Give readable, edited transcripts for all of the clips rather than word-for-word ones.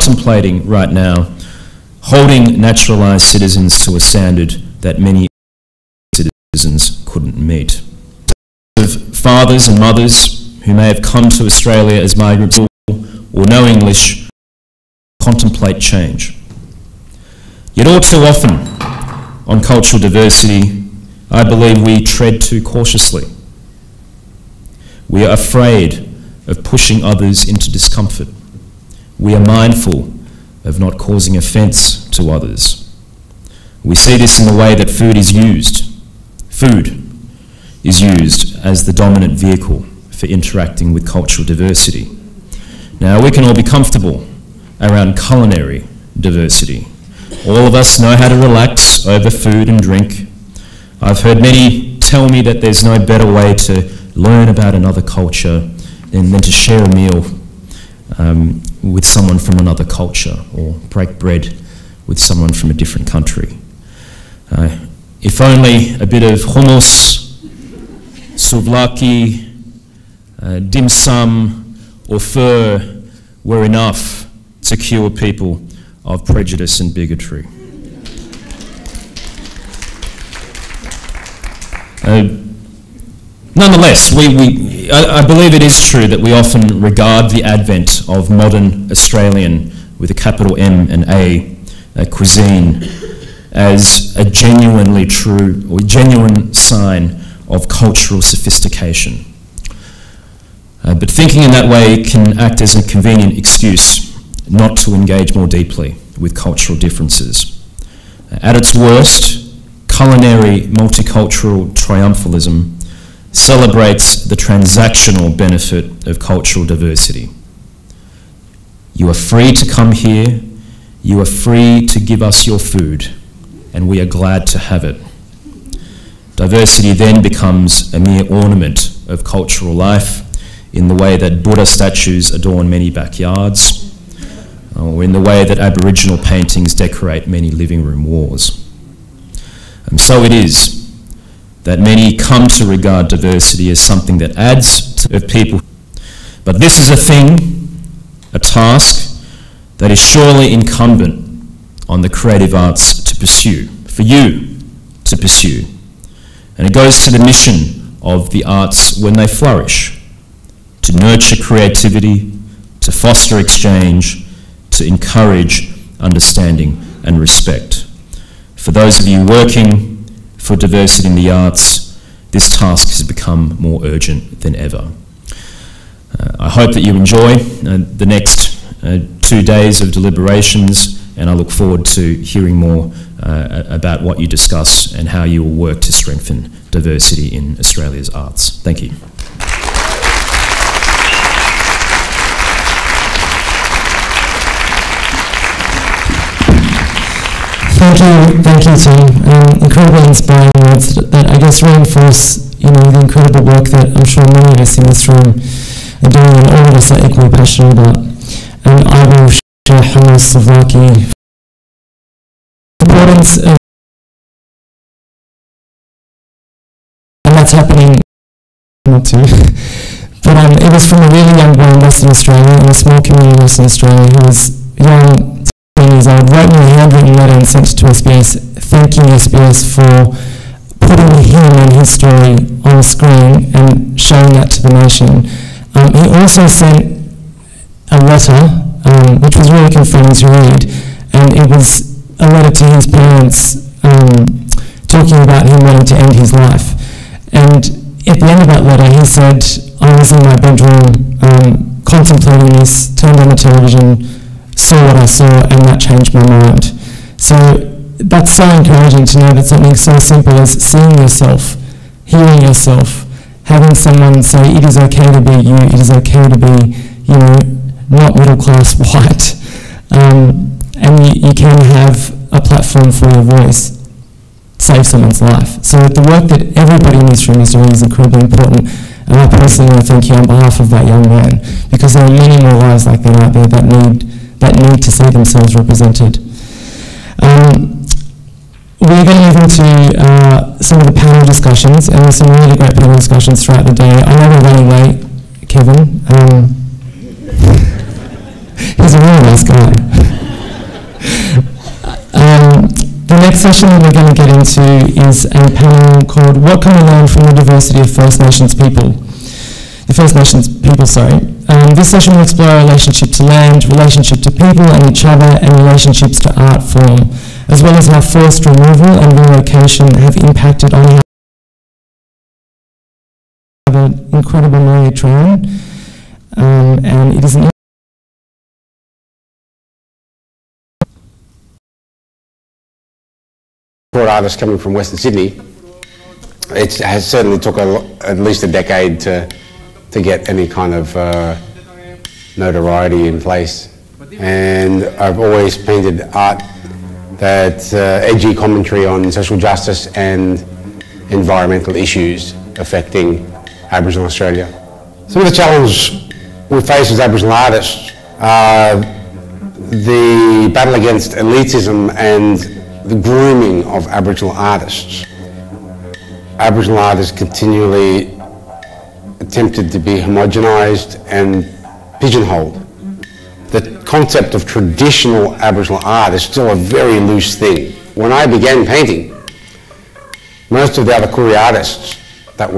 contemplating right now holding naturalised citizens to a standard that many citizens couldn't meet. Of fathers and mothers who may have come to Australia as migrants or know English contemplate change. Yet all too often on cultural diversity, I believe we tread too cautiously. We are afraid of pushing others into discomfort. We are mindful of not causing offence to others. We see this in the way that food is used. Food is used as the dominant vehicle for interacting with cultural diversity. Now, we can all be comfortable around culinary diversity. All of us know how to relax over food and drink. I've heard many tell me that there's no better way to learn about another culture than to share a meal with someone from another culture or break bread with someone from a different country. If only a bit of hummus, souvlaki, dim sum or pho were enough to cure people of prejudice and bigotry. Nonetheless, I believe it is true that we often regard the advent of modern Australian, with a capital M and A, cuisine, as a genuinely true or genuine sign of cultural sophistication. But thinking in that way can act as a convenient excuse not to engage more deeply with cultural differences. At its worst, culinary multicultural triumphalism celebrates the transactional benefit of cultural diversity. You are free to come here, you are free to give us your food, and we are glad to have it. Diversity then becomes a mere ornament of cultural life in the way that Buddha statues adorn many backyards, or in the way that Aboriginal paintings decorate many living room walls. And so it is that many come to regard diversity as something that adds to people. But this is a thing, a task, that is surely incumbent on the creative arts to pursue, for you to pursue. And it goes to the mission of the arts when they flourish, to nurture creativity, to foster exchange, to encourage understanding and respect. For those of you working for diversity in the arts, this task has become more urgent than ever. I hope that you enjoy the next 2 days of deliberations, and I look forward to hearing more about what you discuss and how you will work to strengthen diversity in Australia's arts. Thank you. Thank you, Tom. Incredibly inspiring words that I guess reinforce, the incredible work that I'm sure many of us in this room are doing, and all of us are equally passionate about. And I will share hummus, souvlaki, importance of, and that's happening not to. But it was from a really young boy in Western Australia, in a small community in Western Australia, who was young. Years old, wrote me a handwritten letter and sent it to SBS, thanking SBS for putting him and his story on the screen and showing that to the nation. He also sent a letter, which was really confirming to read, and it was a letter to his parents talking about him wanting to end his life. And at the end of that letter, he said, I was in my bedroom contemplating this, turned on the television, saw what I saw, and that changed my mind. So that's so encouraging to know that something so simple as seeing yourself, hearing yourself, having someone say it is okay to be you, it is okay to be, not middle class white, and you can have a platform for your voice, save someone's life. So the work that everybody in this room is doing is incredibly important, and I personally want to thank you on behalf of that young man, because there are many more lives like that out there that need to see themselves represented. We're going to move into some of the panel discussions, and there's some really great panel discussions throughout the day. I know we're running late, Kevin. He's a really nice guy. next session that we're going to get into is a panel called What Can We Learn from the Diversity of First Nations People? This session will explore our relationship to land, relationship to people and each other, and relationships to art form, as well as how forced removal and relocation have impacted on our incredible Maria Tran. And it is an artist coming from Western Sydney. It has certainly took at least a decade to get any kind of notoriety in place, and I've always painted art that's edgy commentary on social justice and environmental issues affecting Aboriginal Australia. Some of the challenges we face as Aboriginal artists are the battle against elitism and the grooming of Aboriginal artists. Aboriginal artists continually attempted to be homogenised and pigeonholed. The concept of traditional Aboriginal art is still a very loose thing. When I began painting, most of the other Koori artists that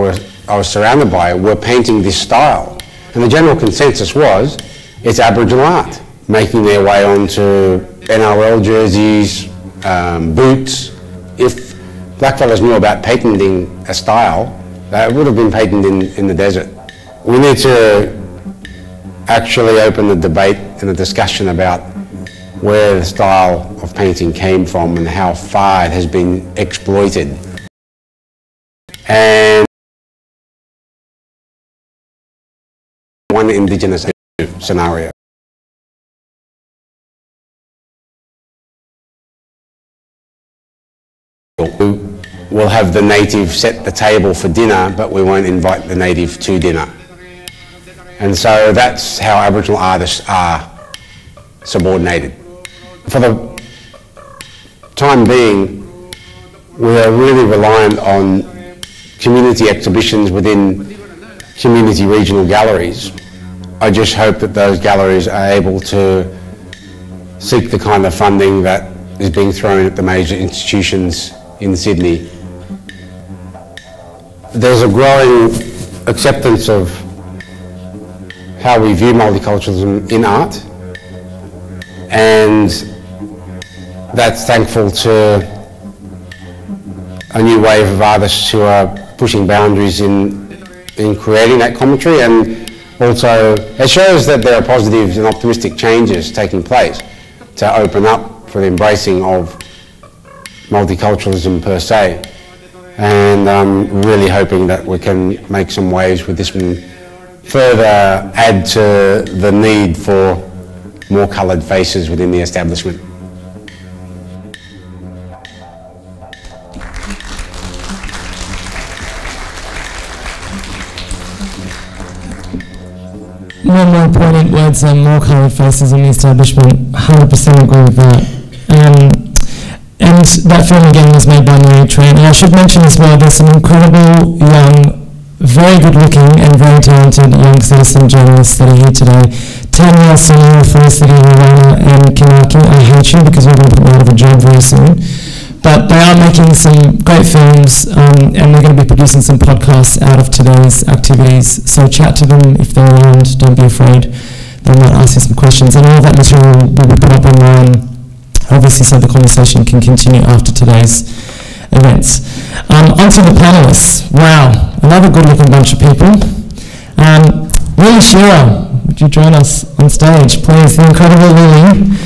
I was surrounded by were painting this style. And the general consensus was, it's Aboriginal art, making their way onto NRL jerseys, boots. If blackfellas knew about patenting a style, it would have been patented in the desert. We need to actually open the debate and the discussion about where the style of painting came from and how far it has been exploited. And one Indigenous scenario. We'll have the native set the table for dinner, but we won't invite the native to dinner. And so that's how Aboriginal artists are subordinated. For the time being, we are really reliant on community exhibitions within community regional galleries. I just hope that those galleries are able to seek the kind of funding that is being thrown at the major institutions in Sydney. There's a growing acceptance of how we view multiculturalism in art, and that's thankful to a new wave of artists who are pushing boundaries in creating that commentary, and also it shows that there are positive and optimistic changes taking place to open up for the embracing of multiculturalism per se. And I'm really hoping that we can make some waves with this one, further add to the need for more coloured faces within the establishment. More important words and more coloured faces in the establishment. 100% agree with that. And that film again was made by Maria Tran. And I should mention as well, there's some incredible young, very good looking and very talented young citizen journalists that are here today. Tanya, Sonia, Felicity, Rowena and Kinaki, I hate you because we're going to put me out of a job very soon. But they are making some great films, and they're going to be producing some podcasts out of today's activities. So chat to them if they're around, don't be afraid. They might ask you some questions, and all of that material will be put up online, obviously, so the conversation can continue after today's events. On to the panellists. Wow, another good-looking bunch of people. Lily Shearer, would you join us on stage, please? The incredible Lily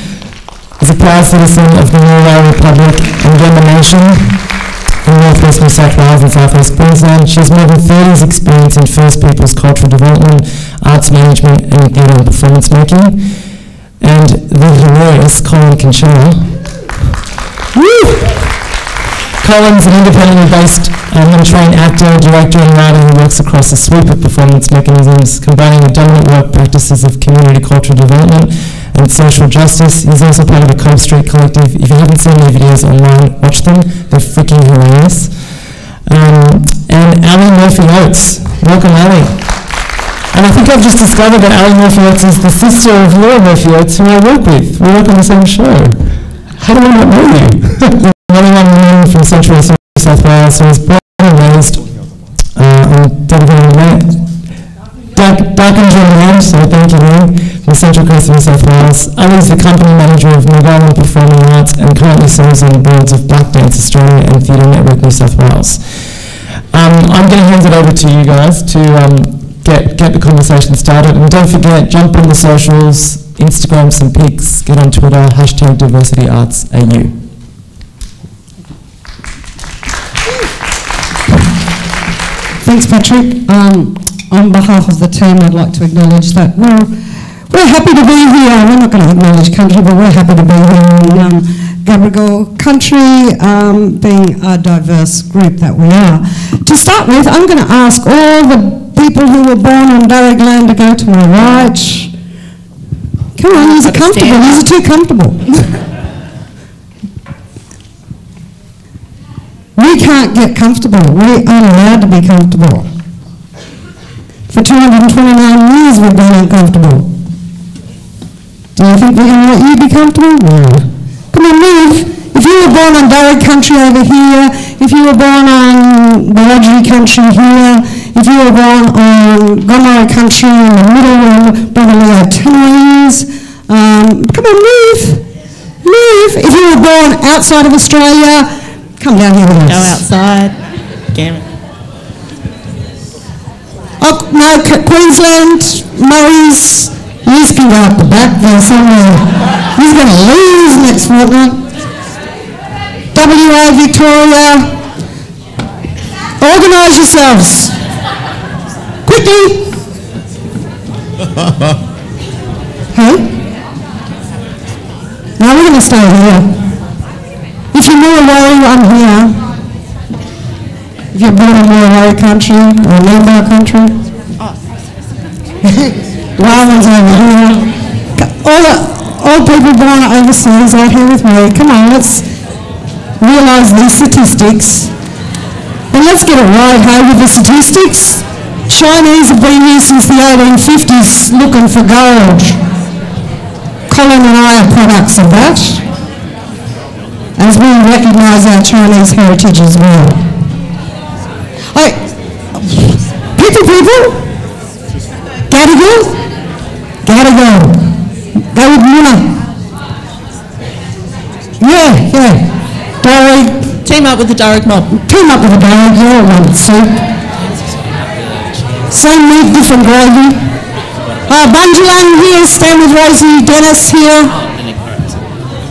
is a proud citizen of the Noongar Republic and Gemma Nation in North West New South Wales and South West Queensland. She has more than 30 years experience in First Peoples cultural development, arts management and theatre and performance making. And the hilarious Colin Kinchilla. Colin's an independently based and trained actor, director and writer who works across a sweep of performance mechanisms, combining the dominant work practices of community cultural development and social justice. He's also part of the Cove Street Collective. If you haven't seen their videos online, watch them. They're freaking hilarious. And Ali Murphy-Oates. Welcome, Ali. And I think I've just discovered that Ali Murphy-Oates is the sister of Laura Murphy-Oates, who I work with. We work on the same show. How do I not know you? Central West New South Wales. So he was born and raised on Dedicated Land. Darkinjung Land, so thank you there, from the Central Coast of New South Wales. Ali's the company manager of Nagaland Performing Arts and currently serves on the boards of Black Dance Australia and Theatre Network New South Wales. I'm going to hand it over to you guys to get the conversation started. And don't forget, jump on the socials, Instagram some pics, get on Twitter, #DiversityArtsAU. Thanks, Patrick. On behalf of the team, I'd like to acknowledge that we're happy to be here. We're not going to acknowledge country, but we're happy to be here in Gadigal country, being a diverse group that we are. To start with, I'm going to ask all the people who were born on Darug land to go to my right. Come on, these are comfortable. These are too comfortable. We can't get comfortable. We aren't allowed to be comfortable. For 229 years we've been uncomfortable. Do you think we're going to let you be comfortable? No. Come on, move. If you were born on Darug country over here, if you were born on Wiradjuri country here, if you were born on Gomeroi country in the middle of Bonnellia Tines, come on, move. Move. If you were born outside of Australia, come down here with us. Go outside. Damn it. Oh, no, Queensland, Murray's, he's going to go up the back there somewhere. He's going to lose next fortnight. WA, Victoria, organise yourselves. Quickly. Hey? Now we're going to stay here. If you're Murray, I'm here. If you're born in Murray country or Limbo country, Wyman's over here. All people born overseas out here with me. Come on, let's realise these statistics. And let's get it right, hey, with the statistics. Chinese have been here since the 1850s looking for gold. Colin and I are products of that, as we recognise our Chinese heritage as well. People, Gadigal, go with Muna. Yeah, Darug. Team up with the Darug mob. Team up with the Darug, you're one soup. Same meat, different gravy. Bunjalung here, stand with Rosie Dennis here.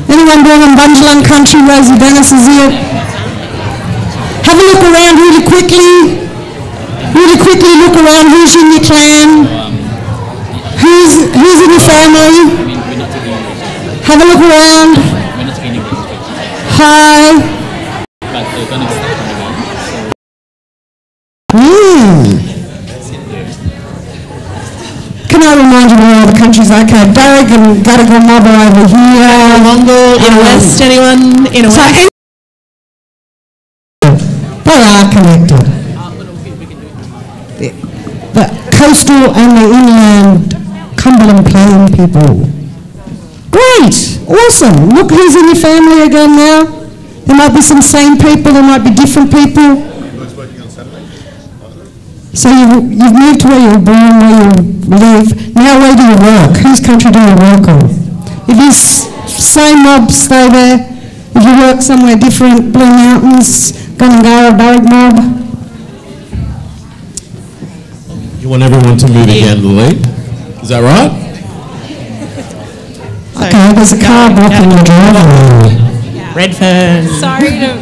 Anyone born in Bunjalung country, Rosie Dennis is here. Have a look around really quickly. Look around, who's in your clan? Who's in your family? Have a look around. Hi. Can I remind you of all the countries? Okay, Darug and Gadigal mob are over here. Mongol, in West, anyone? In a West? They are connected. The coastal and the inland Cumberland Plain people. Great, awesome. Look who's in your family again now. There might be some same people, there might be different people. So you've moved to where you were born, where you live. Now where do you work? Whose country do you work on? If you same mob, stay there. If you work somewhere different, Blue Mountains, Gunungara, Darug mob. You want everyone to move again, Lily? Is that right? Okay, there's a car blocking the driveway. Redfern. Sorry to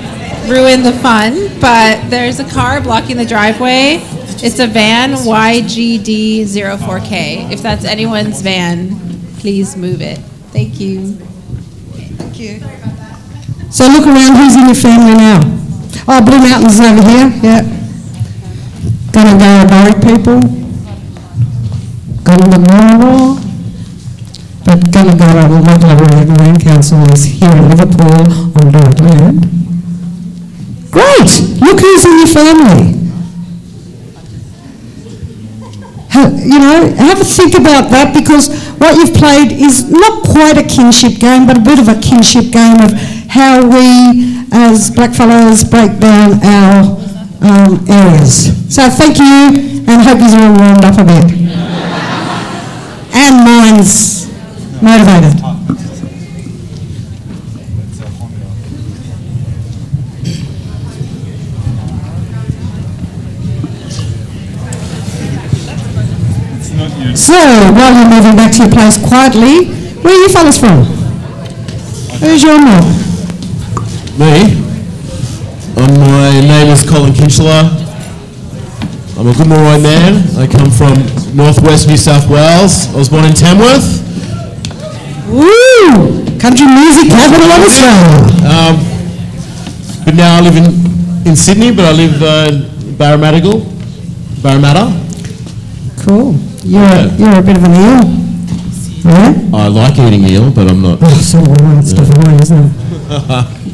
ruin the fun, but there's a car blocking the driveway. It's a van, YGD04K. If that's anyone's van, please move it. Thank you. Thank you. So look around, who's in your family now? Oh, Blue Mountains over here, yeah. Gunungara Darug people. Gunungara. But Gunungara, the local land council, is here in Liverpool on Darug land. Great! Look who's in your family. You know, have a think about that, because what you've played is not quite a kinship game, but a bit of a kinship game of how we as blackfellas break down our areas. So thank you, and hope you're all warmed up a bit. And mine's motivated. So, while you're moving back to your place quietly, where are you fellas from? Who's your mob? Me? My name is Colin Kinchler. I'm a Gomeroi man. I come from northwest New South Wales. I was born in Tamworth. Woo! Country music capital of Australia. But now I live in Sydney, but I live in Parramatta. Cool. You're a bit of an eel. Yeah? I like eating eel, but I'm not. Oh, so it's different, isn't it?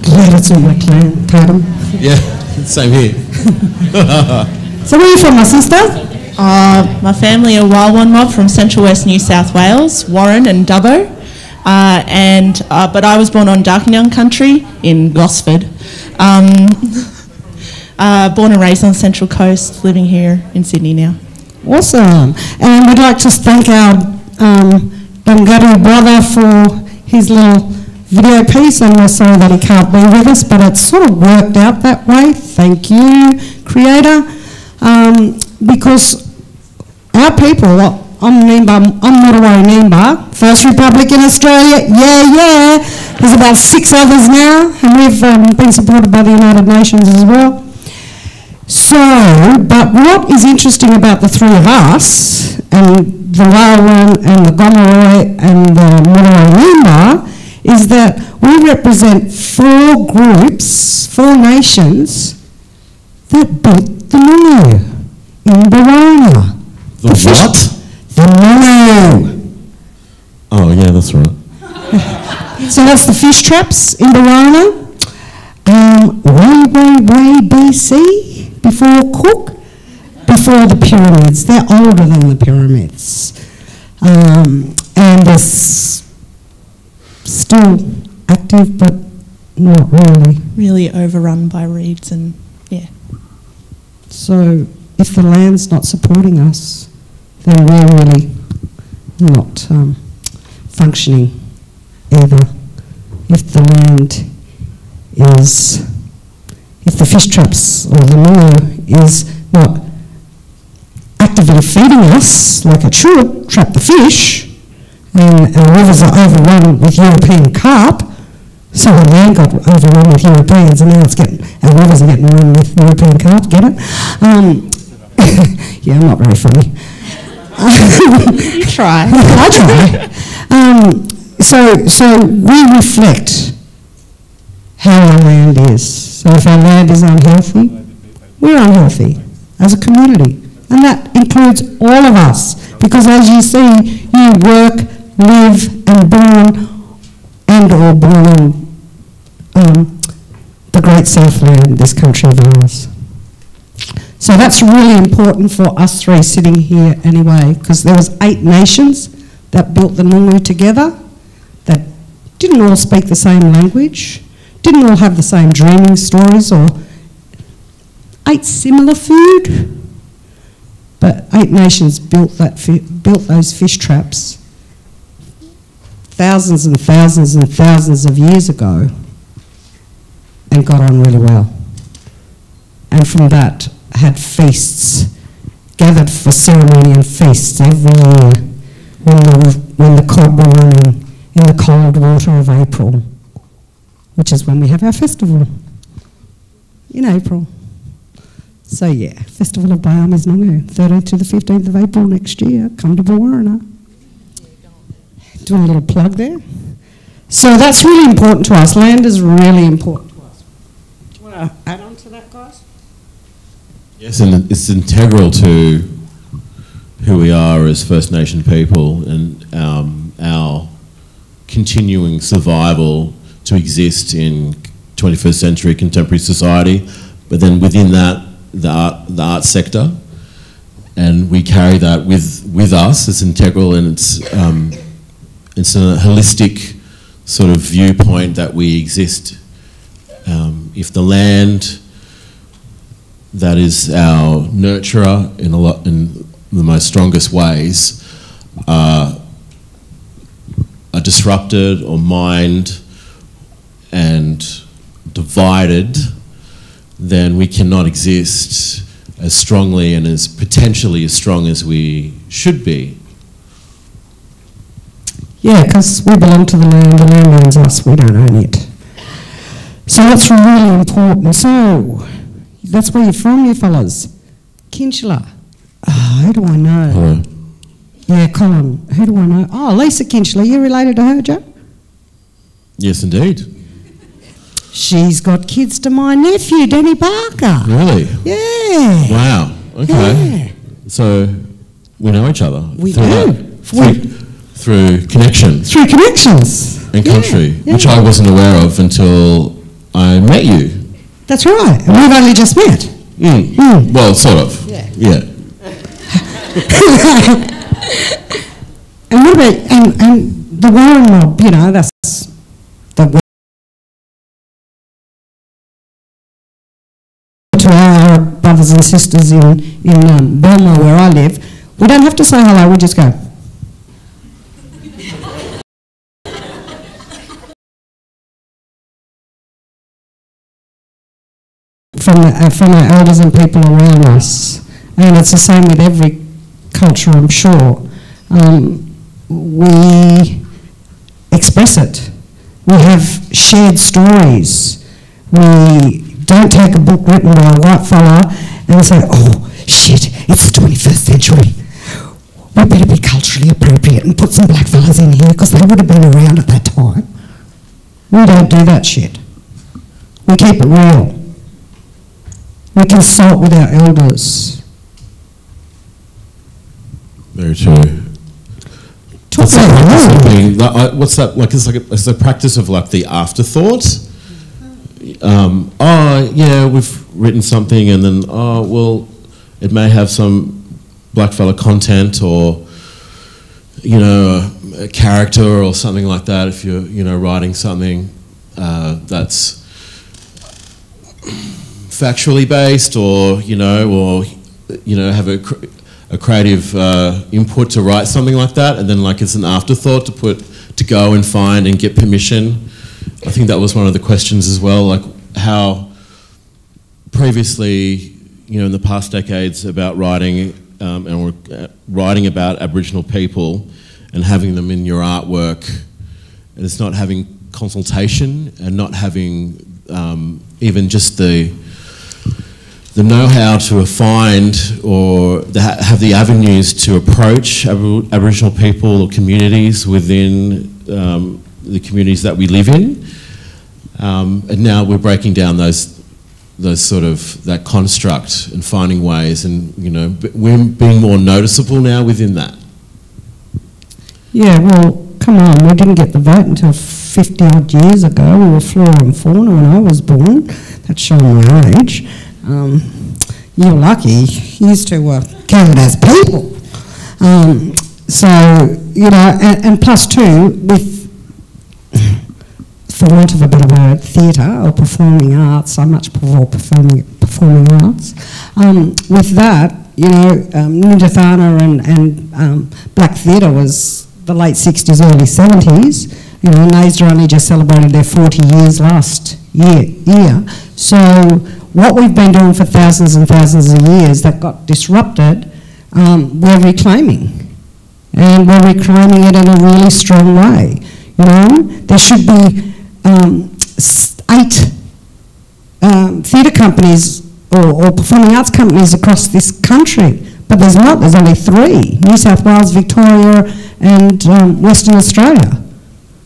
Glad it's on my clan. Yeah, same here. So where are you from, my sister? My family are Wild Mob from Central West New South Wales, Warren and Dubbo. But I was born on Darkinjung country in Gosford. Born and raised on the Central Coast, living here in Sydney now. Awesome. And we'd like to thank our Dungari brother for his little video piece, and we're sorry that he can't be with us, but it's sort of worked out that way. Thank you, Creator. Because our people, I'm Muriwari Nimba, First Republic in Australia, yeah. There's about 6 others now, and we've been supported by the United Nations as well. So, but what is interesting about the three of us, and the Warwan and the Gomeroi and the Muriwari Nimba, is that we represent 4 groups, 4 nations that built the Nungu in Barona. The what? The Nungu. Oh, yeah, that's right. So that's the fish traps in Barona. Way BC, before Cook, before the pyramids. They're older than the pyramids. And they're still active, but not really. Really overrun by reeds and, yeah. So if the land's not supporting us, then we're really not functioning either. If the land is, if the fish traps or the Nungu is not actively feeding us like it should, trap the fish, and our rivers are overrun with European carp, so our land got overrun with Europeans, and now our rivers are getting run with European carp, get it? Yeah, I'm not very funny. You try. I try. So we reflect how our land is. So if our land is unhealthy, we're unhealthy as a community. And that includes all of us. Because as you see, you work, live and born on the great Southland, this country of ours. So that's really important for us three sitting here anyway, because there was 8 nations that built the Nungu together, that didn't all speak the same language, didn't all have the same dreaming stories, or ate similar food, but 8 nations built those fish traps thousands and thousands and thousands of years ago and got on really well. And from that, had feasts, gathered for ceremony and feasts every year when the cod were running in the cold water of April, which is when we have our festival, in April. So yeah, Festival of Byamis Nungu, 13th to the 15th of April next year. Come to Warana. Doing a little plug there. So that's really important to us. Land is really important to us. Do you want to add on to that, guys? Yes, and it's integral to who we are as First Nation people and our continuing survival to exist in 21st century contemporary society, but then within that, the art sector, and we carry that with us. It's integral, and it's a holistic sort of viewpoint that we exist if the land that is our nurturer in the most strongest ways are disrupted or mined and divided, then we cannot exist as strongly and as potentially as strong as we should be. Yeah, because we belong to the land owns us, we don't own it. So that's really important. So, that's where you're from, you fellas. Kinchela. Oh, who do I know? Hello. Yeah, Colin. Who do I know? Oh, Lisa Kinchela. You related to her, Joe? Yes, indeed. She's got kids to my nephew, Denny Parker. Really? Yeah. Wow. Okay. Yeah. So we know each other. We through do. Through connections. Through connections. And country, which I wasn't aware of until I met you. That's right. And we've only just met. Well, sort of. Yeah. And what about and the Warren mob? You know, that's the to our brothers and sisters in Belmore, where I live. We don't have to say hello. We just go. From our elders and people around us. And it's the same with every culture, I'm sure. We express it. We have shared stories. We don't take a book written by a white fella and say, oh, shit, it's the 21st century. We better be culturally appropriate and put some black fellas in here because they would have been around at that time. We don't do that shit. We keep it real. We consult with our elders. Very true. What's that like? It's a practice of like the afterthought. Oh yeah, we've written something, and then oh well, it may have some blackfella content, or you know, a character or something like that. If you're writing something that's factually based, or have a creative input to write something like that, and then like it's an afterthought to go and find and get permission. I think that was one of the questions as well, like how previously, in the past decades, about writing and writing about Aboriginal people and having them in your artwork, and it's not having consultation and not having even just the know-how to find or have the avenues to approach Aboriginal people or communities within the communities that we live in. And now we're breaking down those sort of, that construct and finding ways, and we're being more noticeable now within that. Yeah, well, come on, we didn't get the vote until 50 odd years ago. We were flora and fauna when I was born. That's showing my age. You're lucky. You used to count as people. So, and plus two, with, for want of a better word, theatre or performing arts, I much prefer performing arts. With that, Nindyathana and Black Theatre was the late 60s, early 70s. NAISDA only just celebrated their 40 years last year. So what we've been doing for thousands and thousands of years that got disrupted, we're reclaiming. And we're reclaiming it in a really strong way. There should be 8 theatre companies or performing arts companies across this country, but there's not. There's only 3, New South Wales, Victoria and Western Australia.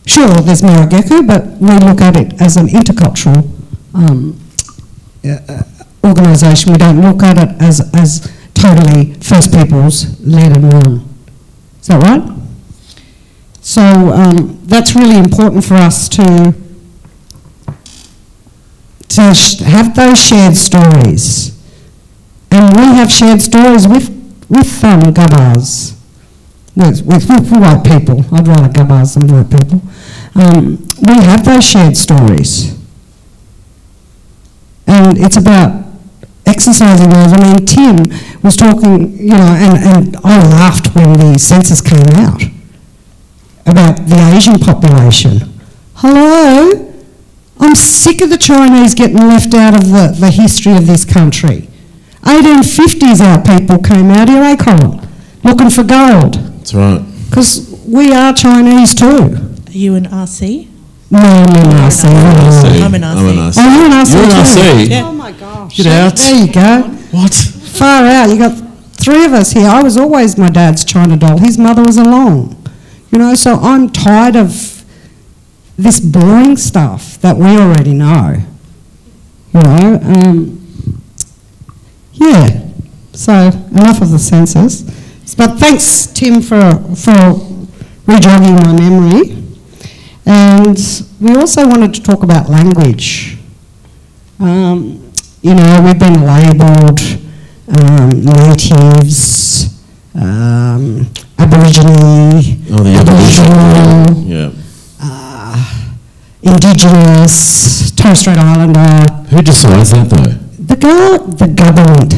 Sure, there's Marageku, but we look at it as an intercultural organisation. We don't look at it as totally First Peoples led and run. Is that right? So that's really important for us to have those shared stories. And we have shared stories with Gabars. With white people. I'd rather Gabars than white people. We have those shared stories. and it's about exercising those. I mean, Tim was talking, you know, and I laughed when the census came out about the Asian population. Hello? I'm sick of the Chinese getting left out of the history of this country. 1850s our people came out here, Colin, looking for gold. That's right. Because we are Chinese too. Are you an RC? No, I'm an RC. I'm an RC. I'm an RC. Oh, you're an RC You're an too? RC? Yeah. Oh my gosh. Get out. There you go. What? Far out. You got 3 of us here. I was always my dad's China doll. His mother was along. You know, so I'm tired of this boring stuff that we already know. You know, yeah. So enough of the census. But thanks, Tim, for rejogging my memory. And we also wanted to talk about language. You know, we've been labelled natives, Aborigine, Oh, the Aboriginal, Yeah. Indigenous, Torres Strait Islander. Who decides that though? The government.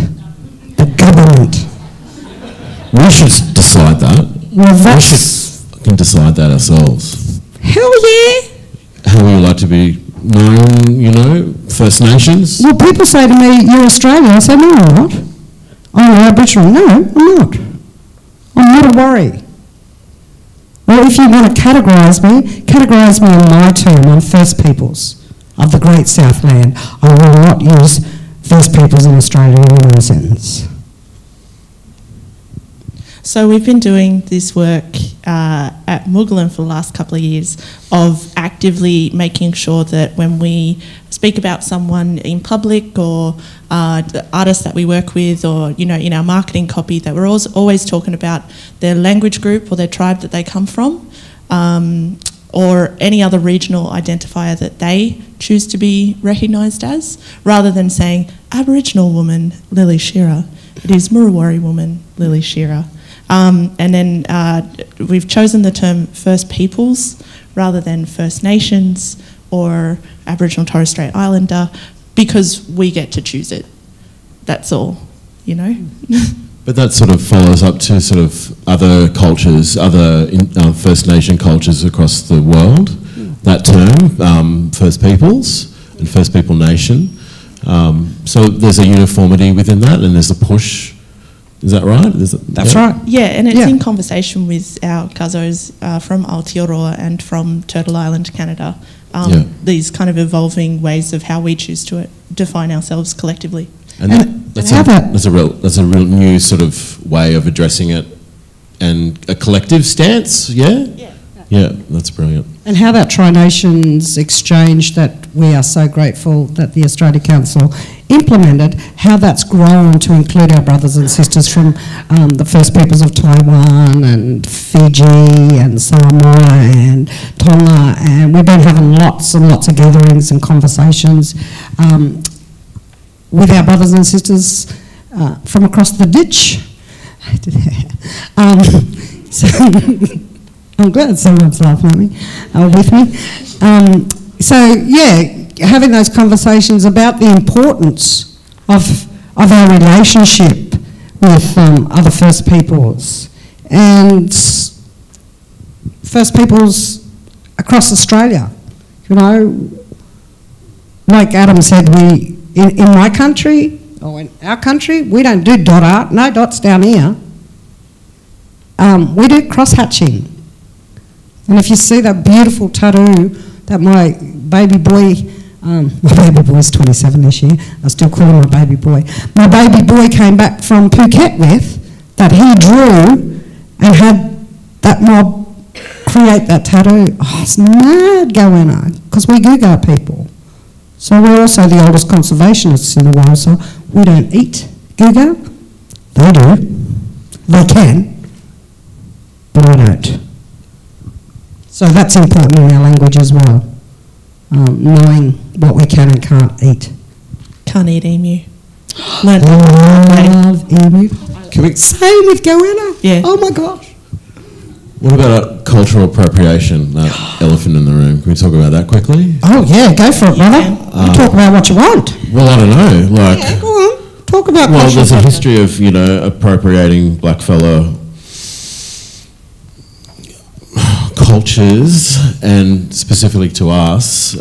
The government. We should decide that. Well, We that's... should fucking decide that ourselves. Hell yeah! How we would like to be known, you know, First Nations. Well, people say to me, you're Australian. I say, no, I'm not. I'm an Aboriginal. No, I'm not. I'm not a worry. Well, if you want to categorise me on my term, on First Peoples of the Great Southland. I will not use First Peoples in Australia in one sentence. So we've been doing this work at Moogahlin for the last couple of years of actively making sure that when we speak about someone in public or the artists that we work with, or you know, in our marketing copy, that we're always talking about their language group or their tribe that they come from, or any other regional identifier that they choose to be recognised as, rather than saying Aboriginal woman Lily Shearer. It is Murrawari woman Lily Shearer. And then we've chosen the term First Peoples rather than First Nations or Aboriginal Torres Strait Islander, because we get to choose it. That's all, you know. But that sort of follows up to sort of other cultures, other First Nation cultures across the world. That term, First Peoples and First People Nation. So there's a uniformity within that, and there's a push. Is that right? That's right. Yeah, and it's in conversation with our Guzos from Aotearoa and from Turtle Island, Canada. These kind of evolving ways of how we choose to define ourselves collectively. And that's a real new sort of way of addressing it, and a collective stance. Yeah, that's brilliant. And how that Tri-Nations exchange that we are so grateful that the Australia Council implemented, how that's grown to include our brothers and sisters from the First Peoples of Taiwan and Fiji and Samoa and Tonga, and we've been having lots and lots of gatherings and conversations with our brothers and sisters from across the ditch. So I'm glad someone's laughing at me, with me. So yeah, having those conversations about the importance of our relationship with other First Peoples and First Peoples across Australia. You know, like Adam said, in my country, or in our country, we don't do dot art, no dots down here. We do cross-hatching. And if you see that beautiful tattoo that my baby boy, my baby boy's 27 this year, I still call him my baby boy. My baby boy came back from Phuket with, that he drew and had that mob create that tattoo. Oh, it's mad going on, because we Guuga people. So we're also the oldest conservationists in the world, so we don't eat Guuga. They do. They can, but I don't. So that's important in our language as well, knowing what we can and can't eat. Can't eat emu. Love emu. Can we, Same with goanna. Yeah. Oh my gosh. what about cultural appropriation, that elephant in the room. Can we talk about that quickly? Oh yeah, go for it, brother. You talk about what you want. Well, I don't know. Like, Yeah, go on. Talk about well, cultural there's a appropriation. history of, you know, appropriating blackfellow cultures, and specifically to us,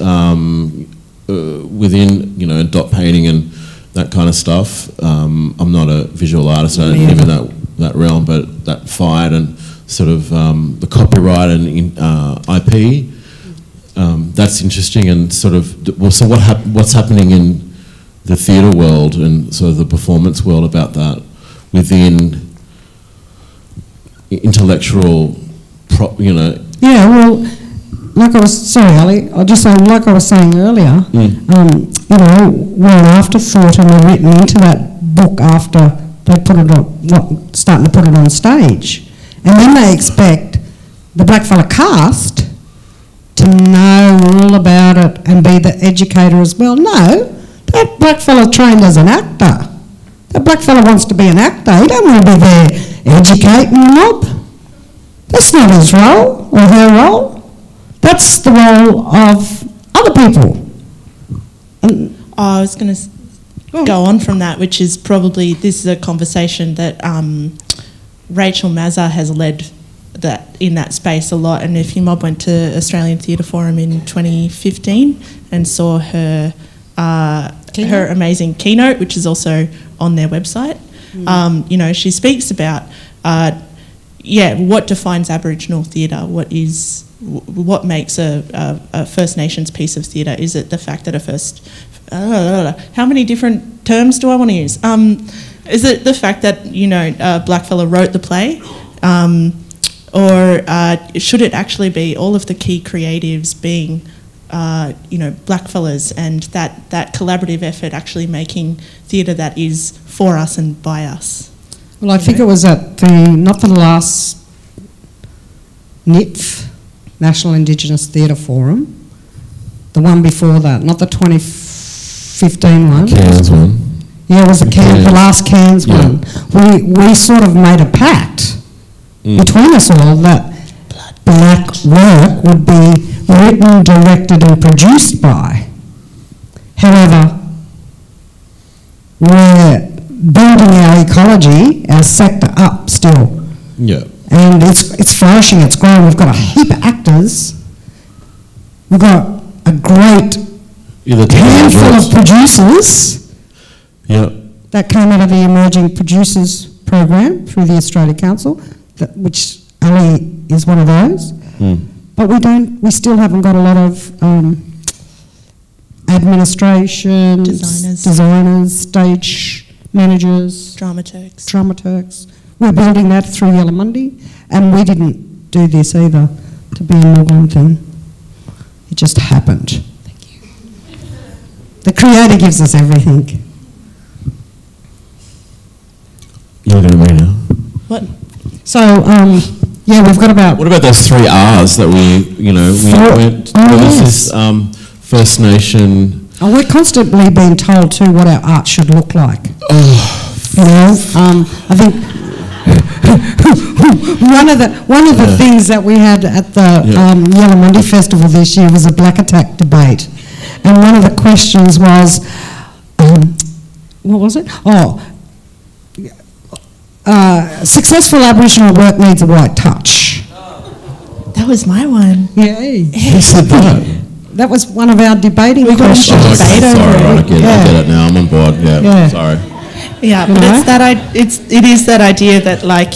within, you know, dot painting and that kind of stuff. I'm not a visual artist, I don't live in that realm, but that fight and sort of the copyright and IP, that's interesting. And sort of, well, so what's happening in the theatre world and sort of the performance world about that within intellectual, you know? Yeah, well, like I was, sorry, Ali, I'll just say, like I was saying earlier, you know, we're an afterthought and we're written into that book after they put it on, starting to put it on stage. And then they expect the blackfella cast to know all about it and be the educator as well. No, that blackfella trained as an actor. That blackfella wants to be an actor. He don't want to be there educating the mob. That's not his role or her role. That's the role of other people. And I was going to go on from that, which is probably, this is a conversation that Rachel Mazza has led that in that space a lot. And if your mob went to Australian Theatre Forum in 2015 and saw her her amazing keynote, which is also on their website, you know, she speaks about what defines Aboriginal theatre, what makes a First Nations piece of theatre. Is it the fact that how many different terms do I want to use? Is it the fact that, you know, blackfella wrote the play? Or should it actually be all of the key creatives being, you know, blackfellas, and that collaborative effort actually making theatre that is for us and by us? well, I think it was at not the last NITF, National Indigenous Theatre Forum, the one before that, not the 2015 one. Cairns one. Yeah, it was the last Cairns one. We sort of made a pact between us all that black work would be written, directed and produced by. However, we're building our ecology, our sector up still. Yeah. And it's flourishing, it's growing. We've got a heap of actors. We've got a great handful of producers that came out of the Emerging Producers Program through the Australia Council, which Ali is one of those. But we still haven't got a lot of administration, designers, stage managers, dramaturgs. We're building that through Yellamundi, and we didn't do this either to be a Morgan thing. It just happened. Thank you. The Creator gives us everything. You're going to read now. What? So, yeah, we've got about... What about those 3 R's that we went... This is First Nation... Oh, we're constantly being told too what our art should look like. You know, I think one of the things that we had at the Yellamundi Festival this year was a Black Attack debate, and one of the questions was, what was it? Successful Aboriginal work needs a white touch. That was my one. Yay! Who said that? That was one of our debating questions. Oh, okay, sorry, I get it now. I'm on board. Yeah. Sorry. Yeah, but it is that idea that, like,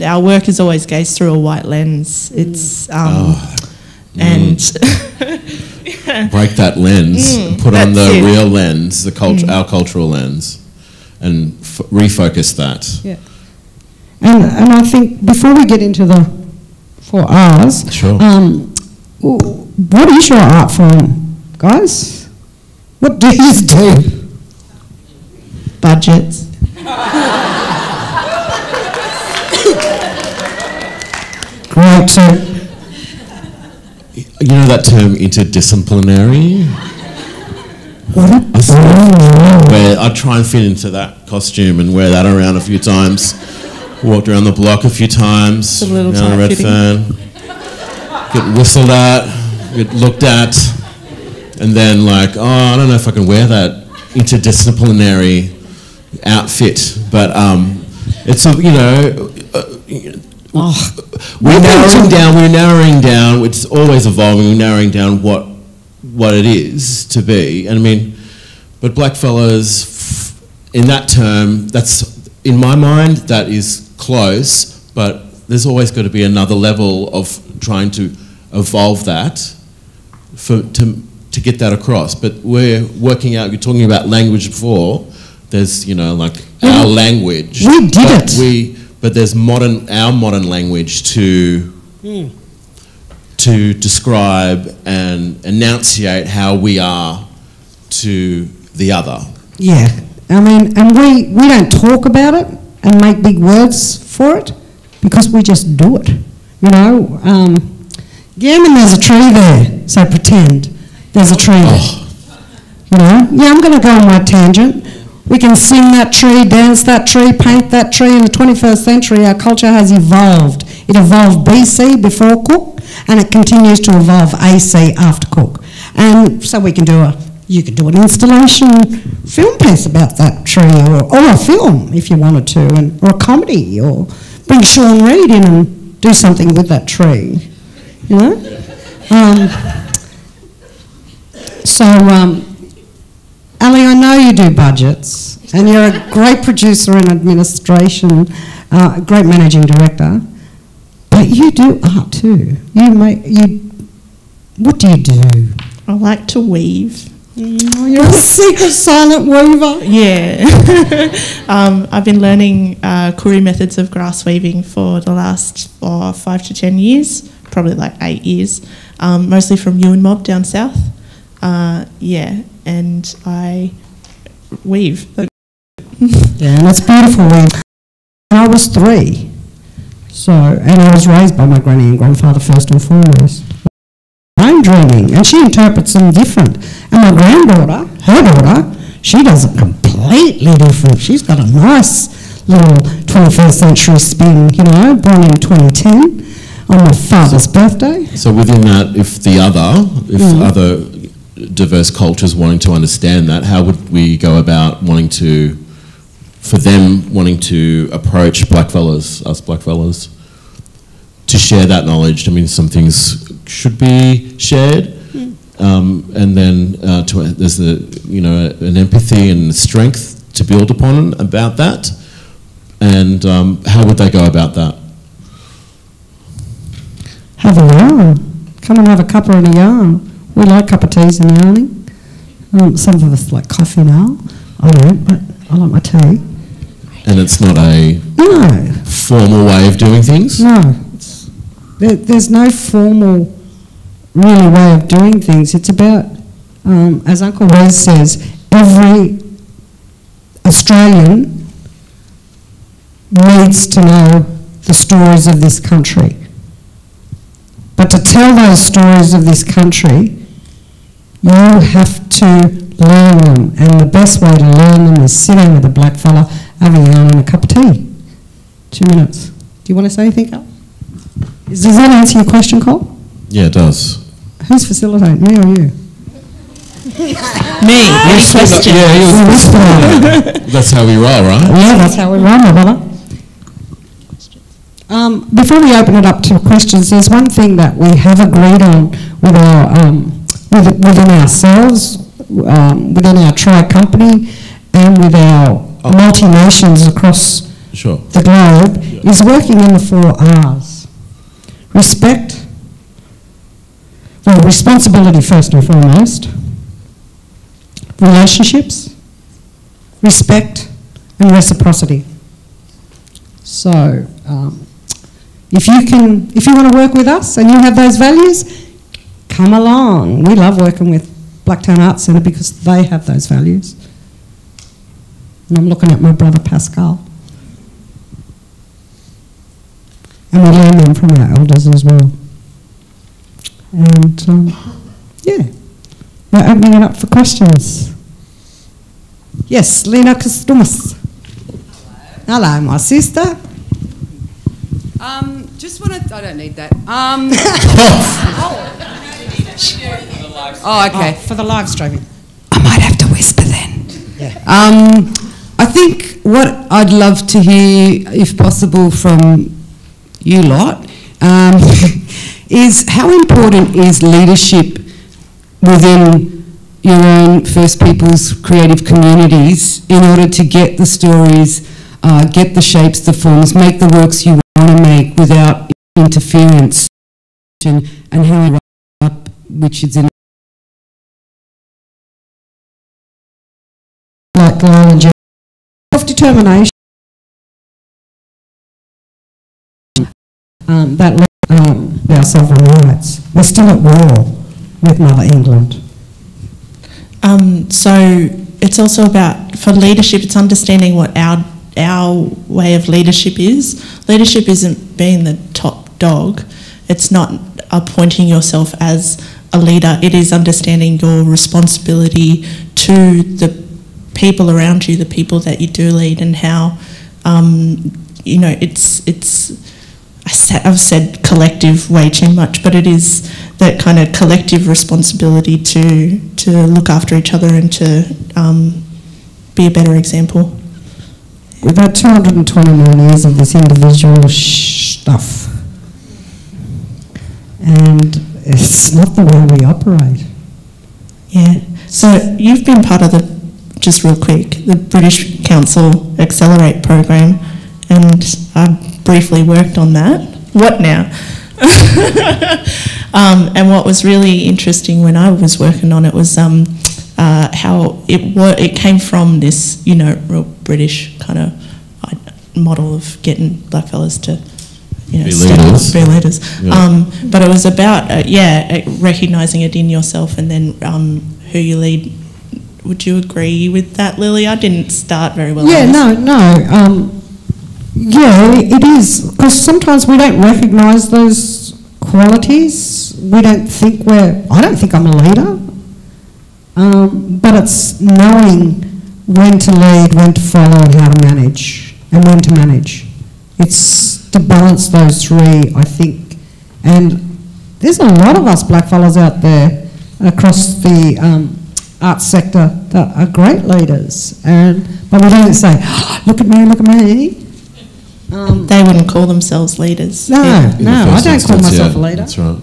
our work is always gazed through a white lens. It's and break that lens, put on the real lens, our cultural lens, and refocus that. Yeah, and I think before we get into the 4 R's, sure. What is your art form, guys? What do you do? Budgets. Great. So, you know that term interdisciplinary? Where I try and fit into that costume and wear that around a few times. Walked around the block a few times. It's a little down tight-fitting. Redfern. get whistled at, get looked at, and then like, oh, I don't know if I can wear that interdisciplinary outfit, but it's a, we're narrowing down. It's always evolving. We're narrowing down what it is to be. And I mean, but blackfellas, in that term, that's in my mind that is close. But there's always got to be another level of trying to evolve that to get that across. But we're working out. You're talking about language before. There's like our language. We did it. But there's our modern language to describe and enunciate how we are to the other. Yeah, I mean, and we don't talk about it and make big words for it because we just do it. Yeah, I mean, there's a tree there, so pretend there's a tree there. Yeah, I'm going to go on my tangent. We can sing that tree, dance that tree, paint that tree. In the 21st century, our culture has evolved. It evolved BC, before Cook, and it continues to evolve AC, after Cook. And so we can you could do an installation film piece about that tree, or a film if you wanted to, or a comedy, or bring Sean Reid in and do something with that tree, Ali, I know you do budgets, and you're a great producer in administration, a great managing director, but you do art too. What do you do? I like to weave. Oh, you're a secret silent weaver. Yeah. I've been learning Koori methods of grass weaving for the last 5 to 10 years, probably like 8 years, mostly from Ewan Mob down south. And I weave. Yeah, and it's beautiful weave. I was 3, and I was raised by my granny and grandfather first and foremost. I'm dreaming, and she interprets them different. And my granddaughter, her daughter, she does it completely different. She's got a nice little 21st century spin, born in 2010 on my father's birthday. So within that, if other diverse cultures wanting to understand that, how would we go about wanting to approach us blackfellas, to share that knowledge? I mean, some things should be shared, and then there's an empathy and strength to build upon about that. And how would they go about that? Have a yarn. Come and have a cuppa and a yarn. We like cup of teas and yarning. Some of us like coffee now. I don't, but I like my tea. And it's not a formal way of doing things? No. There's no formal, really, way of doing things. It's about, as Uncle Wes says, every Australian needs to know the stories of this country. But to tell those stories of this country, you have to learn them, and the best way to learn them is sitting with a black fella, having a yarn and a cup of tea. 2 minutes. Do you want to say anything else? Does that answer your question, Cole? Yeah, it does. Who's facilitating, me or you? Me. That's how we roll, right? Yeah, that's how we roll, my brother. Before we open it up to questions, there's one thing that we have agreed on with our within ourselves, within our tri-company, and with our multi-nations across the globe, is working in the 4 R's. Respect, responsibility first and foremost, relationships, respect, and reciprocity. So, if you want to work with us and you have those values, come along. We love working with Blacktown Arts Centre because they have those values. And I'm looking at my brother Pascal. And we learn them from our elders as well. And we're opening it up for questions. Yes, Lena Kostumas. Hello, my sister. Just just want to. I don't need that. Oh, okay. For the live streaming. I might have to whisper then. Yeah. I think what I'd love to hear, if possible, from you lot, is how important is leadership within your own First Peoples creative communities in order to get the stories, get the shapes, the forms, make the works you want to make without interference, and how you write up, which is in like self-determination, that our sovereign rights. We're still at war with Mother England. So it's also about, for leadership, it's understanding what our way of leadership is. Leadership isn't being the top dog. It's not appointing yourself as a leader. It is understanding your responsibility to the people around you, the people that you do lead, and how, you know, I've said collective way too much, but it is that kind of collective responsibility to look after each other and to be a better example. We've had 229 years of this individual stuff, and it's not the way we operate. Yeah. So you've been part of just real quick, the British Council Accelerate program, and I briefly worked on that. What now? And what was really interesting when I was working on it was how it came from this, you know, real British kind of model of getting blackfellas to, you know, be leaders. Yeah. But it was about recognising it in yourself, and then who you lead. Would you agree with that, Lily? I didn't start very well. Yeah, no. Yeah, it is, because sometimes we don't recognise those qualities. We don't think I don't think I'm a leader. But it's knowing when to lead, when to follow, and how to manage, and when to manage. It's to balance those three, I think. And there's a lot of us blackfellas out there across the arts sector that are great leaders, but we don't say, oh, look at me, look at me. They wouldn't call themselves leaders. No, I don't call myself a leader. That's right.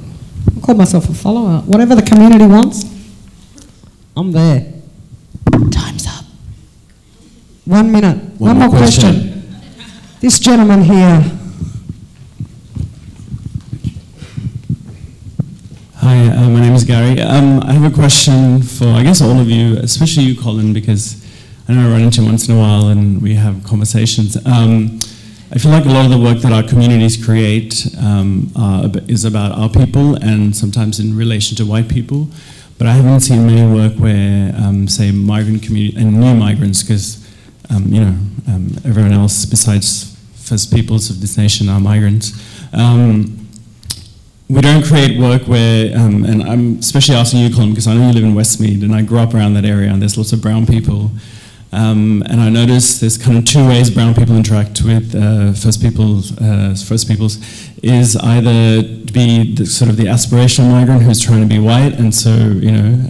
I call myself a follower. Whatever the community wants, I'm there. Time's up. 1 minute. One more question. This gentleman here. Hi, my name is Gary. I have a question for, I guess, all of you, especially you, Colin, because I know I run into you once in a while and we have conversations. I feel like a lot of the work that our communities create is about our people and sometimes in relation to white people, but I haven't seen many work where, say, migrant community and new migrants, because you know, everyone else besides First Peoples of this nation are migrants. We don't create work where, and I'm especially asking you, Colin, because I know you live in Westmead and I grew up around that area and there's lots of brown people. And I noticed there's kind of two ways brown people interact with First Peoples is either to be the, sort of the aspirational migrant who's trying to be white and so, you know,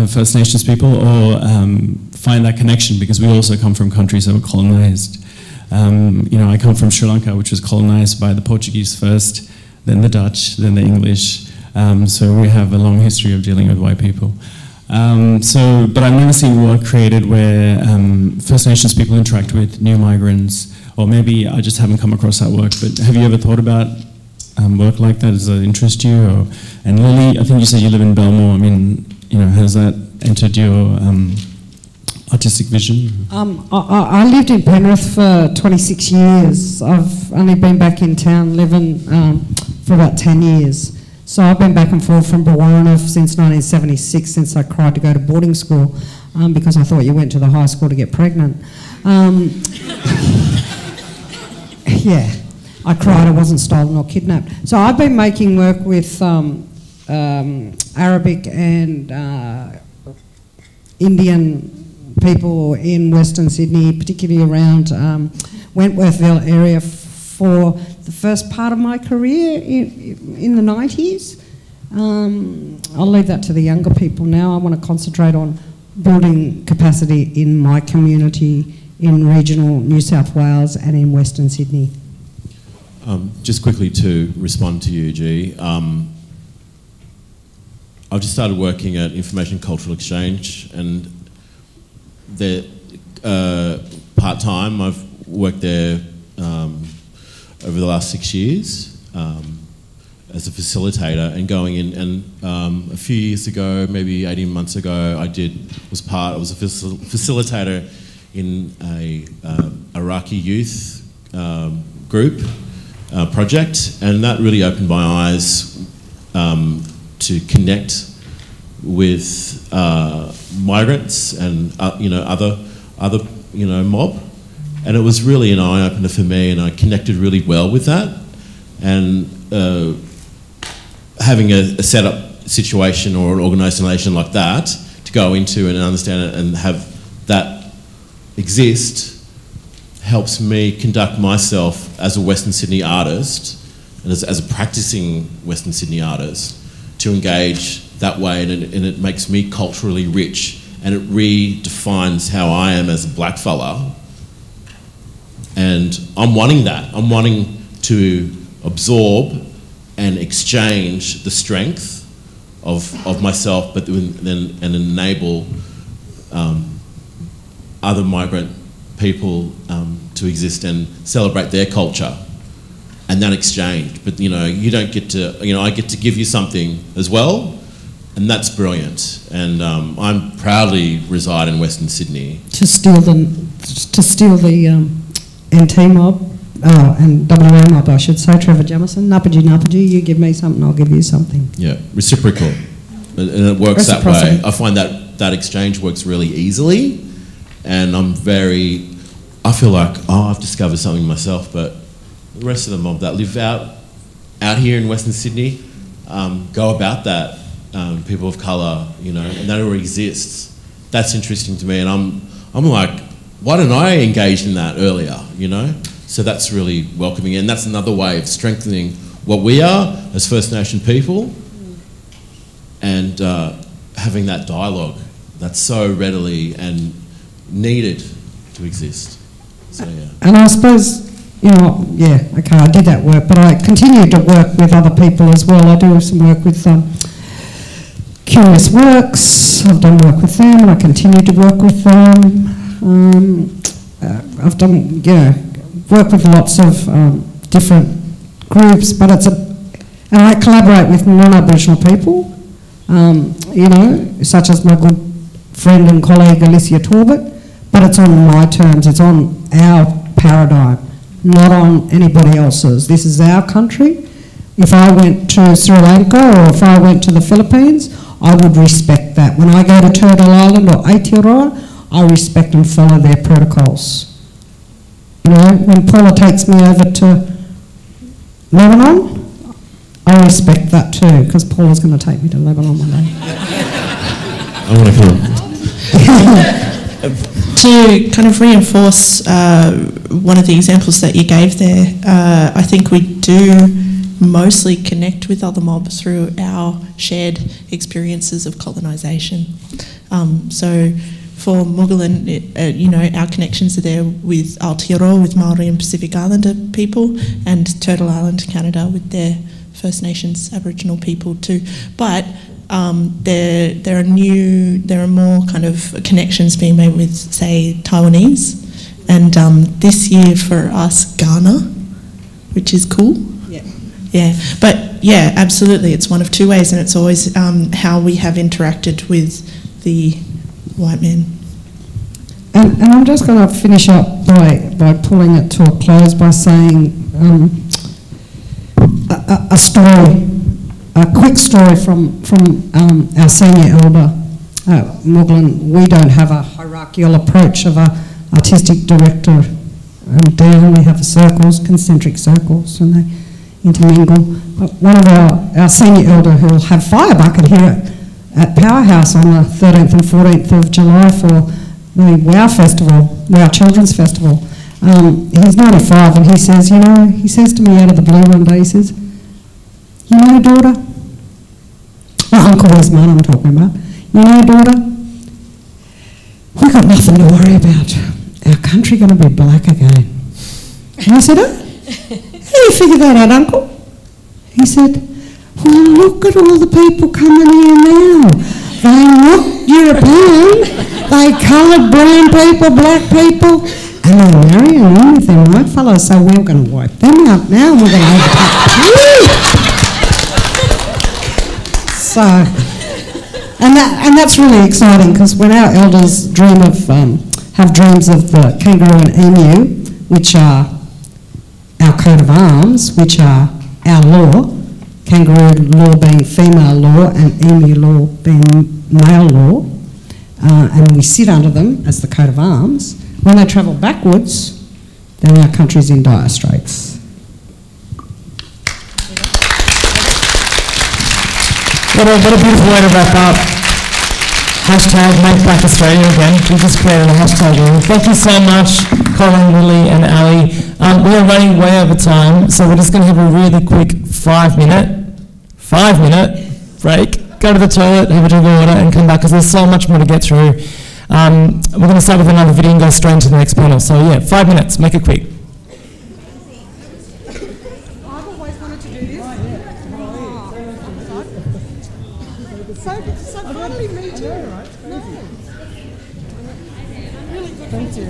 First Nations people, or find that connection because we also come from countries that were colonized. You know, I come from Sri Lanka, which was colonized by the Portuguese first, then the Dutch, then the English. So we have a long history of dealing with white people. But I've never seen work created where First Nations people interact with new migrants, or maybe I just haven't come across that work, but have you ever thought about work like that? Does that interest you? Or, and Lily, I think you said you live in Belmore. I mean, you know, has that entered your artistic vision? I lived in Penrith for 26 years. I've only been back in town living for about 10 years. So I've been back and forth from Bawana since 1976, since I cried to go to boarding school because I thought you went to the high school to get pregnant. Yeah, I cried I wasn't stolen or kidnapped. So I've been making work with Arabic and Indian people in Western Sydney, particularly around Wentworthville area, for the first part of my career in the 90s. I'll leave that to the younger people now. I want to concentrate on building capacity in my community, in regional New South Wales and in Western Sydney. Just quickly to respond to you, G. I've just started working at Information Cultural Exchange, and they're part-time. I've worked there over the last 6 years as a facilitator, and going in, and a few years ago, maybe 18 months ago, I was a facilitator in a Iraqi youth group project, and that really opened my eyes to connect with migrants and other mob, and it was really an eye-opener for me, and I connected really well with that. And having a set-up situation or an organisation like that to go into and understand it and have that exist helps me conduct myself as a Western Sydney artist and as a practising Western Sydney artist to engage that way, and it makes me culturally rich, and it redefines how I am as a black fella. And I'm wanting that. I'm wanting to absorb and exchange the strength of myself, but then enable other migrant people to exist and celebrate their culture, and that exchange. But you don't get to, I get to give you something as well, and that's brilliant. And I'm proudly reside in Western Sydney. To steal the NT mob. And WA mob, I should say, Trevor Jamison, Napaji, you give me something, I'll give you something. Yeah, reciprocal. And it works that way. I find that exchange works really easily, and I feel like, I've discovered something myself, but the rest of the mob that live out here in Western Sydney go about that, people of colour, and that already exists. That's interesting to me, and I'm like, why didn't I engage in that earlier, So that's really welcoming, and that's another way of strengthening what we are as First Nation people, and having that dialogue that's so readily and needed to exist. So yeah. And I suppose, I did that work, but I continue to work with other people as well. I do some work with Curious Works. I've done work with them, and I continue to work with them. I've done, work with lots of different groups, but and I collaborate with non-Aboriginal people, such as my good friend and colleague Alicia Torbett, but it's on my terms, it's on our paradigm, not on anybody else's. This is our country. If I went to Sri Lanka or if I went to the Philippines, I would respect that. When I go to Turtle Island or Aotearoa, I respect and follow their protocols. When Paula takes me over to Lebanon, I respect that too, because Paula's going to take me to Lebanon one day. I want to come. To kind of reinforce one of the examples that you gave there, I think we do mostly connect with other mobs through our shared experiences of colonisation. So for Mugalan, our connections are there with Aotearoa, with Māori and Pacific Islander people, and Turtle Island, Canada, with their First Nations Aboriginal people too. But there are more kind of connections being made with, say, Taiwanese, and this year for us, Ghana, which is cool. Yeah, but yeah, absolutely, it's one of two ways, and it's always how we have interacted with the white men. And I'm just going to finish up by pulling it to a close by saying a story, a quick story from our senior elder, Mugalan. We don't have a hierarchical approach of a artistic director and down. We have circles, concentric circles, and they intermingle. But one of our senior elder who will have fire bucket here at Powerhouse on the 13th and 14th of July for the WOW Festival, WOW Children's Festival, He's 95 and he says, he says to me out of the blue one day, he says, daughter, Uncle Wesman I'm talking about, daughter, we've got nothing to worry about. Our country going to be black again. And I said, oh, how do you figure that out, Uncle? He said, well, look at all the people coming here now. They're not European, they coloured, brown people, black people, and they're marrying anything white fellows, so we're going to wipe them out now and we're going to So, and that's really exciting because when our elders have dreams of the kangaroo and emu, which are our coat of arms, which are our law, kangaroo law being female law and emu law being male law, and we sit under them as the coat of arms, when they travel backwards, then our country's in dire straits. What a beautiful way to wrap up. Hashtag Make Black Australia again. We just created a hashtag. Thank you so much, Colin, Lily and Ali. We are running way over time, so we're just going to have a really quick 5-minute break. Go to the toilet, have a drink of water and come back because there's so much more to get through. We're going to start with another video and go straight into the next panel. So yeah, 5 minutes, make it quick. I've always wanted to do this. So finally me too. No. Really good. Thank you.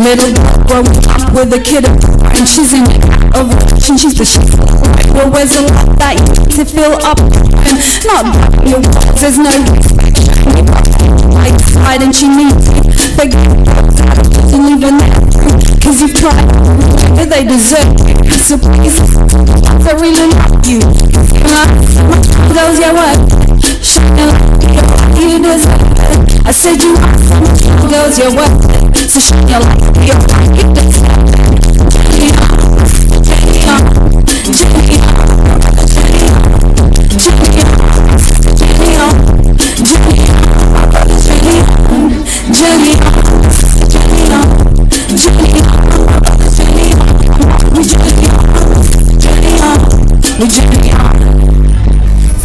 Little girl growing up with a kid and she's in of and she's the shit. Well, where's the love that you need to fill up and not your words, there's no right side and she needs you. Forget and even that, cause you've tried whatever they deserve. So please, I really love you. Girls, yeah, what? Shine like you deserve it. I said you are some girls, yeah, what? So shine your light, you deserve it.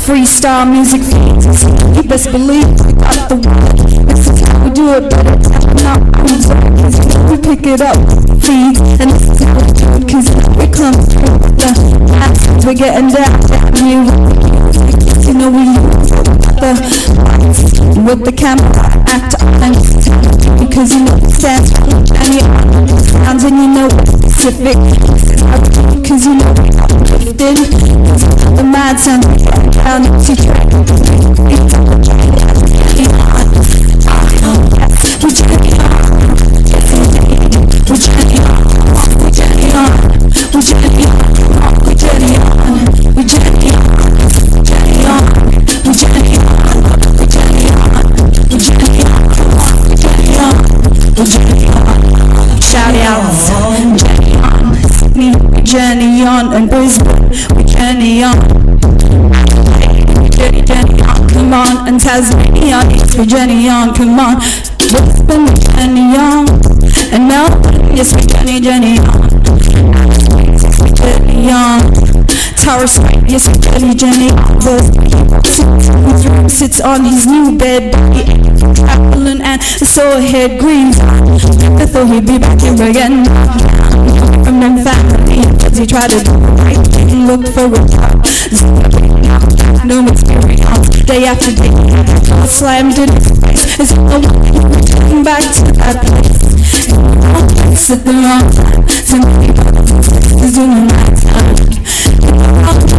Freestyle music feeds, you best believe we got the word. This is how we do it, but it's not we pick it up, feeds, and this is how we do it, cause we come through the accents, we're getting down, you know we use the lights with the camera, act on, because you know it stands for and you sounds and you know it's specific, cause you know we're lifted, the mad sounds down to track. Shout outs, journey on, and Brisbane, we journey on. Journey on, come on, and Tasmania, yes, we journey on, come on. Brisbane, we journey on, and Melbourne, yes, we journey on. We journey on. Taurus, yes, we journey on. The sits on his new bed, traveling and saw head green. I thought he'd be back here again. From them family, cause he tried to do the right thing, look for a job. No experience, day after day, I slammed in his face. It's no one back to that place. Sit the wrong time, so many brothers is doing my time.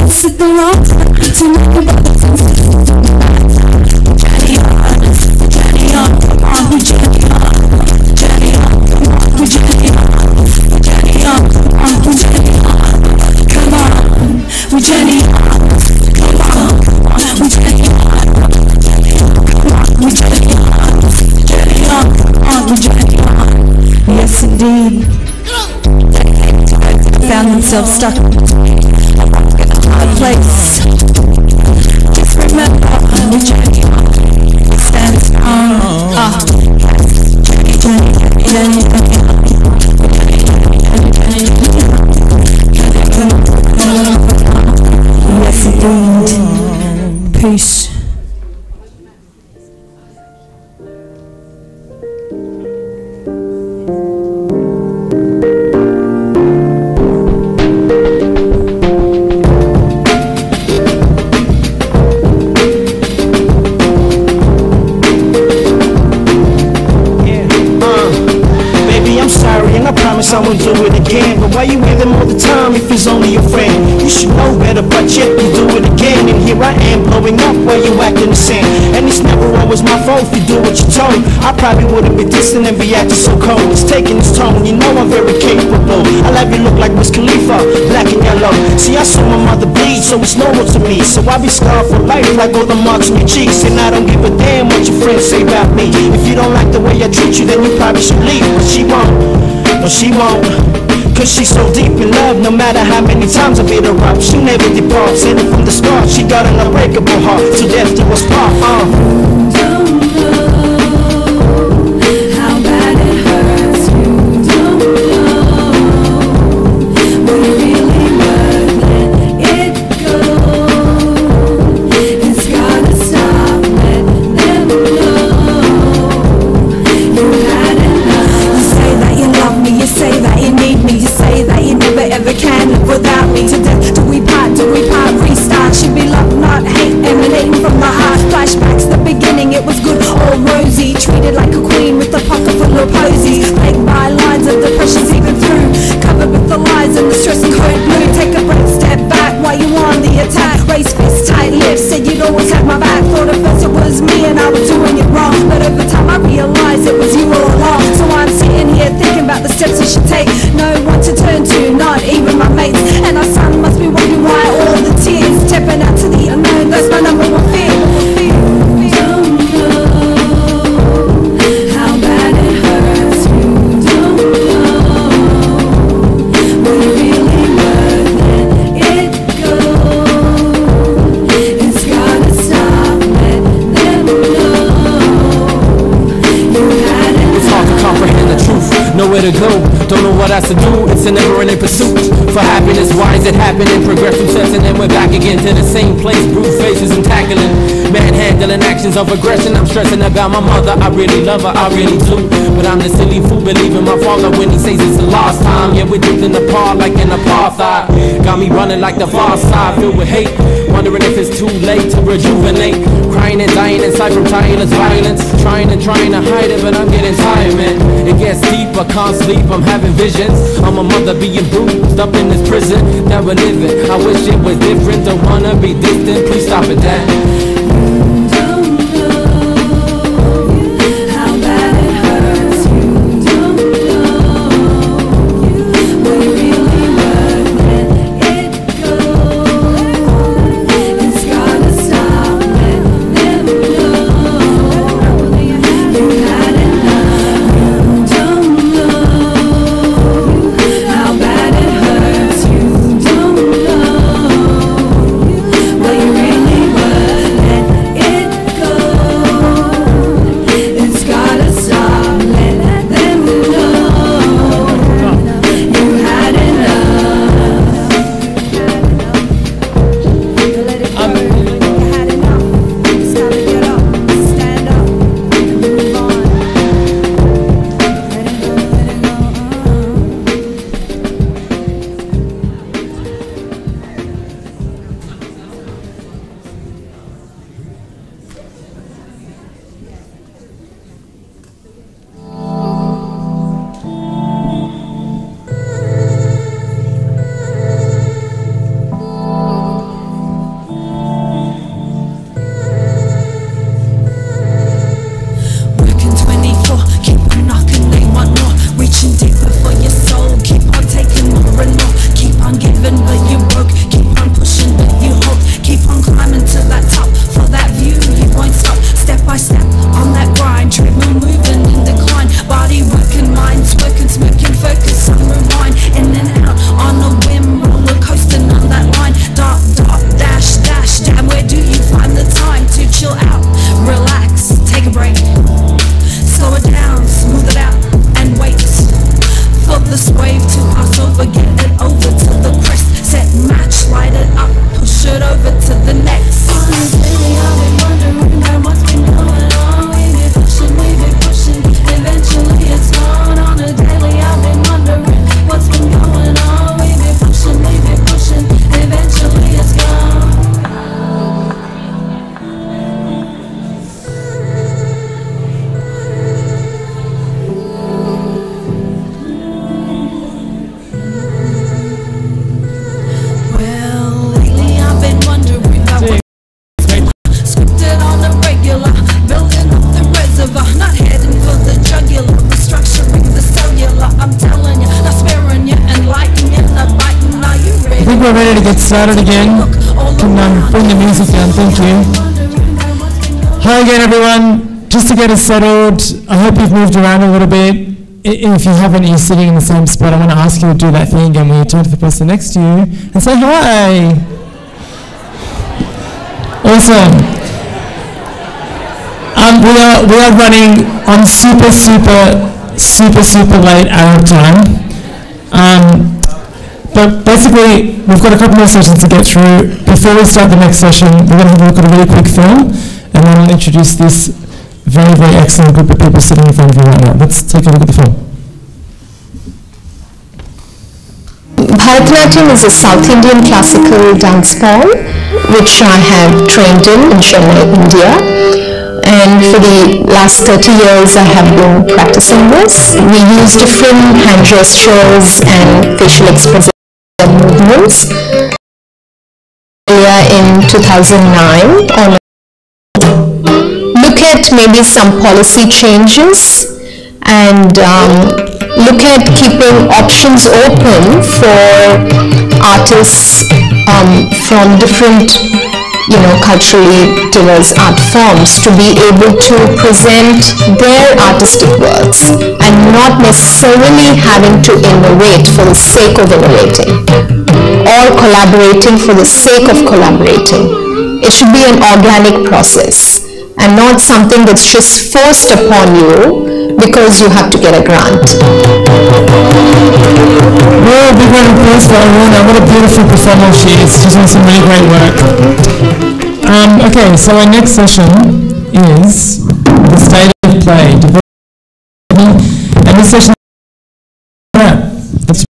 Sit the wrong time, so many brothers is doing my time. Journey on, come on, we journey on. Journey on, come on, we journey on. Journey on, come on, we journey on. Come on, we journey on. Come on, we journey on. We journey on. Journey on, come on, we journey on. Yes, indeed. Found themselves stuck in a hard place. Just remember, we journey on. Stand strong. Yes, indeed. Peace. I won't do it again. But why you with him all the time if he's only your friend? You should know better, but yet you do it again. And here I am blowing up while you acting the same. And it's never always my fault if you do what you're told. I probably wouldn't be distant and be acting so cold. It's taking its tone, you know I'm very capable. I like you look like Wiz Khalifa, black and yellow. See, I saw my mother bleed, so it's normal to me. So I be scarred for life like all the marks on your cheeks. And I don't give a damn what your friends say about me. If you don't like the way I treat you, then you probably should leave. But she won't. No, she won't, cause she's so deep in love. No matter how many times I beat her up, she never departs. And from the start, she got an unbreakable heart. To death do us part, ever can live without me. To death do we part, restart. She be love, not hate, emanating from the heart. Flashbacks, the beginning, it was good, all rosy. Treated like a queen with a pocket full of posies. Plagued by lines of always had my back. Thought at first it was me and I was doing it wrong, but over time I realised it was you all along. So I'm sitting here thinking about the steps I should take. No one to turn to, not even my mates. And our son must be wondering why all the tears. Stepping out to the unknown, that's my number one fear. Nowhere to go, don't know what else to do. It's a never-ending pursuit for happiness. Why is it happening? Progress from sense and then we're back again to the same place. Brute faces and tackling, manhandling actions of aggression. I'm stressing about my mother. I really love her, I really do. But I'm the silly fool believing my father when he says it's the last time. Yeah, we're drifting apart like an apartheid. Got me running like the far side, filled with hate. Wondering if it's too late to rejuvenate. Crying and dying inside from tireless violence. Trying to hide it, but I'm getting tired, man. It gets deeper, can't sleep, I'm having visions. I'm a mother being bruised up in this prison that we're living. I wish it was different, don't wanna be distant. Please stop it, Dad. We're ready to get started again. Can bring the music down, thank you. Hi again everyone. Just to get us settled, I hope you've moved around a little bit. If you haven't, you're sitting in the same spot. I want to ask you to do that thing again when you turn to the person next to you and say hi. Awesome. We are running on super late Arab time. But basically, we've got a couple more sessions to get through. Before we start the next session, we're going to have a look at a really quick film, and then I'll introduce this very, very excellent group of people sitting in front of you right now. Let's take a look at the film. Bharatanatyam is a South Indian classical dance form, which I have trained in Chennai, India. And for the last 30 years I have been practicing this. We use different hand gestures and facial expression movements. in 2009 on look at maybe some policy changes and look at keeping options open for artists from different, culturally diverse art forms to be able to present their artistic works and not necessarily having to innovate for the sake of innovating or collaborating for the sake of collaborating. It should be an organic process and not something that's just forced upon you because you have to get a grant. Well, big round of applause for Aruna. What a beautiful performer she is. She's doing some really great work. Okay, so our next session is the state of play. And this session that's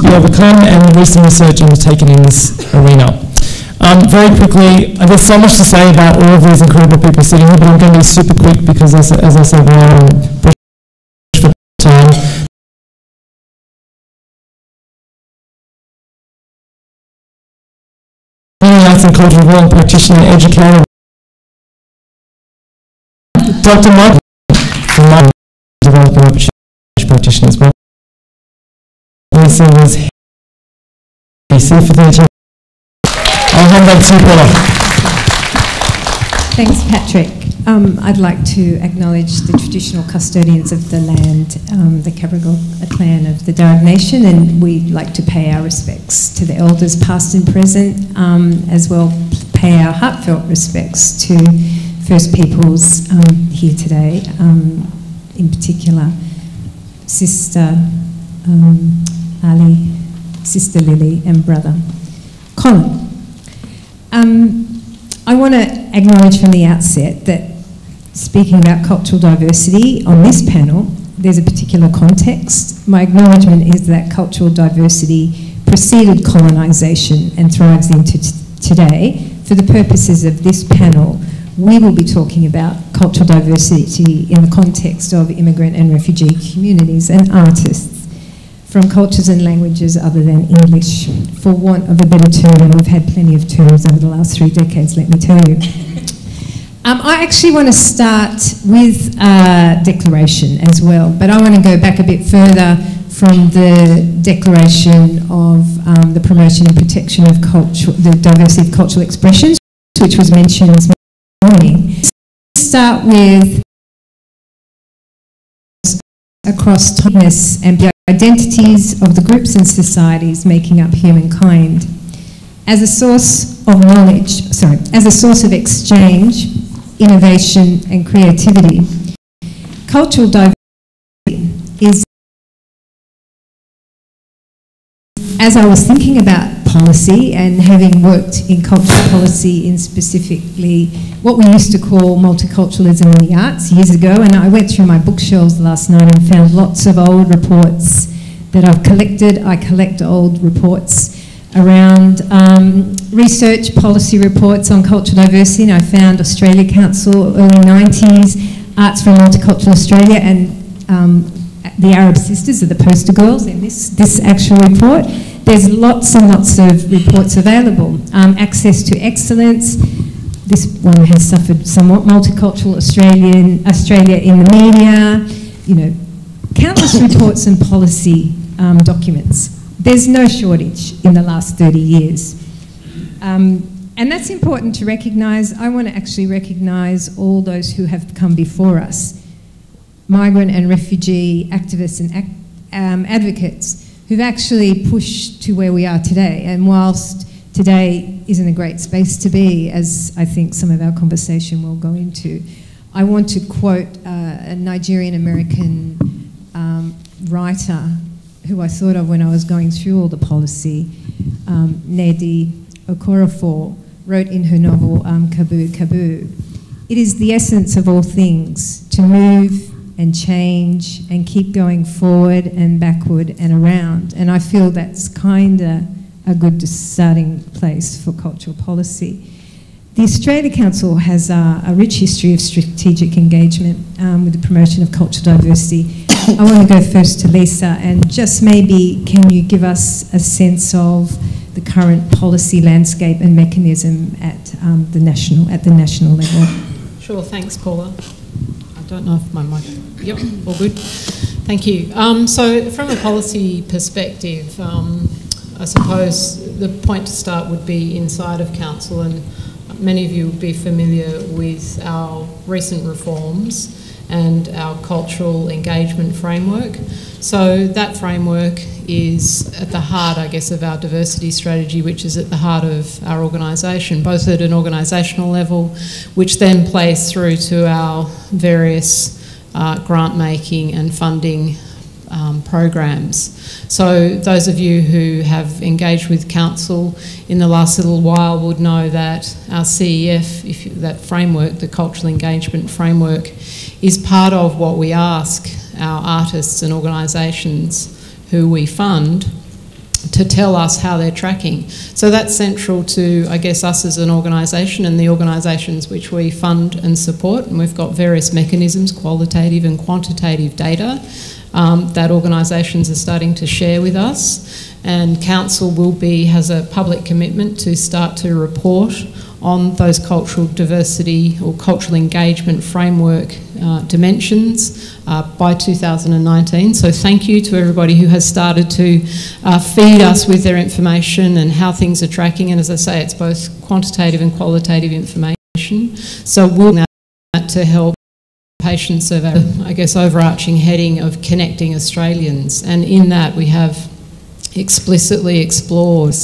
been overcome and the recent research undertaken in this arena. Very quickly, there's so much to say about all of these incredible people sitting here, but I'm going to be super quick because, as I said, we're on push for time. Arts and cultural law practitioner, educator, Dr. Michael from my developing opportunity practitioner as well. Lisa was BC for 13. I'll hand back to you, Paula. Thanks, Patrick. I'd like to acknowledge the traditional custodians of the land, the Cabral clan of the Darug Nation, and we'd like to pay our respects to the elders past and present, as well pay our heartfelt respects to First Peoples here today, in particular Sister Ali, Sister Lily and Brother Colin. I want to acknowledge from the outset that speaking about cultural diversity on this panel, there's a particular context. My acknowledgement is that cultural diversity preceded colonisation and thrives into today. For the purposes of this panel, we will be talking about cultural diversity in the context of immigrant and refugee communities and artists from cultures and languages other than English, for want of a better term, and we've had plenty of terms over the last 3 decades, let me tell you. I actually want to start with a declaration as well, but I want to go back a bit further from the Declaration of the Promotion and Protection of the Diversity of Cultural Expressions, which was mentioned this morning. Start with across timeless and identities of the groups and societies making up humankind as a source of knowledge, as a source of exchange, innovation and creativity. Cultural diversity is, as I was thinking about policy and having worked in cultural policy in specifically what we used to call multiculturalism in the arts years ago, and I went through my bookshelves last night and found lots of old reports that I've collected. I collect old reports around research policy reports on cultural diversity, and I found Australia Council early 90s, Arts for Multicultural Australia, and the Arab Sisters are the poster girls in this actual report. There's lots and lots of reports available. Access to excellence. This one has suffered somewhat. Multicultural Australia in the media. Countless reports and policy documents. There's no shortage in the last 30 years. And that's important to recognise. I want to actually recognise all those who have come before us. Migrant and refugee activists and advocates who've actually pushed to where we are today. And whilst today isn't a great space to be, as I think some of our conversation will go into, I want to quote a Nigerian-American writer who I thought of when I was going through all the policy. Nnedi Okorafor wrote in her novel Kabu Kabu, "It is the essence of all things to move and change and keep going forward and backward and around." And I feel that's kind of a good starting place for cultural policy. The Australia Council has a rich history of strategic engagement with the promotion of cultural diversity. I want to go first to Lisa, and just maybe can you give us a sense of the current policy landscape and mechanism at the national level. Sure, thanks, Paula. I don't know if my mic... Yep, all good. Thank you. So from a policy perspective, I suppose the point to start would be inside of Council, and many of you will be familiar with our recent reforms and our cultural engagement framework. So that framework is at the heart, I guess, of our diversity strategy, which is at the heart of our organisation, both at an organisational level, which then plays through to our various grant making and funding programs. So those of you who have engaged with Council in the last little while would know that our CEF, that framework, the cultural engagement framework, is part of what we ask our artists and organisations who we fund to tell us how they're tracking. So that's central to, I guess, us as an organisation and the organisations which we fund and support, and we've got various mechanisms, qualitative and quantitative data, that organisations are starting to share with us, and Council has a public commitment to start to report on those cultural diversity or cultural engagement framework dimensions by 2019. So thank you to everybody who has started to feed us with their information and how things are tracking, and as I say, it's both quantitative and qualitative information. So we'll now to help patient survey, I guess, overarching heading of connecting Australians, and in that we have explicitly explored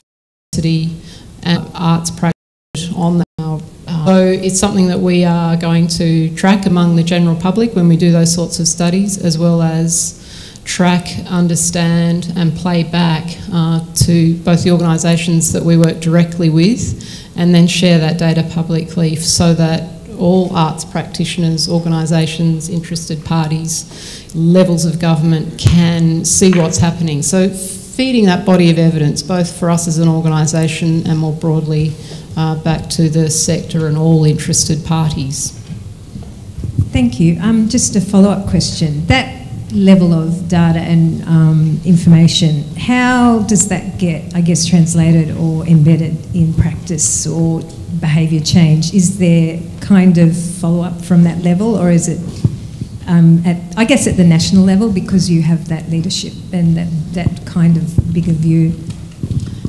and arts practice on that. So it's something that we are going to track among the general public when we do those sorts of studies, as well as track, understand and play back to both the organisations that we work directly with, and then share that data publicly so that all arts practitioners, organisations, interested parties, levels of government can see what's happening. So feeding that body of evidence, both for us as an organisation and more broadly back to the sector and all interested parties. Thank you. Just a follow-up question. That level of data and information, how does that get, I guess, translated or embedded in practice or behaviour change? Is there kind of follow-up from that level, or is it I guess at the national level, because you have that leadership and that kind of bigger view?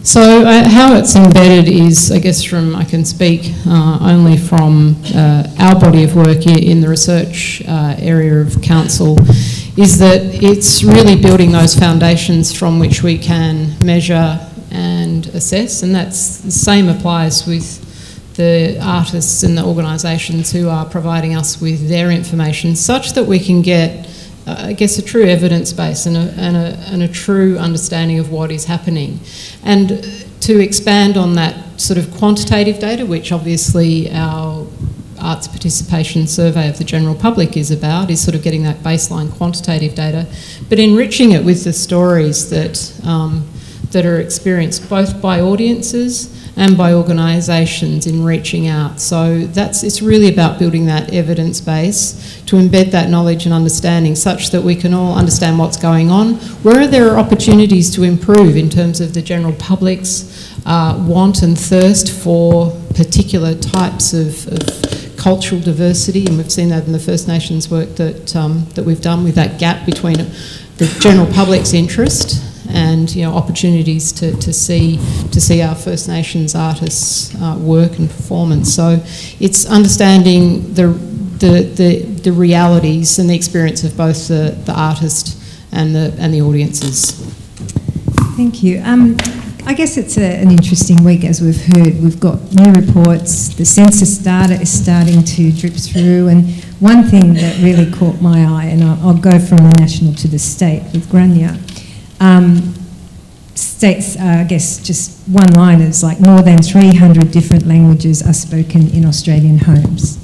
So how it's embedded is, I guess, I can speak only from our body of work in the research area of Council, is that it's really building those foundations from which we can measure and assess, and that's the same applies with the artists and the organisations who are providing us with their information, such that we can get, I guess, a true evidence base and a true understanding of what is happening. And to expand on that sort of quantitative data, which obviously our arts participation survey of the general public is about, is sort of getting that baseline quantitative data, but enriching it with the stories that are experienced both by audiences and by organisations in reaching out. So it's really about building that evidence base to embed that knowledge and understanding such that we can all understand what's going on, where there are opportunities to improve in terms of the general public's want and thirst for particular types of cultural diversity, and we've seen that in the First Nations work that we've done, with that gap between the general public's interest and opportunities to see our First Nations artists' work and performance. So it's understanding the realities and the experience of both the artist and the audiences. Thank you. I guess it's an interesting week, as we've heard. We've got new reports, the census data is starting to drip through, and one thing that really caught my eye, and I'll go from the national to the state with Grania. States, I guess, just one-liners, like more than 300 different languages are spoken in Australian homes.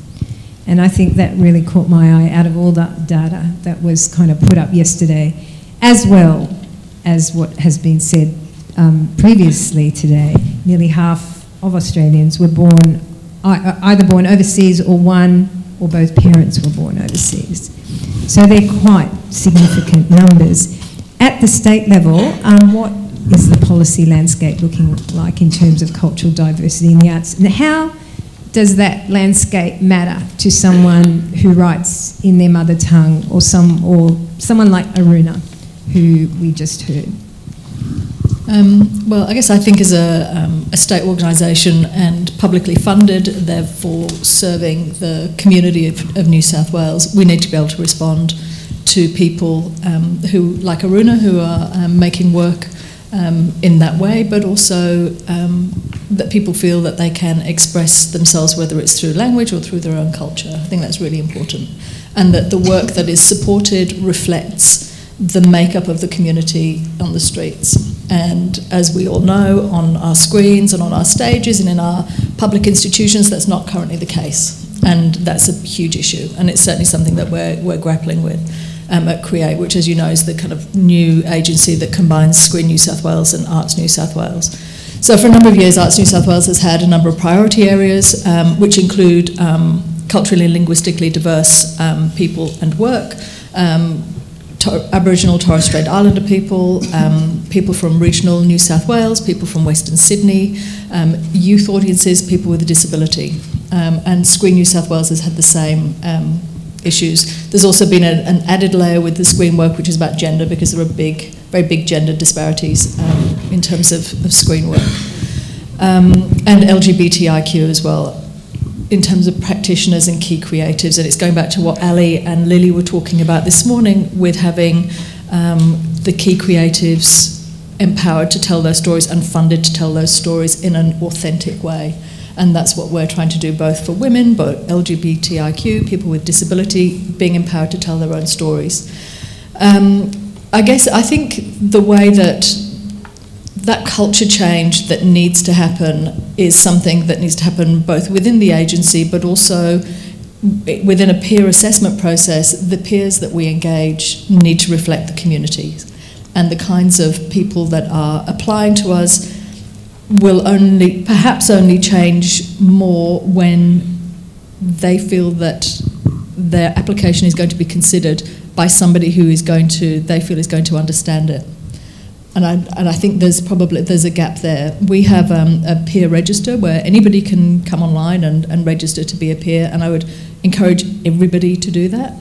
And I think that really caught my eye out of all that data that was kind of put up yesterday, as well as what has been said previously today. Nearly half of Australians were either born overseas, or one or both parents were born overseas. So they're quite significant numbers. At the state level, is the policy landscape looking like in terms of cultural diversity in the arts? And how does that landscape matter to someone who writes in their mother tongue, or someone like Aruna, who we just heard? Well, I guess I think as a state organisation and publicly funded, therefore serving the community of New South Wales, we need to be able to respond to people who, like Aruna, who are making work in that way, but also that people feel that they can express themselves, whether it's through language or through their own culture. I think that's really important. And that the work that is supported reflects the makeup of the community on the streets. And as we all know, on our screens and on our stages and in our public institutions, that's not currently the case. And that's a huge issue. And it's certainly something that we're grappling with at Create, which, as you know, is the kind of new agency that combines Screen New South Wales and Arts New South Wales. So for a number of years, Arts New South Wales has had a number of priority areas, which include culturally and linguistically diverse people and work, Aboriginal Torres Strait Islander people, people from regional New South Wales, people from Western Sydney, youth audiences, people with a disability. And Screen New South Wales has had the same issues. There's also been an added layer with the screen work, which is about gender, because there are very big gender disparities in terms of screen work. And LGBTIQ as well, in terms of practitioners and key creatives. And it's going back to what Ali and Lily were talking about this morning, with having the key creatives empowered to tell their stories and funded to tell those stories in an authentic way. And that's what we're trying to do, both for women, but LGBTIQ, people with disability, being empowered to tell their own stories. I think the way that culture change that needs to happen is something that needs to happen both within the agency, but also within a peer assessment process. The peers that we engage need to reflect the communities, and the kinds of people that are applying to us will perhaps only change more when they feel that their application is going to be considered by somebody who they feel is going to understand it. And I think there's a gap there. We have a peer register where anybody can come online and register to be a peer, and I would encourage everybody to do that.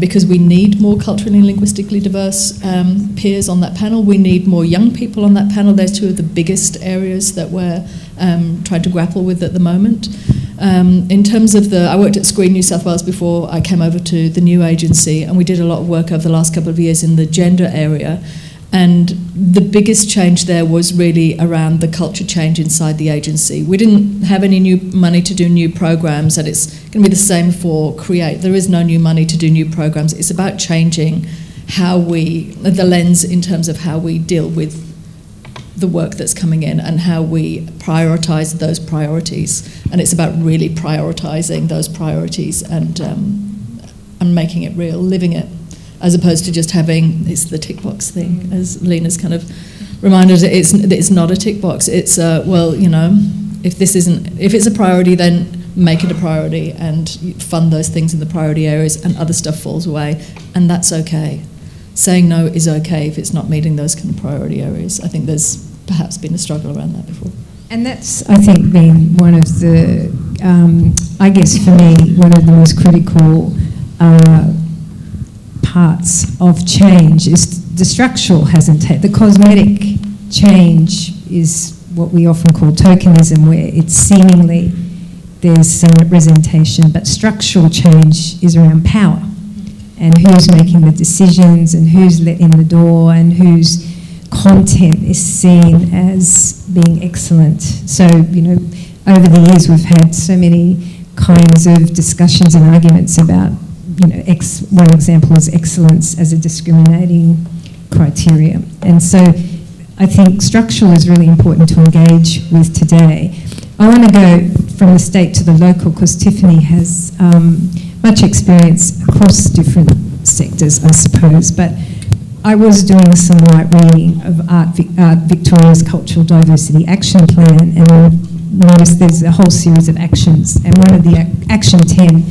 Because we need more culturally and linguistically diverse peers on that panel. We need more young people on that panel. There's two of the biggest areas that we're trying to grapple with at the moment. In terms of I worked at Screen New South Wales before I came over to the new agency, and we did a lot of work over the last couple of years in the gender area. And the biggest change there was really around the culture change inside the agency. We didn't have any new money to do new programs, and it's going to be the same for Create. There is no new money to do new programs. It's about changing the lens in terms of how we deal with the work that's coming in and how we prioritise those priorities. And it's about really prioritising those priorities and making it real, living it, as opposed to just it's the tick box thing, as Lena's kind of reminded us. It's not a tick box. It's if it's a priority, then make it a priority and fund those things in the priority areas, and other stuff falls away, and that's okay. Saying no is okay if it's not meeting those kind of priority areas. I think there's perhaps been a struggle around that before. And that's, I think, been one of the, I guess for me, one of the most critical parts of change is the structural hasn't taken. The cosmetic change is what we often call tokenism, where it's seemingly there's some representation, but structural change is around power and who's making the decisions and who's let in the door and whose content is seen as being excellent. So, over the years we've had so many kinds of discussions and arguments about one example is excellence as a discriminating criteria. And so I think structural is really important to engage with today. I want to go from the state to the local, because Tiffany has much experience across different sectors, I suppose. But I was doing some light reading of Art Victoria's Cultural Diversity Action Plan, and I noticed there's a whole series of actions. And one of the Action 10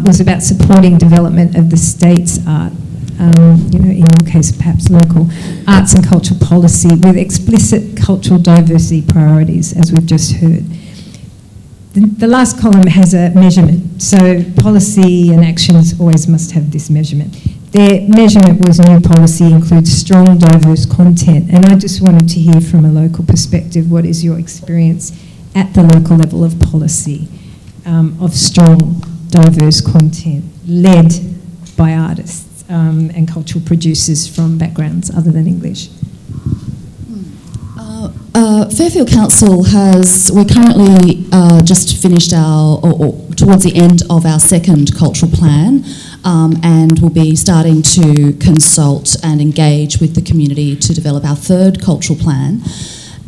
was about supporting development of the state's art you know, in your case perhaps local, arts and culture policy with explicit cultural diversity priorities, as we've just heard. The last column has a measurement, so policy and actions always must have this measurement. Their measurement was new policy includes strong, diverse content, and I just wanted to hear from a local perspective, what is your experience at the local level of policy, of strong, diverse content, led by artists and cultural producers from backgrounds other than English? Fairfield Council we're currently just finished or towards the end of our second cultural plan, and we'll be starting to consult and engage with the community to develop our third cultural plan.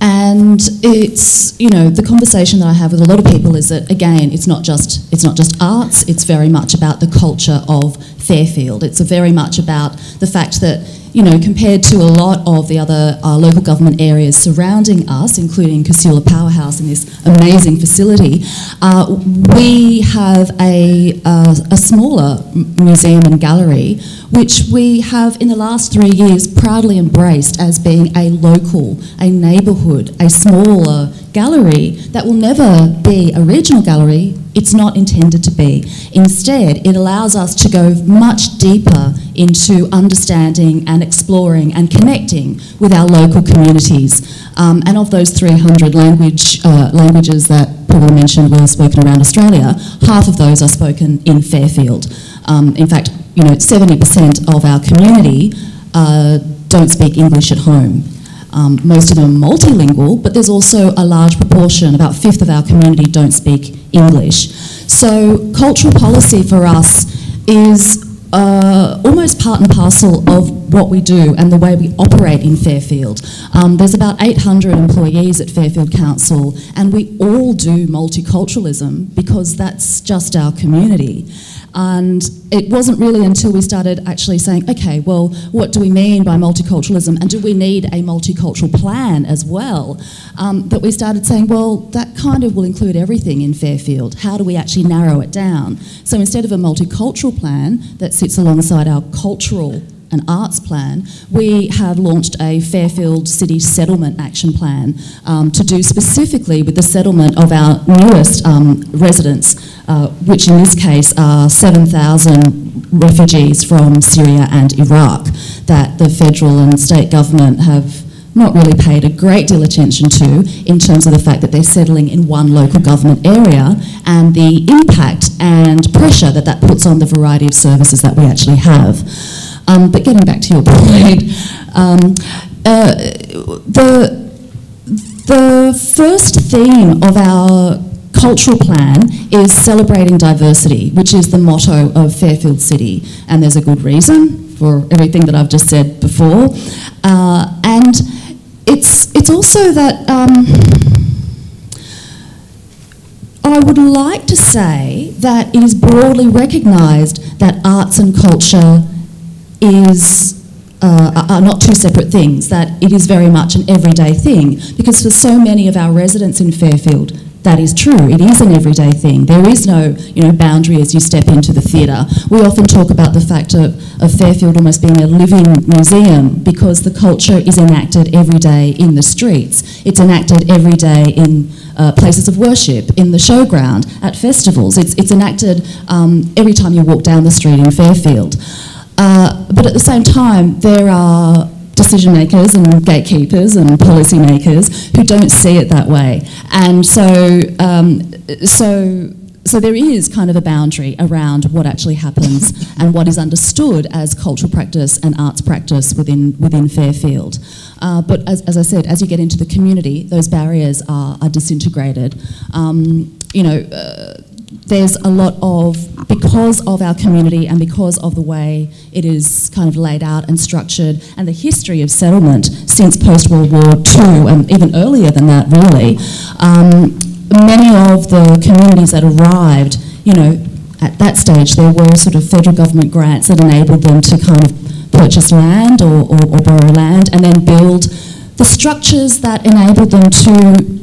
And it's, you know, the conversation that I have with a lot of people is that, again, it's not just arts, it's very much about the culture of Fairfield. It's very much about the fact that, you know, compared to a lot of the other local government areas surrounding us, including Casula Powerhouse and this amazing facility, we have a smaller museum and gallery, which we have in the last 3 years proudly embraced as being a local, a neighbourhood, a smaller gallery that will never be a regional gallery. It's not intended to be. Instead, it allows us to go much deeper into understanding and exploring and connecting with our local communities. And of those 300 languages that Paul mentioned were spoken around Australia, half of those are spoken in Fairfield. In fact, you know, 70% of our community don't speak English at home. Most of them are multilingual, but there's also a large proportion, about a fifth of our community don't speak English. So cultural policy for us is almost part and parcel of what we do and the way we operate in Fairfield. There's about 800 employees at Fairfield Council, and we all do multiculturalism because that's just our community. And it wasn't really until we started actually saying, okay, well, what do we mean by multiculturalism, and do we need a multicultural plan as well, that we started saying, well, that kind of will include everything in Fairfield. How do we actually narrow it down? So instead of a multicultural plan that sits alongside our cultural and arts plan, we have launched a Fairfield City Settlement Action Plan to do specifically with the settlement of our newest residents, which in this case are 7,000 refugees from Syria and Iraq that the federal and state government have not really paid a great deal of attention to in terms of the fact that they're settling in one local government area and the impact and pressure that that puts on the variety of services that we actually have. But getting back to your point, the first theme of our cultural plan is celebrating diversity, which is the motto of Fairfield City, and there's a good reason for everything that I've just said before. And it's also that I would like to say that it is broadly recognised that arts and culture are not two separate things, that it is very much an everyday thing, because for so many of our residents in Fairfield, that is true. It is an everyday thing. There is no, you know, boundary as you step into the theatre. We often talk about the fact of Fairfield almost being a living museum because the culture is enacted every day in the streets. It's enacted every day in places of worship, in the showground, at festivals. It's enacted every time you walk down the street in Fairfield. But at the same time, there are decision makers and gatekeepers and policy makers who don't see it that way. And so there is kind of a boundary around what actually happens and what is understood as cultural practice and arts practice within Fairfield. But as I said, as you get into the community, those barriers are disintegrated. You know, there's a lot of, because of our community and because of the way it is kind of laid out and structured and the history of settlement since post-World War II and even earlier than that really, many of the communities that arrived, you know, at that stage there were sort of federal government grants that enabled them to kind of purchase land or borrow land and then build the structures that enabled them to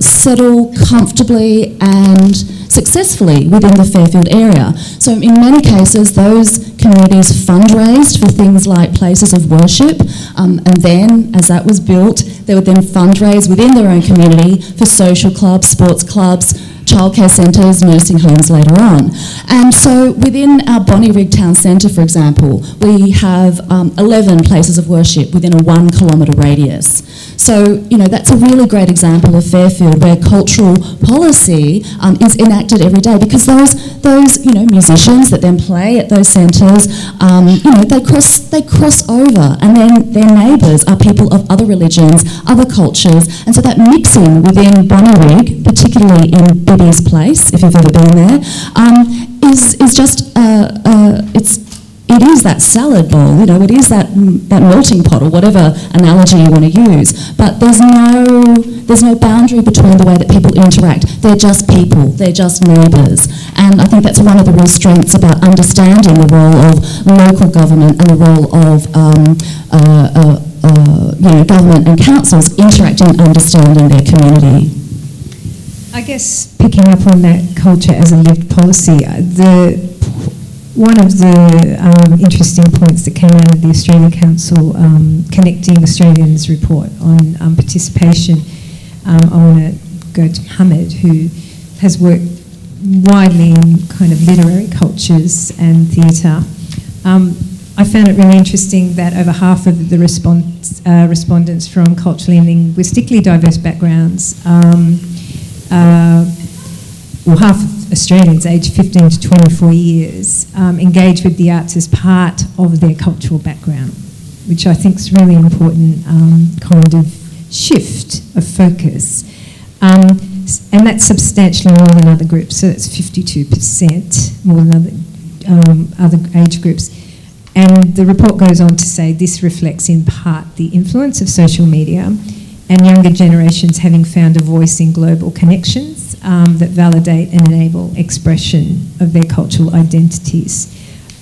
settle comfortably and successfully within the Fairfield area. So in many cases, those communities fundraised for things like places of worship, and then, as that was built, they would then fundraise within their own community for social clubs, sports clubs, childcare centres, nursing homes later on. And so within our Bonnyrigg Town Centre, for example, we have 11 places of worship within a 1 kilometre radius. So, you know, that's a really great example of Fairfield where cultural policy is enacted every day, because those you know, musicians that then play at those centres, you know, they cross over, and then their neighbours are people of other religions, other cultures, and so that mixing within Bonnyrigg, particularly in Bibby's Place, if you've ever been there, is just it is that salad bowl, you know, it is that melting pot, or whatever analogy you want to use. But there's no boundary between the way that people interact. They're just people, they're just neighbours. And I think that's one of the real strengths about understanding the role of local government and the role of you know, government and councils interacting and understanding their community. I guess picking up on that culture as a lived policy, one of the interesting points that came out of the Australian Council Connecting Australians report on participation, I want to go to Mohammed, who has worked widely in kind of literary cultures and theatre. I found it really interesting that over half of the respondents from culturally and linguistically diverse backgrounds, well, half of Australians aged 15 to 24 years engage with the arts as part of their cultural background, which I think is really important kind of shift of focus. And that's substantially more than other groups, so that's 52% more than other age groups. And the report goes on to say this reflects in part the influence of social media and younger generations having found a voice in global connections that validate and enable expression of their cultural identities.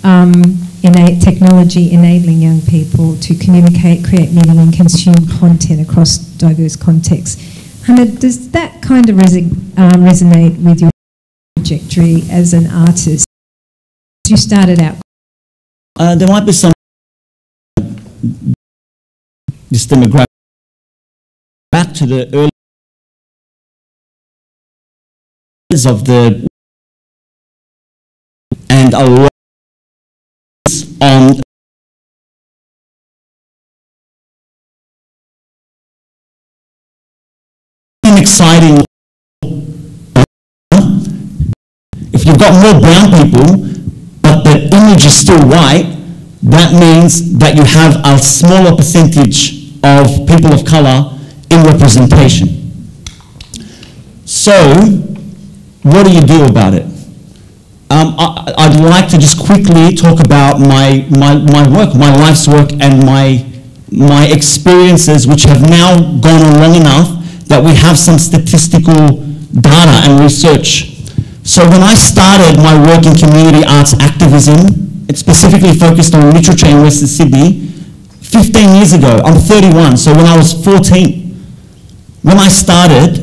Innate technology enabling young people to communicate, create meaning and consume content across diverse contexts. Mohammed, does that kind of resonate with your trajectory as an artist? You started out. There might be some this demographic back to the early years of the and a lot on exciting. If you've got more brown people but the image is still white, that means that you have a smaller percentage of people of colour in representation. So, what do you do about it? I'd like to just quickly talk about my work, my life's work, and my experiences, which have now gone on long enough that we have some statistical data and research. So when I started my work in community arts activism, it specifically focused on literature in Western Sydney, 15 years ago. I'm 31, so when I was 14. When I started,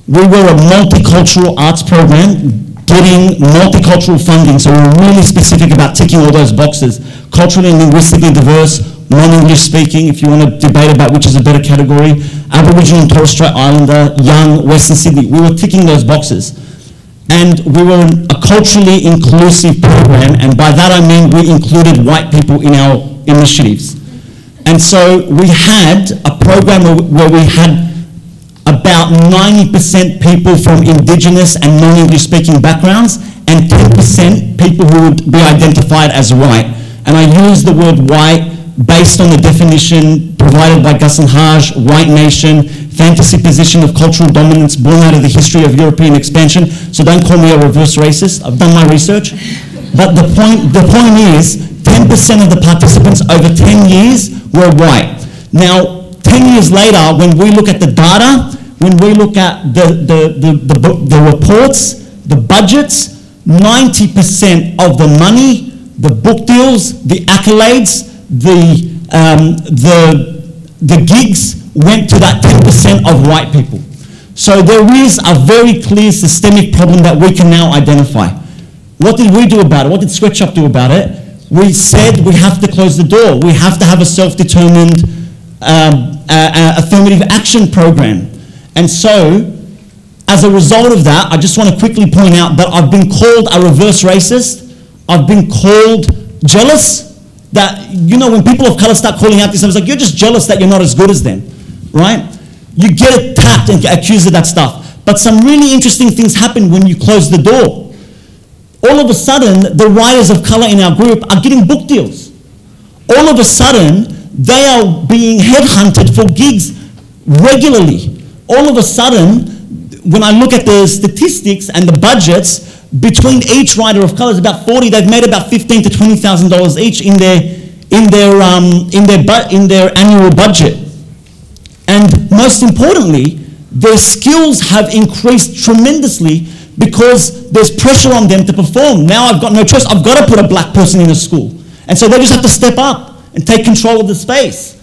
we were a multicultural arts program getting multicultural funding, so we were really specific about ticking all those boxes. Culturally and linguistically diverse, non-English speaking, if you want to debate about which is a better category, Aboriginal and Torres Strait Islander, young, Western Sydney. We were ticking those boxes. And we were a culturally inclusive program, and by that I mean we included white people in our initiatives. And so we had a program where we had about 90% people from Indigenous and non-English speaking backgrounds, and 10% people who would be identified as white. And I use the word white based on the definition provided by Gus and Haj, white nation, fantasy position of cultural dominance born out of the history of European expansion. So don't call me a reverse racist, I've done my research. But the point is, 10% of the participants over 10 years were white. Now, 10 years later, when we look at the data, when we look at the reports, the budgets, 90% of the money, the book deals, the accolades, the gigs went to that 10% of white people. So there is a very clear systemic problem that we can now identify. What did we do about it? What did Sweatshop do about it? We said we have to close the door. We have to have a self-determined affirmative action program. And so, as a result of that, I just want to quickly point out that I've been called a reverse racist. I've been called jealous. That, you know, when people of color start calling out themselves, like, you're just jealous that you're not as good as them, right? You get attacked and accused of that stuff. But some really interesting things happen when you close the door. All of a sudden, the writers of color in our group are getting book deals. All of a sudden, they are being headhunted for gigs regularly. All of a sudden, when I look at the statistics and the budgets, between each writer of color is about 40. They've made about $15,000 to $20,000 each in their annual budget. And most importantly, their skills have increased tremendously because there's pressure on them to perform. Now I've got no choice. I've got to put a black person in a school. And so they just have to step up and take control of the space.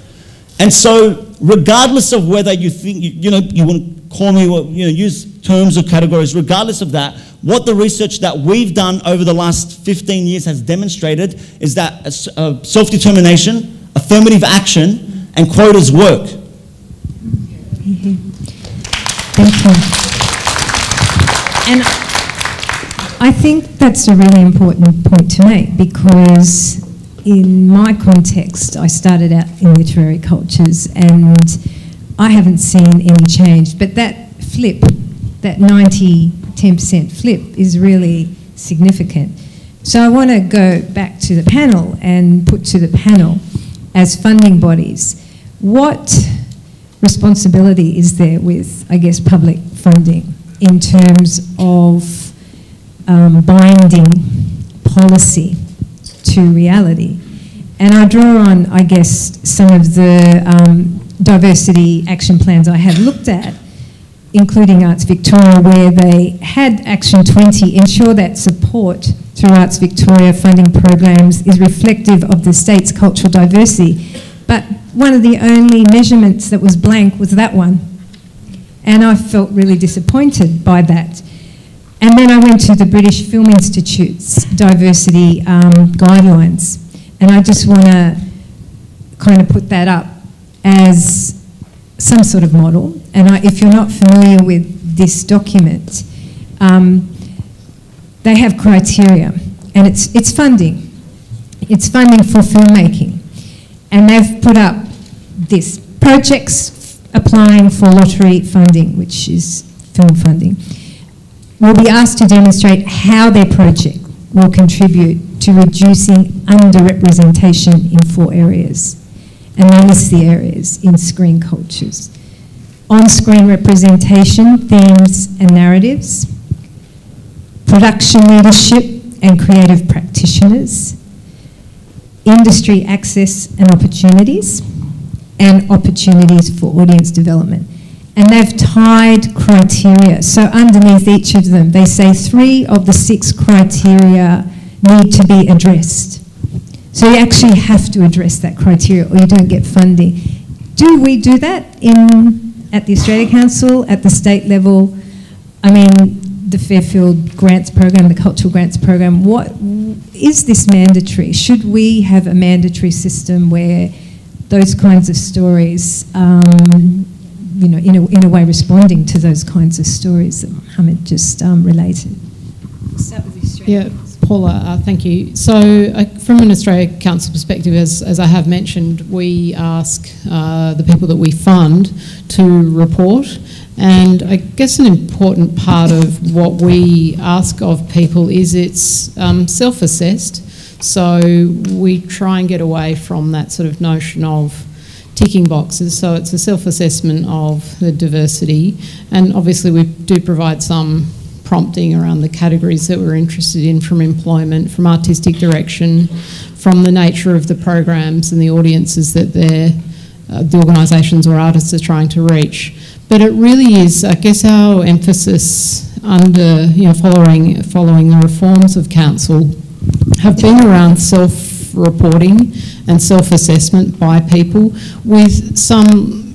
And so regardless of whether you think, you want to call me, use terms or categories, regardless of that, what the research that we've done over the last 15 years has demonstrated is that self-determination, affirmative action, and quotas work. Thank you. And I think that's a really important point to make, because in my context, I started out in literary cultures and I haven't seen any change. But that flip, that 90-10% flip is really significant. So I want to go back to the panel and put to the panel, as funding bodies, what responsibility is there with, I guess, public funding in terms of binding policy to reality? And I draw on, I guess, some of the diversity action plans I have looked at, including Arts Victoria, where they had Action 20 ensure that support through Arts Victoria funding programs is reflective of the state's cultural diversity. But one of the only measurements that was blank was that one. And I felt really disappointed by that. And then I went to the British Film Institute's diversity guidelines. And I just want to kind of put that up as some sort of model. And if you're not familiar with this document, they have criteria, and it's funding. It's funding for filmmaking. And they've put up this: projects applying for lottery funding, which is film funding, will be asked to demonstrate how their project will contribute to reducing underrepresentation in 4 areas. And they list the areas in screen cultures: on-screen representation, themes and narratives, production leadership and creative practitioners, industry access and opportunities for audience development. And they've tied criteria. So underneath each of them, they say 3 of the 6 criteria need to be addressed. So you actually have to address that criteria or you don't get funding. Do we do that at the Australia Council, at the state level? I mean, the Fairfield Grants Program, the Cultural Grants Program, what is this mandatory? Should we have a mandatory system where those kinds of stories, in a way responding to those kinds of stories that Mohammed just related? Start with the Australia Council. Paula, thank you. So from an Australia Council perspective, as I have mentioned, we ask the people that we fund to report. And I guess an important part of what we ask of people is it's self-assessed. So we try and get away from that sort of notion of ticking boxes. So it's a self-assessment of the diversity. And obviously we do provide some prompting around the categories that we're interested in, from employment, from artistic direction, from the nature of the programs and the audiences that the organisations or artists are trying to reach. But it really is, I guess, our emphasis under, following the reforms of council have been around self-reporting and self-assessment by people, with some,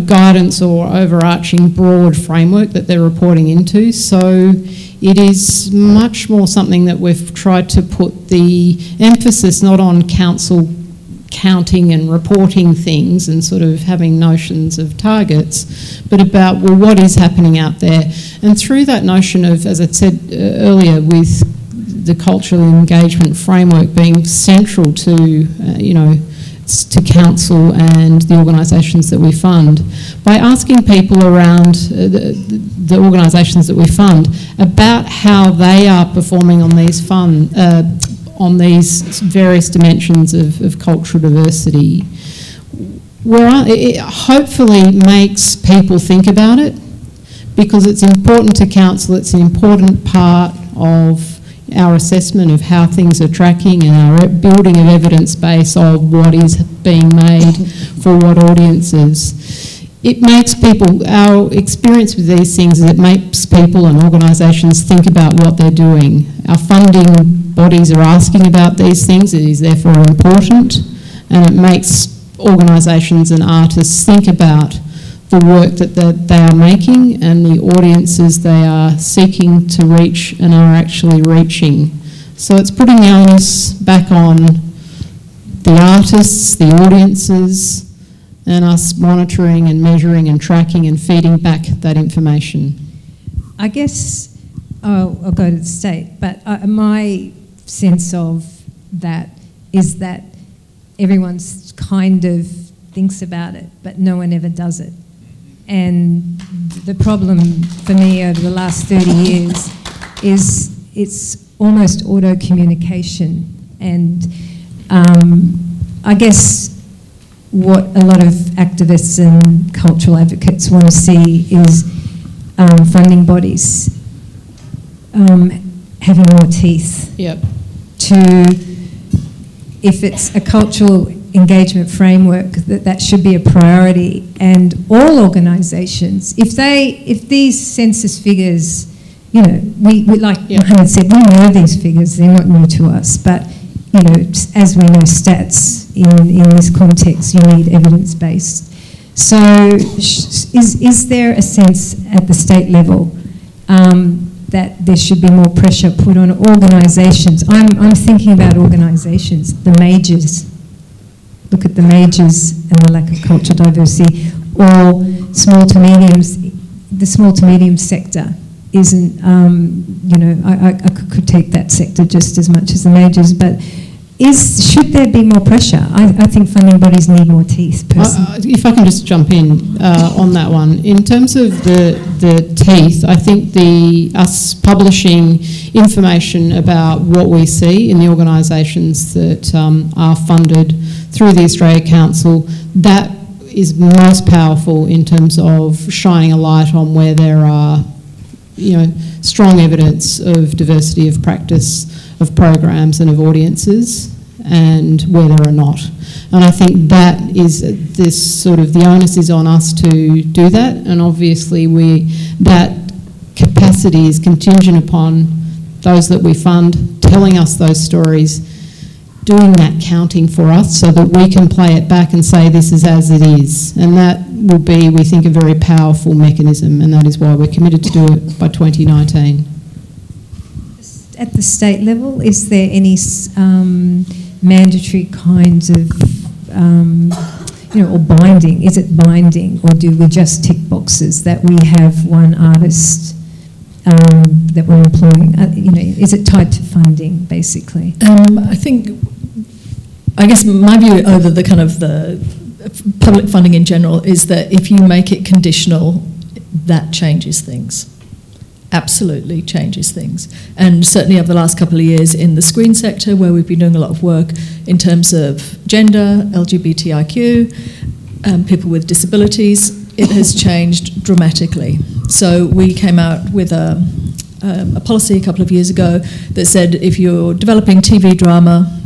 guidance or overarching broad framework that they're reporting into. So it is much more something that we've tried to put the emphasis not on council counting and reporting things and sort of having notions of targets, but about, well, what is happening out there? And through that notion of, as I said earlier, with the cultural engagement framework being central to, to council and the organisations that we fund, by asking people around the organisations that we fund about how they are performing on these on these various dimensions of cultural diversity, it hopefully makes people think about it, because it's important to council. It's an important part of our assessment of how things are tracking and our building of evidence base of what is being made for what audiences. It makes people, our experience with these things is it makes people and organisations think about what they're doing. Our funding bodies are asking about these things. It is therefore important, and it makes organisations and artists think about the work that they are making and the audiences they are seeking to reach and are actually reaching. So it's putting the onus back on the artists, the audiences, and us monitoring and measuring and tracking and feeding back that information. I guess I'll go to the state, but my sense of that is that everyone's kind of thinks about it, but no one ever does it. And the problem for me over the last 30 years is it's almost auto-communication. And I guess what a lot of activists and cultural advocates want to see is funding bodies having more teeth. Yep. If it's a cultural engagement framework, that should be a priority, and all organisations, if these census figures, we like Mohammed said, we know these figures, they're not new to us, but as we know stats in this context, you need evidence-based. So is there a sense at the state level that there should be more pressure put on organisations? I'm thinking about organisations, the majors. Look at the majors and the lack of cultural diversity, or small to mediums. The small to medium sector isn't, I could critique that sector just as much as the majors, but should there be more pressure? I think funding bodies need more teeth, personally. If I can just jump in on that one. In terms of the teeth, I think us publishing information about what we see in the organisations that are funded through the Australia Council, that is most powerful in terms of shining a light on where there are, strong evidence of diversity of practice, of programs and of audiences, and where there are not. And I think that is the onus is on us to do that, and obviously that capacity is contingent upon those that we fund telling us those stories, doing that counting for us so that we can play it back and say this is as it is. And that will be, we think, a very powerful mechanism, and that is why we're committed to do it by 2019. At the state level, is there any mandatory kinds of, or binding? Is it binding, or do we just tick boxes that we have one artist that we're employing? Is it tied to funding, basically? I guess my view over the kind of the public funding in general is that if you make it conditional, that changes things. Absolutely changes things. And certainly over the last couple of years in the screen sector, where we've been doing a lot of work in terms of gender, LGBTIQ, people with disabilities, it has changed dramatically. So we came out with a policy a couple of years ago that said if you're developing TV drama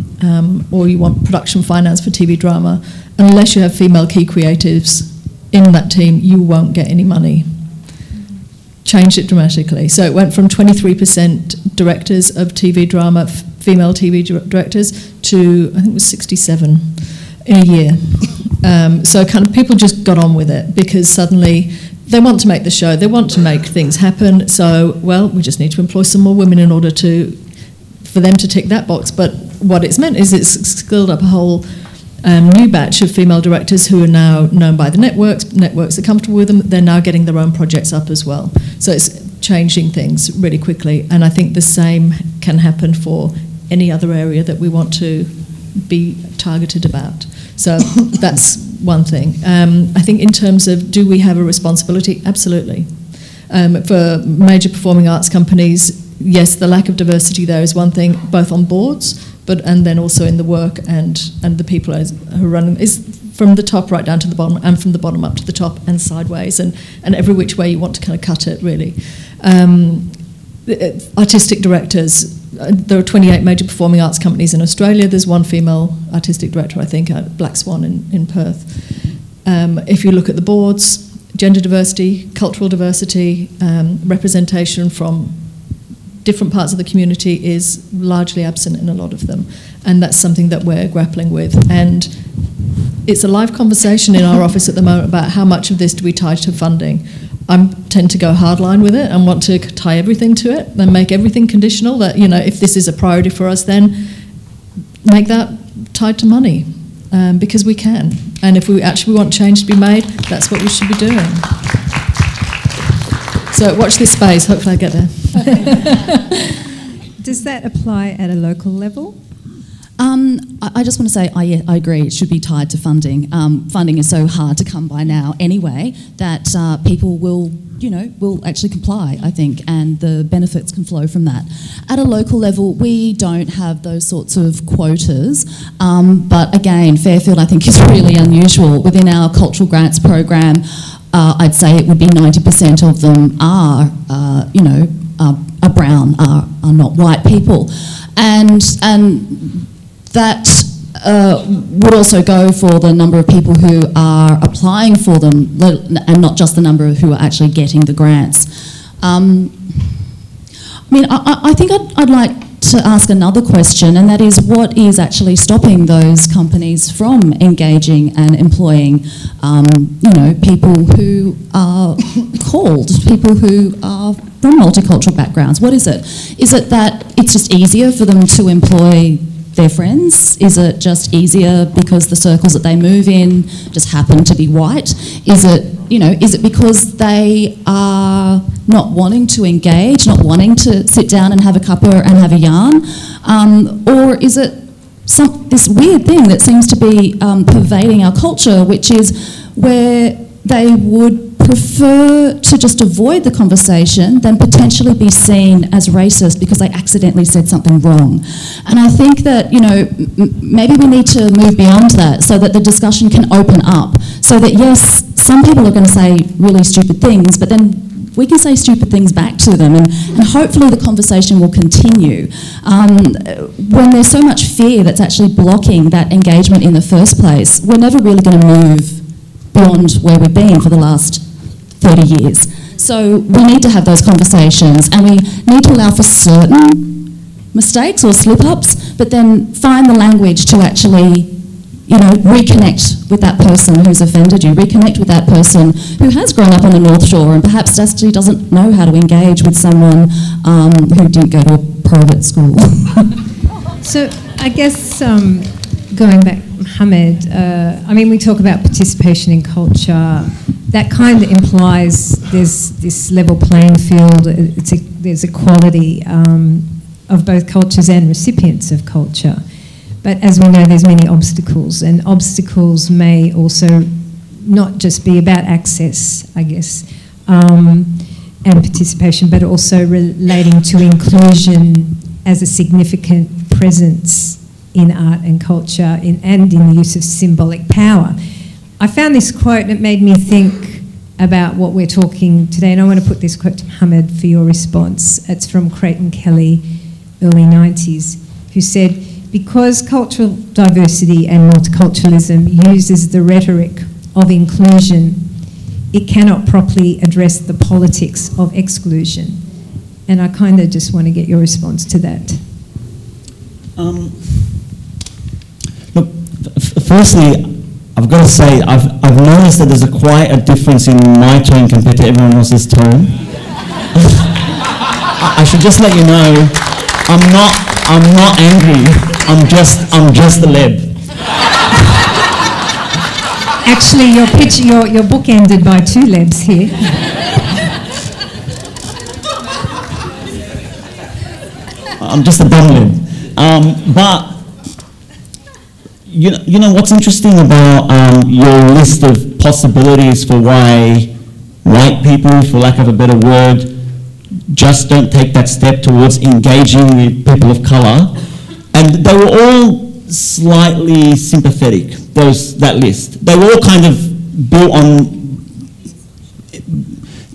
or you want production finance for TV drama, unless you have female key creatives in that team, you won't get any money. Changed it dramatically. So it went from 23% directors of TV drama, female TV directors, to I think it was 67 in a year. So kind of people just got on with it because suddenly they want to make the show, they want to make things happen. So, well, we just need to employ some more women in order for them to tick that box. But what it's meant is it's skilled up a whole new batch of female directors who are now known by the networks. Networks are comfortable with them. They're now getting their own projects up as well. So it's changing things really quickly. And I think the same can happen for any other area that we want to be targeted about. So that's one thing. I think in terms of do we have a responsibility? Absolutely. For major performing arts companies, yes, the lack of diversity there is one thing, both on boards, and then also in the work and the people who are running, is from the top right down to the bottom, and from the bottom up to the top and sideways, and every which way you want to kind of cut it, really. Artistic directors, there are 28 major performing arts companies in Australia. There's one female artistic director, I think, at Black Swan in Perth. If you look at the boards, gender diversity, cultural diversity, representation from different parts of the community is largely absent in a lot of them, and that's something that we're grappling with. And it's a live conversation in our office at the moment about how much of this do we tie to funding. I tend to go hardline with it and want to tie everything to it and make everything conditional, that, you know, if this is a priority for us, then make that tied to money, because we can. And if we actually want change to be made, that's what we should be doing. So watch this space, hopefully I get there. Does that apply at a local level? I just want to say I agree, it should be tied to funding. Funding is so hard to come by now anyway that people will actually comply, I think, and the benefits can flow from that. At a local level, we don't have those sorts of quotas, but again, Fairfield I think is really unusual. Within our cultural grants program, I'd say it would be 90% of them are brown, are not white people, and that would also go for the number of people who are applying for them, and not just the number who are actually getting the grants. I think I'd like to ask another question, and that is, what is actually stopping those companies from engaging and employing, people who are called, people who are from multicultural backgrounds? What is it? Is it that it's just easier for them to employ their friends? Is it just easier because the circles that they move in just happen to be white? Is it this they are not wanting to engage, not wanting to sit down and have a cuppa and have a yarn? Or is it this weird thing that seems to be pervading our culture, which is where they would prefer to just avoid the conversation than potentially be seen as racist because they accidentally said something wrong? And I think that, maybe we need to move beyond that so that the discussion can open up, so that yes, some people are going to say really stupid things, but then we can say stupid things back to them, and hopefully the conversation will continue. When there's so much fear that's actually blocking that engagement in the first place, we're never really going to move beyond where we've been for the last 30 years. So we need to have those conversations, and we need to allow for certain mistakes or slip-ups, but then find the language to actually, reconnect with that person who's offended you, reconnect with that person who has grown up on the North Shore and perhaps actually doesn't know how to engage with someone who didn't go to a private school. So I guess going back, Mohammed, we talk about participation in culture. That kind of implies there's this level playing field, there's equality of both cultures and recipients of culture. But as we know, there's many obstacles, and obstacles may also not just be about access, I guess, and participation, but also relating to inclusion as a significant presence in art and culture and in the use of symbolic power. I found this quote and it made me think about what we're talking today, and I want to put this quote to Mohammed for your response. It's from Creighton Kelly, early 90s, who said, "Because cultural diversity and multiculturalism uses the rhetoric of inclusion, it cannot properly address the politics of exclusion." And I kind of just want to get your response to that. Look, firstly, I've got to say, I've noticed that there's quite a difference in my tone compared to everyone else's tone. I should just let you know, I'm not angry. I'm just a leb. Actually, your book ended by 2 lebs here. I'm just a dumb lib. But you know what's interesting about your list of possibilities for why white people, for lack of a better word, just don't take that step towards engaging with people of colour, and they were all slightly sympathetic, that list. They were all kind of built on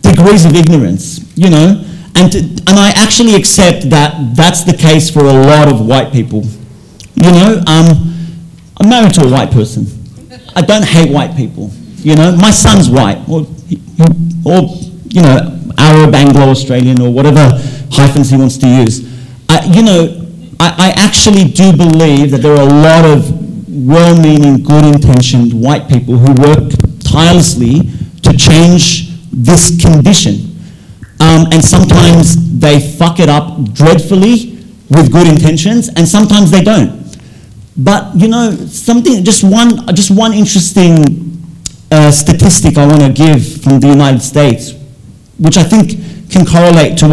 degrees of ignorance, you know, and I actually accept that that's the case for a lot of white people. You know, I'm married to a white person. I don't hate white people, you know. My son's white, or you know, Arab, Anglo-Australian, or whatever hyphens he wants to use. You know, I actually do believe that there are a lot of well-meaning, good-intentioned white people who work tirelessly to change this condition. And sometimes they fuck it up dreadfully with good intentions, and sometimes they don't. But you know, just one interesting statistic I want to give from the United States, which I think can correlate to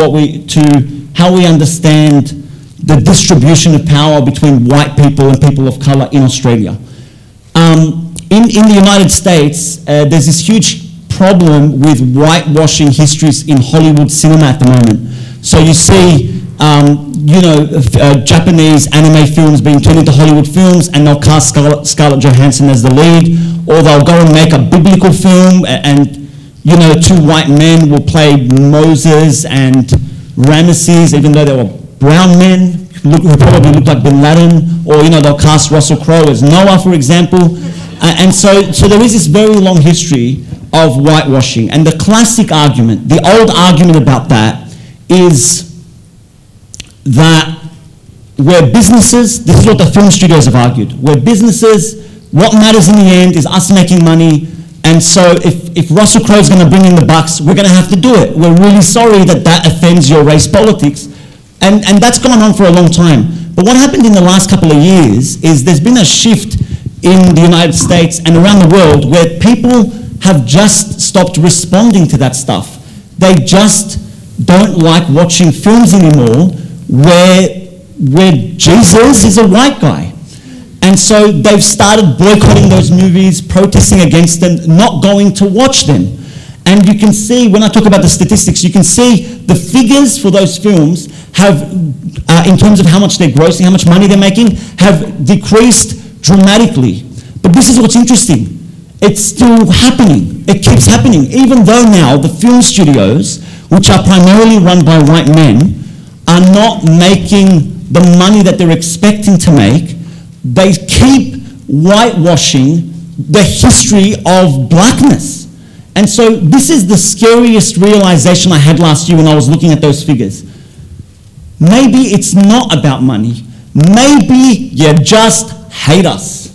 how we understand the distribution of power between white people and people of colour in Australia. In the United States, there's this huge problem with whitewashing histories in Hollywood cinema at the moment. So you see, you know, Japanese anime films being turned into Hollywood films, and they'll cast Scarlett Johansson as the lead, or they'll go and make a biblical film, and you know, 2 white men will play Moses and Ramesses, even though they were brown men who probably looked like Bin Laden, or you know, they'll cast Russell Crowe as Noah, for example. And so there is this very long history of whitewashing, and the classic argument, the old argument about that, is that we're businesses. This is what the film studios have argued. We're businesses. What matters in the end is us making money. And so if Russell Crowe's going to bring in the bucks, we're going to have to do it. We're really sorry that offends your race politics. And that's gone on for a long time. But what happened in the last couple of years is there's been a shift in the United States and around the world where people have just stopped responding to that stuff. They just don't like watching films anymore where Jesus is a white guy. And so they've started boycotting those movies, protesting against them, not going to watch them. And you can see, when I talk about the statistics, you can see the figures for those films have, in terms of how much they're grossing, how much money they're making, have decreased dramatically. But this is what's interesting. It's still happening. It keeps happening. Even though now the film studios, which are primarily run by white men, are not making the money that they're expecting to make, they keep whitewashing the history of blackness. And so this is the scariest realization I had last year when I was looking at those figures. Maybe it's not about money. Maybe you just hate us.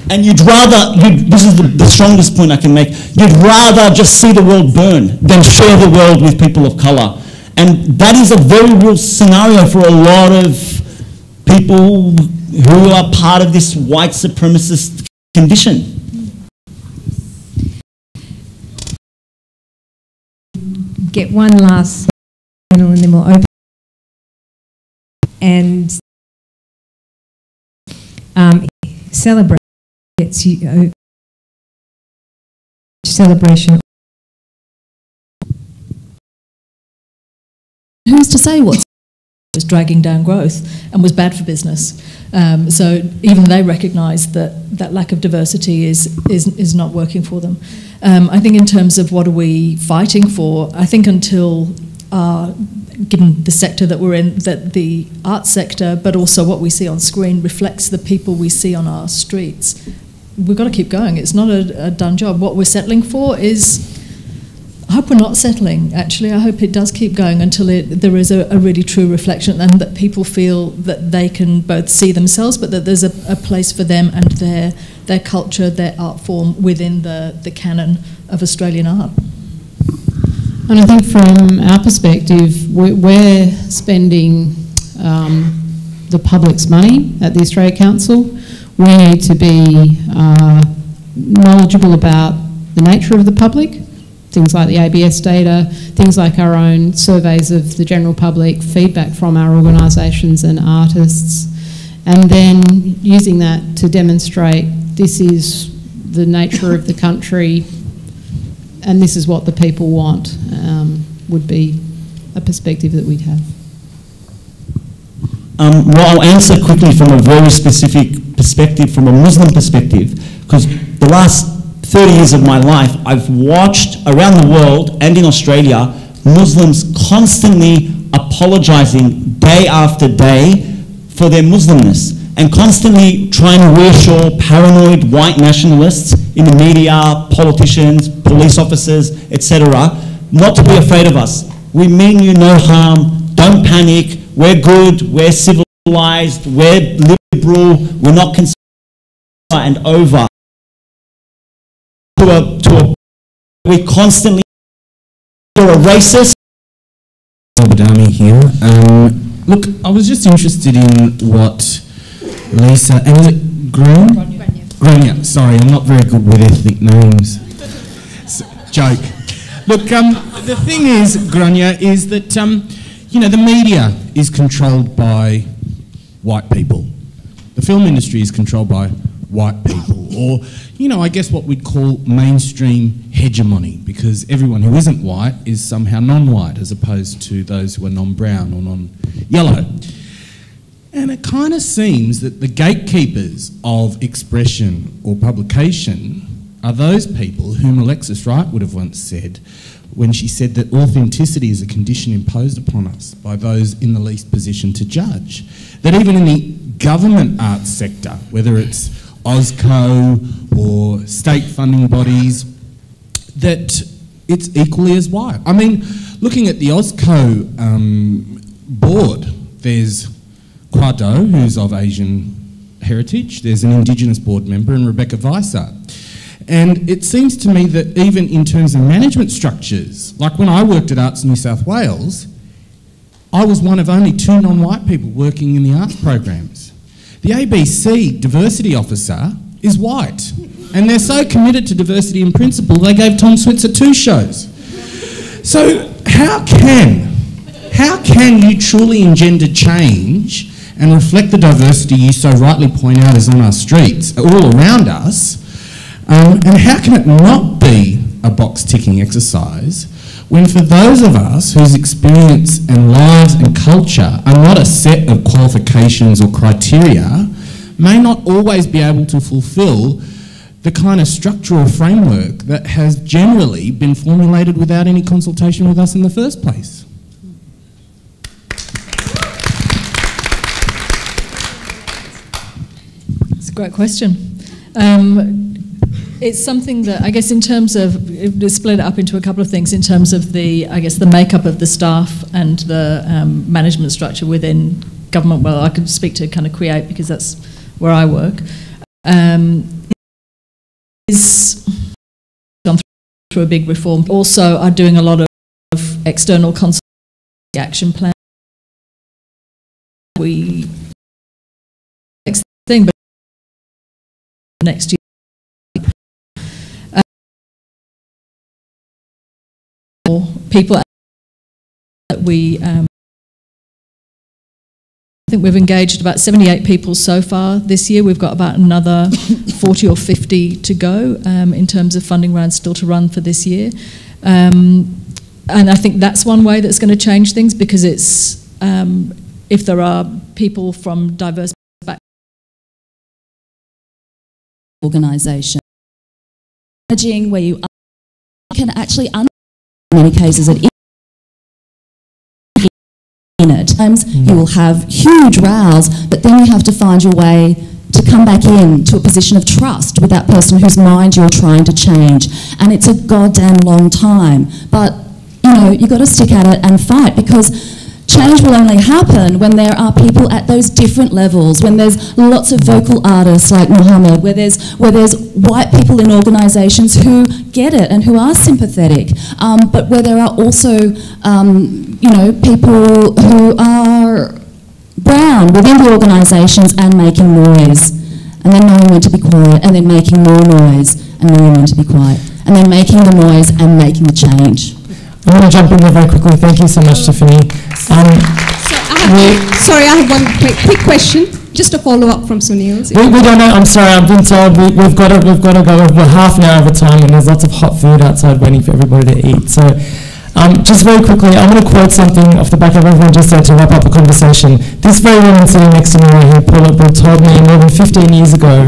And you'd rather, this is the strongest point I can make, you'd rather just see the world burn than share the world with people of colour. And that is a very real scenario for a lot of people who are part of this white supremacist condition. Get one last panel and then we'll open. And celebrate. Gets you celebration. Who's to say what was dragging down growth and was bad for business? So even they recognise that lack of diversity is not working for them. I think in terms of what are we fighting for, I think until, given the sector that we're in, that the arts sector, but also what we see on screen reflects the people we see on our streets, we've got to keep going. It's not a done job. What we're settling for is I hope we're not settling, actually. I hope it does keep going until there is a really true reflection, and that people feel that they can both see themselves, but that there's a place for them and their culture, their art form within the canon of Australian art. And I think from our perspective, we're spending the public's money at the Australia Council. We need to be knowledgeable about the nature of the public, things like the ABS data, things like our own surveys of the general public, feedback from our organisations and artists, and then using that to demonstrate this is the nature of the country and this is what the people want, would be a perspective that we'd have. Well, I'll answer quickly from a very specific perspective, from a Muslim perspective, because the last 30 years of my life, I've watched around the world and in Australia, Muslims constantly apologising day after day for their Muslimness and constantly trying to reassure paranoid white nationalists in the media, politicians, police officers, etc., not to be afraid of us. We mean you no harm, don't panic, we're good, we're civilised, we're liberal, we're not conservative and over. We constantly are a racist. Badami here. Look, I was just interested in what Lisa, and is it Grania. Sorry, I'm not very good with ethnic names. Joke. Look, the thing is, Grania, is that you know, the media is controlled by white people. The film industry is controlled by white people, or, you know, I guess what we'd call mainstream hegemony, because everyone who isn't white is somehow non-white, as opposed to those who are non-brown or non-yellow. And it kind of seems that the gatekeepers of expression or publication are those people whom Alexis Wright would have once said when she said that authenticity is a condition imposed upon us by those in the least position to judge. That even in the government arts sector, whether it's AUSCO or state funding bodies, that it's equally as white. I mean, looking at the AUSCO board, there's Kwado, who's of Asian heritage, there's an Indigenous board member, and Rebecca Weissart. And it seems to me that even in terms of management structures, like when I worked at Arts New South Wales, I was one of only 2 non-white people working in the arts programs. The ABC diversity officer is white, and they're so committed to diversity in principle, they gave Tom Switzer 2 shows. So how can you truly engender change and reflect the diversity you so rightly point out is on our streets, all around us, and how can it not be a box-ticking exercise when for those of us whose experience and lives and culture are not a set of qualifications or criteria, may not always be able to fulfil the kind of structural framework that has generally been formulated without any consultation with us in the first place? It's a great question. It's something that, I guess, in terms of, split it up into a couple of things, in terms of the, I guess, the makeup of the staff and the management structure within government. Well, I could speak to kind of Create because that's where I work. Is gone through a big reform. Also, are doing a lot of external consultation action plan. We next thing, but next year. People that we, I think we've engaged about 78 people so far this year. We've got about another 40 or 50 to go in terms of funding rounds still to run for this year. And I think that's one way that's going to change things, because it's, if there are people from diverse backgrounds. Organisation. Where you can actually in many cases in it. Sometimes you will have huge rows, but then you have to find your way to come back in to a position of trust with that person whose mind you're trying to change. And it's a goddamn long time. But, you know, you've got to stick at it and fight, because change will only happen when there are people at those different levels, when there's lots of vocal artists like Mohammed, where there's white people in organisations who get it and who are sympathetic, but where there are also, you know, people who are brown within the organisations and making noise, and then knowing when to be quiet, and then making more noise and knowing when to be quiet, and then making the noise and making the change. I want to jump in there very quickly. Thank you so much, Tiffany. Sorry, I have one quick question, just a follow-up from Sunil. We don't know. I'm sorry. I've been told we've got to go over half an hour of time, and there's lots of hot food outside waiting for everybody to eat. So, just very quickly, I'm going to quote something off the back of everyone just said to wrap up the conversation. This very woman sitting next to me right here, Paula Bull, told me more than 15 years ago,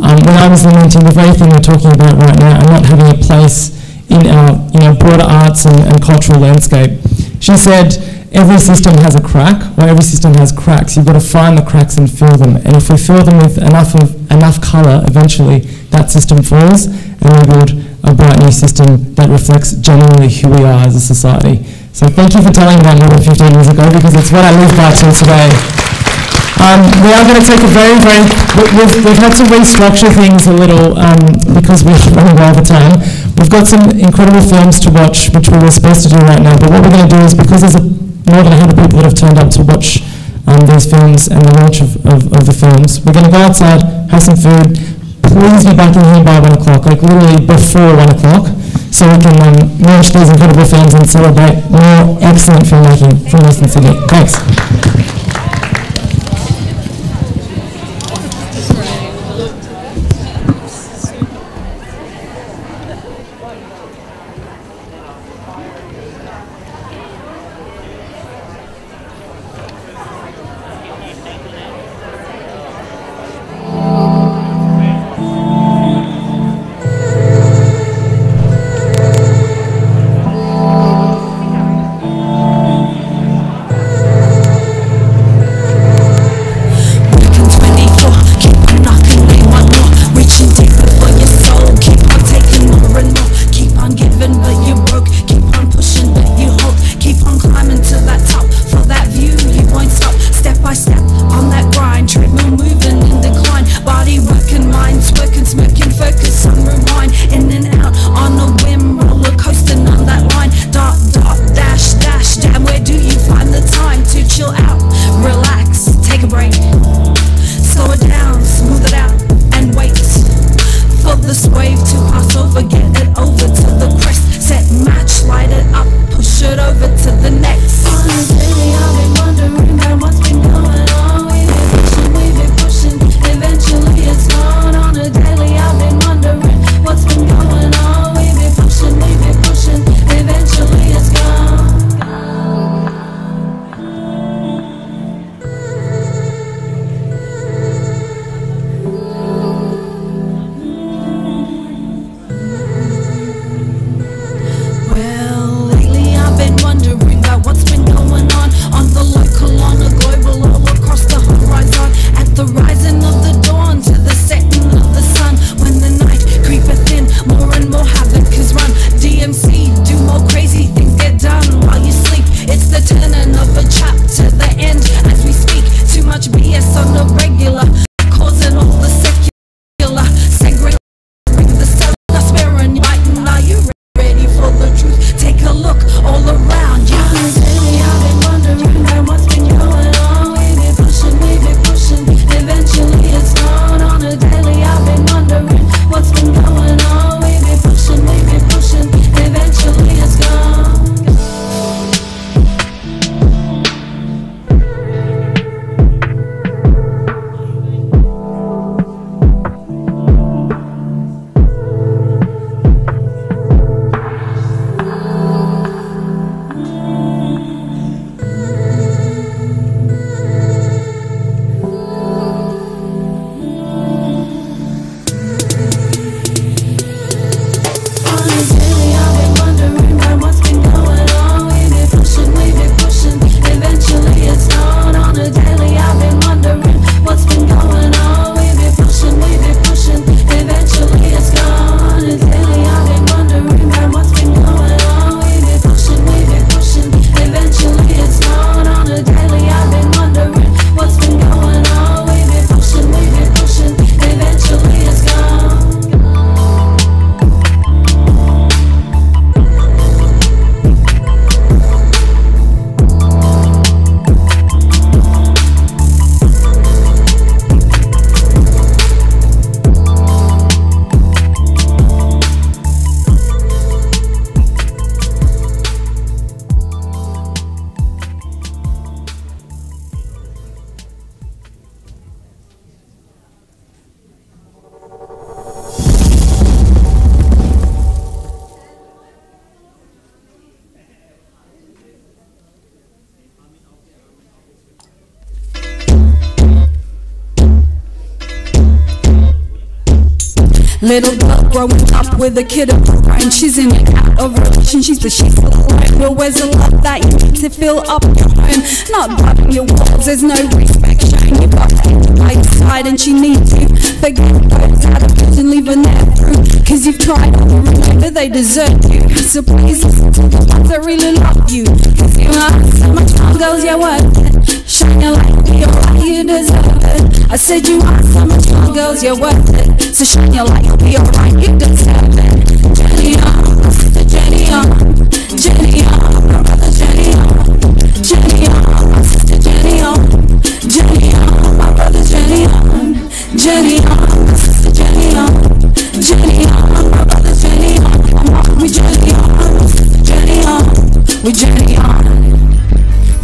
when I was lamenting the very thing we're talking about right now, and not having a place in our, you know, broader arts and cultural landscape. She said, every system has a crack, or every system has cracks. You've got to find the cracks and fill them. And if we fill them with enough colour, eventually that system falls, and we build a bright new system that reflects genuinely who we are as a society. So thank you for telling that more than 15 years ago, because it's what I live by till today. We are going to take a we've had to restructure things a little because we're running over time. We've got some incredible films to watch, which we were supposed to do right now, but what we're going to do is, because there's more than 100 people that have turned up to watch these films and the launch of the films, we're going to go outside, have some food. Please be back in here by 1 o'clock, like literally before 1 o'clock, so we can launch these incredible films and celebrate more excellent filmmaking from Western Sydney. Thanks. Little girl growing up with a kid of her brain. She's in and out of relationships, but she's still alone. Well, where's the love that you need to fill up your home? Not bugging your walls, there's no respect shown. You've got to by your side and she needs you. Forget those out of prison, leave her there through. Cause you've tried all the remember they deserve you. So please listen to the ones that really love you. Cause you are so much fun, girls, you're worth it. Shine your light, be alright, you deserve it. I said you are so much fun, girls, you're worth it. So shine your light, be alright, you deserve it. Jenny on, sister Jenny on, Jenny on, my brother Jenny on, Jenny on, sister Jenny on, Jenny on, my brother Jenny on, Jenny on, sister Jenny on, Jenny on, my brother Jenny on. Come on, we Jenny on, Jenny on, we Jenny on.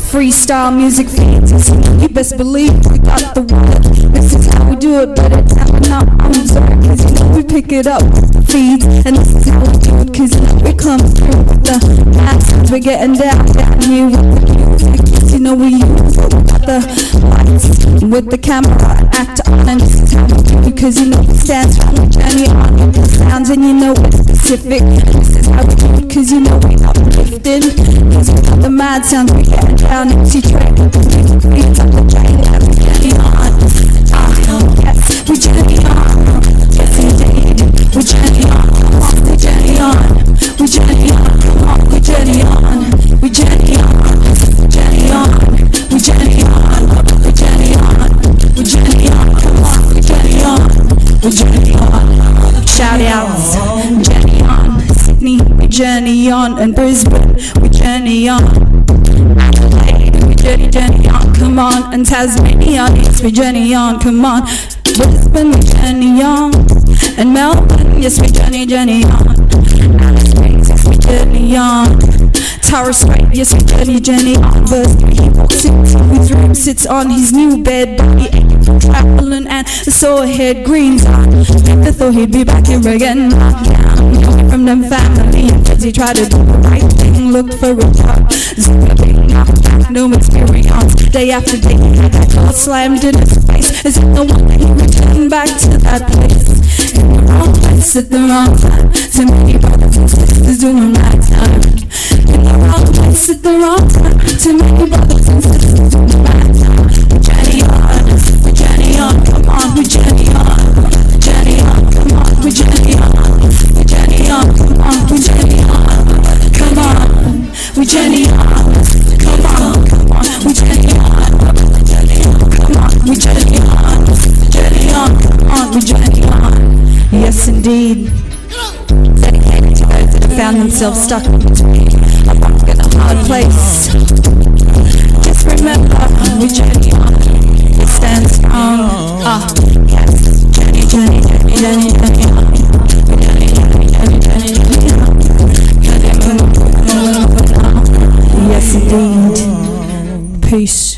Freestyle music feeds, you best believe we got the word. This is how we do it, but it's happening up on Zerk. Cause you know we pick it up with the feeds, and this is how we do it. Cause you know we come through with the accents. We're getting down here with the music. Cause you know we use it with the lights, with the camera, act on, and this is how we do it. Cause you know it stands for the journey on with the sounds, and you know it's specific. This is how we do it, cause you know we uplifting. Cause we got the mad sounds, we getting down. She trained with the music beats on the train. We Jenny on, yes, we Jenny on, yes indeed. We Jenny on, come on, we Jenny on, we Jenny on, come on, we Jenny on, we Jenny on, Jenny on, we Jenny on, we Jenny on, we Jenny on, come on, we Jenny on, we Jenny on. Shout outs, Jenny on, Sydney, we Jenny on, and Brisbane, we Jenny on. Jenny on, come on, and Tasmania, yes, we Jenny on, come on. Brisbane, we Jenny on, and Melbourne, yes, we Jenny on. Alice Springs, yes, we Jenny on. Tara Strait, yes, we Jenny on. Verse 3, he walks into his room, sits on his new bed, he ain't from traveling, and the sore head greens on. Never thought he'd be back here again, knocked down from them family, and he tried to do the right thing, looked for a job, no experience. Day after day, that door slammed in his face. Is it the one that he returned back to that place? In the wrong place at the wrong time. Too many brothers and sisters doing right time. In the wrong place at the wrong time. Too many brothers and sisters doing right time. We Jenny on, we Jenny on, come on, we Jenny on, Jenny on, come on, we Jenny on, we Jenny on, come on, we Jenny on, come on, we Jenny on. Come on, we Jenny on, come on, we Jenny on, Jenny on, come on, we Jenny on. Yes, indeed. Dedicated to those that have found themselves stuck between a rock and a hard place. Just remember, we Jenny on. It stands strong. Yes, Jenny, Jenny, Jenny, Jenny, Jenny on. Jenny, Jenny, Jenny, Jenny, Jenny on. Yes, indeed. Peace.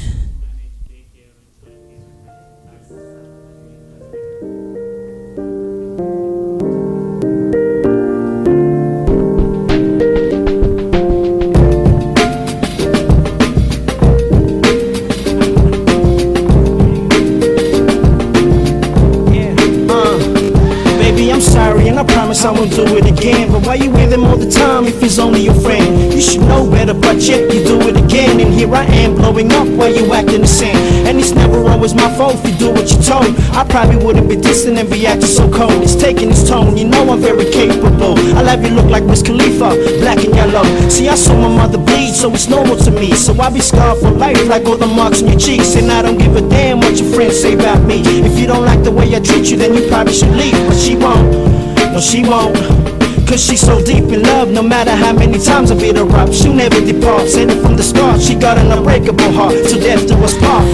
I won't do it again. But why you with him all the time if he's only your friend? You should know better, but yet you do it again. And here I am blowing up while you acting the same. And it's never always my fault if you do what you're told. I probably wouldn't be distant and reacting so cold. It's taking its tone, you know I'm very capable. I'll have you look like Wiz Khalifa, black and yellow. See, I saw my mother bleed, so it's normal to me. So I be scarred for life like all the marks on your cheeks. And I don't give a damn what your friends say about me. If you don't like the way I treat you, then you probably should leave. But she won't. No, she won't, cause she's so deep in love. No matter how many times I beat her up, she'll never depart. Said it from the start, she got an unbreakable heart. Till death do us part,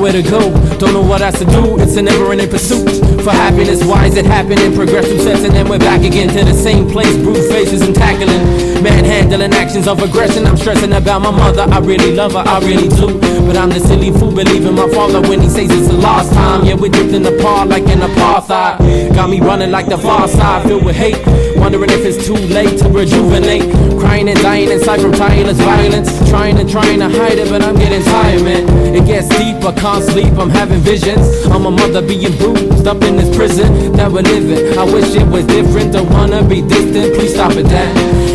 nowhere to go, don't know what else to do. It's a never-ending pursuit for happiness. Why is it happening? Progressive sense, and then we're back again to the same place. Brute faces and tackling, manhandling actions of aggression. I'm stressing about my mother. I really love her, I really do. But I'm the silly fool believing my father when he says it's the last time. Yeah, we're drifting apart like an apartheid. Got me running like the far side, filled with hate. Wondering if it's too late to rejuvenate. Crying and dying inside from tireless violence. Trying to hide it, but I'm getting tired, man. It gets deep, I can't sleep, I'm having visions. I'm a mother being bruised up in this prison that we're living. I wish it was different, don't wanna be distant. Please stop it, Dad.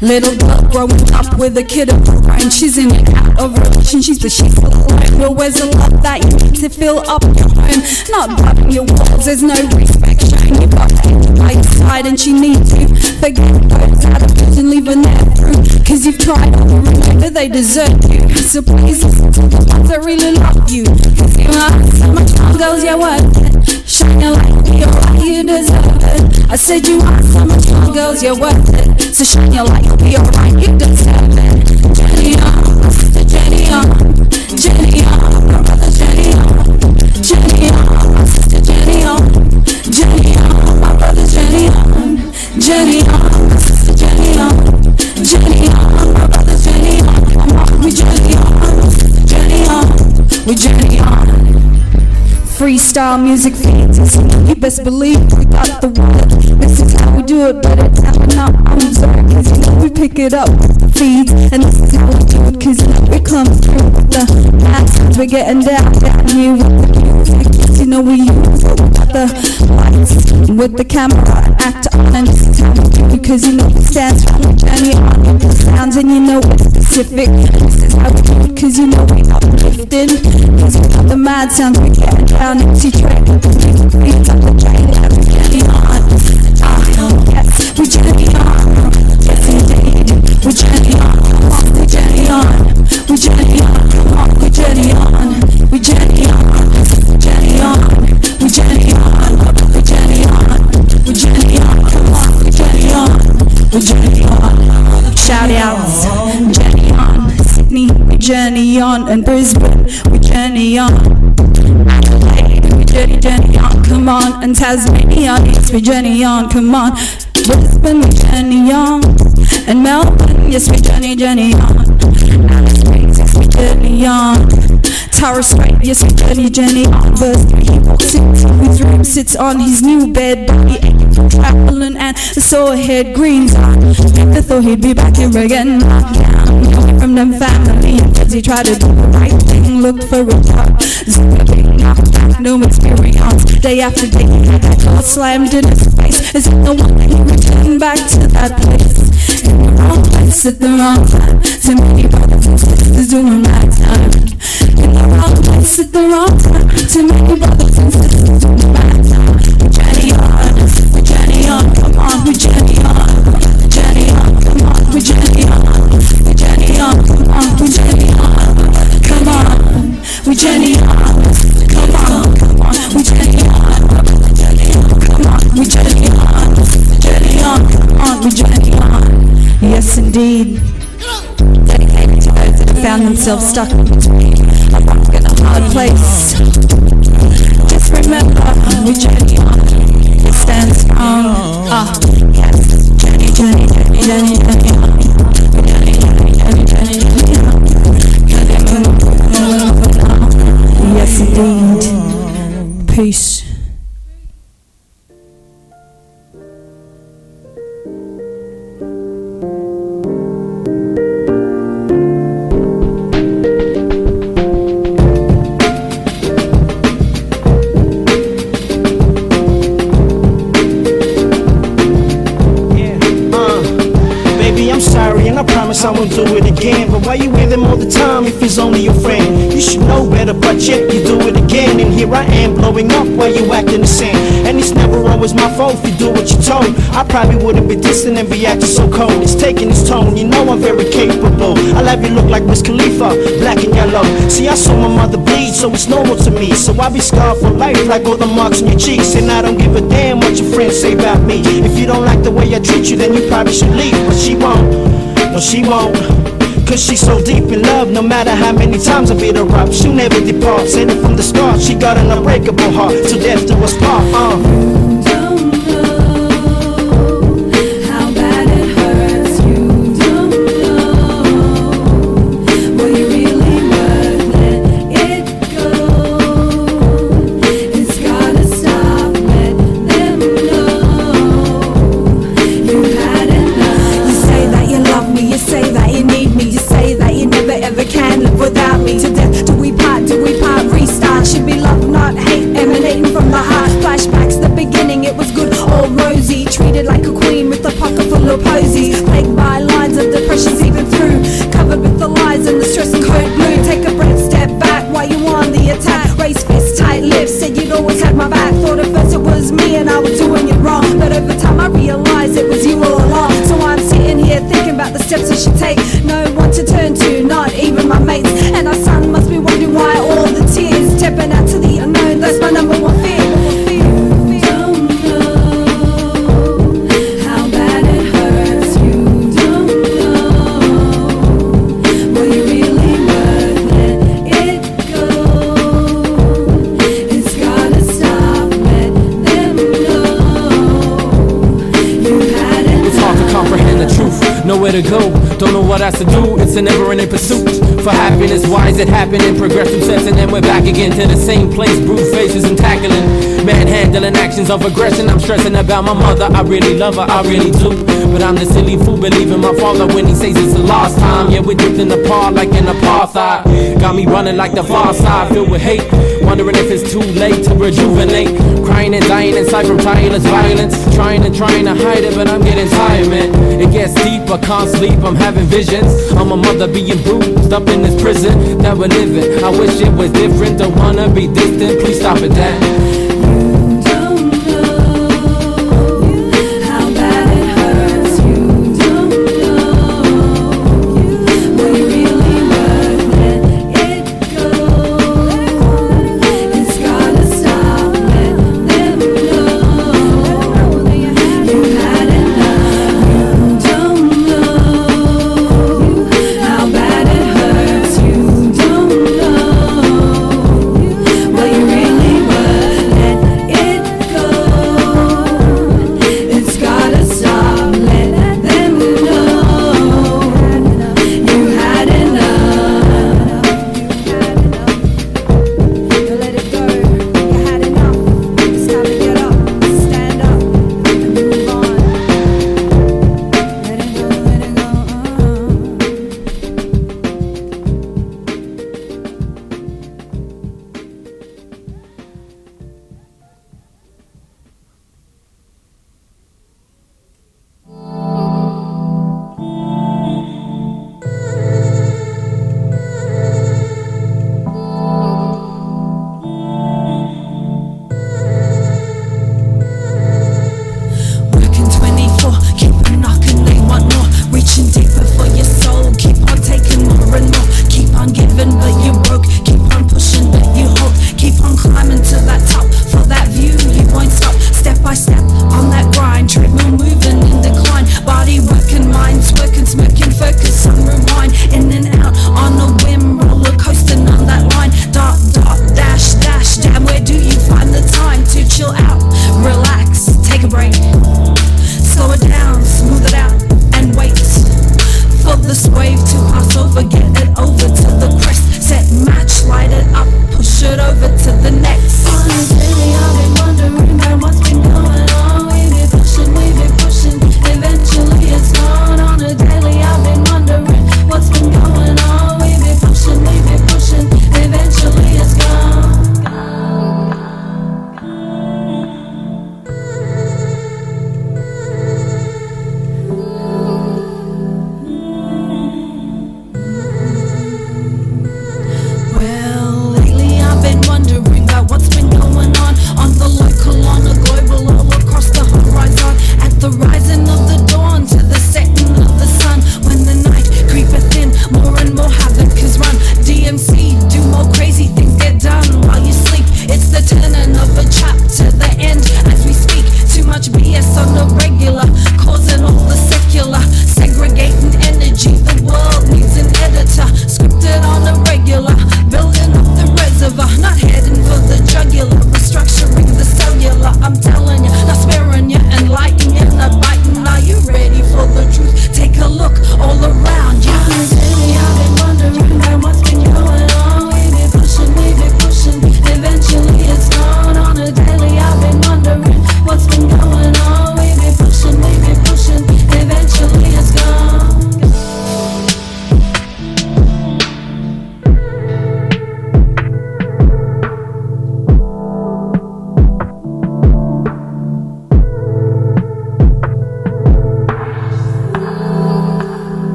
Little girl growing up with a kid of her own. She's in and out of relationships, but she's so alone. Well, where's the love that you need to fill up your home? Not bugging your walls, there's no respect showing. You've got angel by your side and she needs you. Forget those out of prison, leave her there through. Cause you've tried all the remember they desert you. So please listen to the ones that really love you. Cause you are so much fun, girls, you're worth it. Shine your light, you're right, you deserve it. I said you are so much fun, girls, you're worth it. So shine your light, you'll be alright, you deserve it. Jenny on, sister Jenny on, Jenny on, my brother Jenny on, Jenny on, sister Jenny on, Jenny on, my brother Jenny on, Jenny on, sister Jenny on, Jenny on, my brother Jenny on, we Jenny on, Jenny on, we Jenny on. Freestyle music feeds, you best believe we got the word. This is how we do it, but it's how we're not on sorry, cause you know we pick it up with the feeds. And this is how we do it, cause you know it comes through with the math. We're getting down here with the music. You know we use it with the lights, with the camera, act on. And this is how we do it, cause you know it stands for the journey on with the sounds. And you know it's specific. This is how we do it, cause you know we uplifting. Cause we got the mad sounds, we getting down. Empty track, beats up the train, we journey on. Yes, we journey on. Yes, indeed, we journey on. Come on, we journey on. We journey on. Come on, we journey on. We journey on. We journey on. We journey on. We journey on. We journey on. Come on, we journey on. We journey on. Shout outs, journey on. Sydney, we journey on. And Brisbane, we journey on. Journey on, come on, and Tasmania, yes, we journey on, come on. Brisbane, we journey on, and Melbourne, yes, we journey on. Alice Springs, yes, we journey on. Tara Strait, yes, we journey on. Verse 3, he walks into his room, sits on his new bed, body aching from traveling, and the sore head greens on. Never thought he'd be back here again, knocked down, coming from them family, because he tried to do the right thing, looked for a job, no experience. Day after day, that door slammed in his face. As if no one he returned back to that place. In the wrong place at the wrong time. Too many brothers and sisters doing that time. In the wrong place at the wrong time. Too many brothers and sisters doing that time. We journey on, we journey on, come on, we journey on. We journey on, come on, we journey on. We journey on, come on, we journey on. Come on, we journey on. Come on, come on, we journey on. Come on, we journey on. Journey on, come on, we journey on. Yes, indeed. Dedicated to those that have found themselves stuck in between a rock and a hard place. Just remember, we journey on. We stand strong. Yes, journey, journey, journey, journey, journey on. We journey, journey, journey, journey, journey on. Yes, indeed. Peace. I won't do it again. But why you with him all the time if he's only your friend? You should know better, but yet you do it again. And here I am blowing up while you acting the same. And it's never always my fault if you do what you're told. I probably wouldn't be distant and be acting so cold. It's taking its tone, you know I'm very capable. I'll have you look like Wiz Khalifa, black and yellow. See, I saw my mother bleed, so it's normal to me. So I be scarred for life like all the marks on your cheeks. And I don't give a damn what your friends say about me. If you don't like the way I treat you, then you probably should leave. But she won't. No, she won't, cause she's so deep in love. No matter how many times I beat her up, she'll never depart. Said it from the start, she got an unbreakable heart. Till death do us part, like a queen with a pocket full of posies, plagued by lines nowhere to go, don't know what else to do. It's a never-ending pursuit for happiness. Why is it happening? Progressive sense, and then we're back again to the same place. Brute faces and tackling, manhandling actions of aggression. I'm stressing about my mother. I really love her, I really do. But I'm the silly fool believing my father when he says it's the last time. Yeah, we're drifting apart like an apartheid. Got me running like the far side, filled with hate, wondering if it's too late to rejuvenate. Crying and dying inside from tireless violence, trying to hide it, but I'm getting tired, man. It gets deep, I can't sleep, I'm having visions of my mother being bruised up in this prison that we're living. I wish it was different, don't wanna be distant, please stop it, Dad.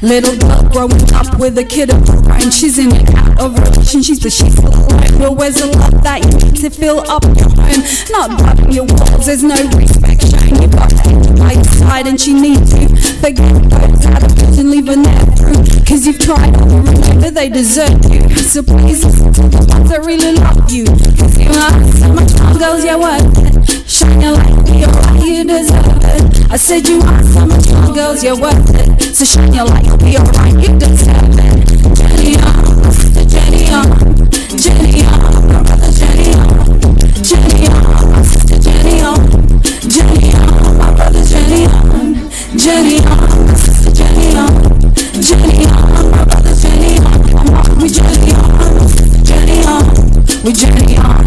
Little girl growing up with a kid of her own. She's in and out of relationships, but she's still alone. Well, where's the love that you need to fill up your home? Not building your walls, there's no respect shown. You've got to by your side and she needs you. Forget those out of touch and leave her there through. Cause you've tried over and over, they deserve you. So please listen to the ones that really love you. Cause you are so much fun, girls, you're worth it. Shine your light, you're right, you deserve it. I said you are so much fun, girls, you're worth it. So shine your light, be alright, you deserve it. Jenny on, Sister Jenny on, Jenny on, my brother Jenny on, Jenny on, Sister Jenny on, Jenny on, my brother Jenny on, Jenny on, Sister Jenny on, Jenny on, my brother Jenny on, we Jenny on, Sister Jenny on, we Jenny on.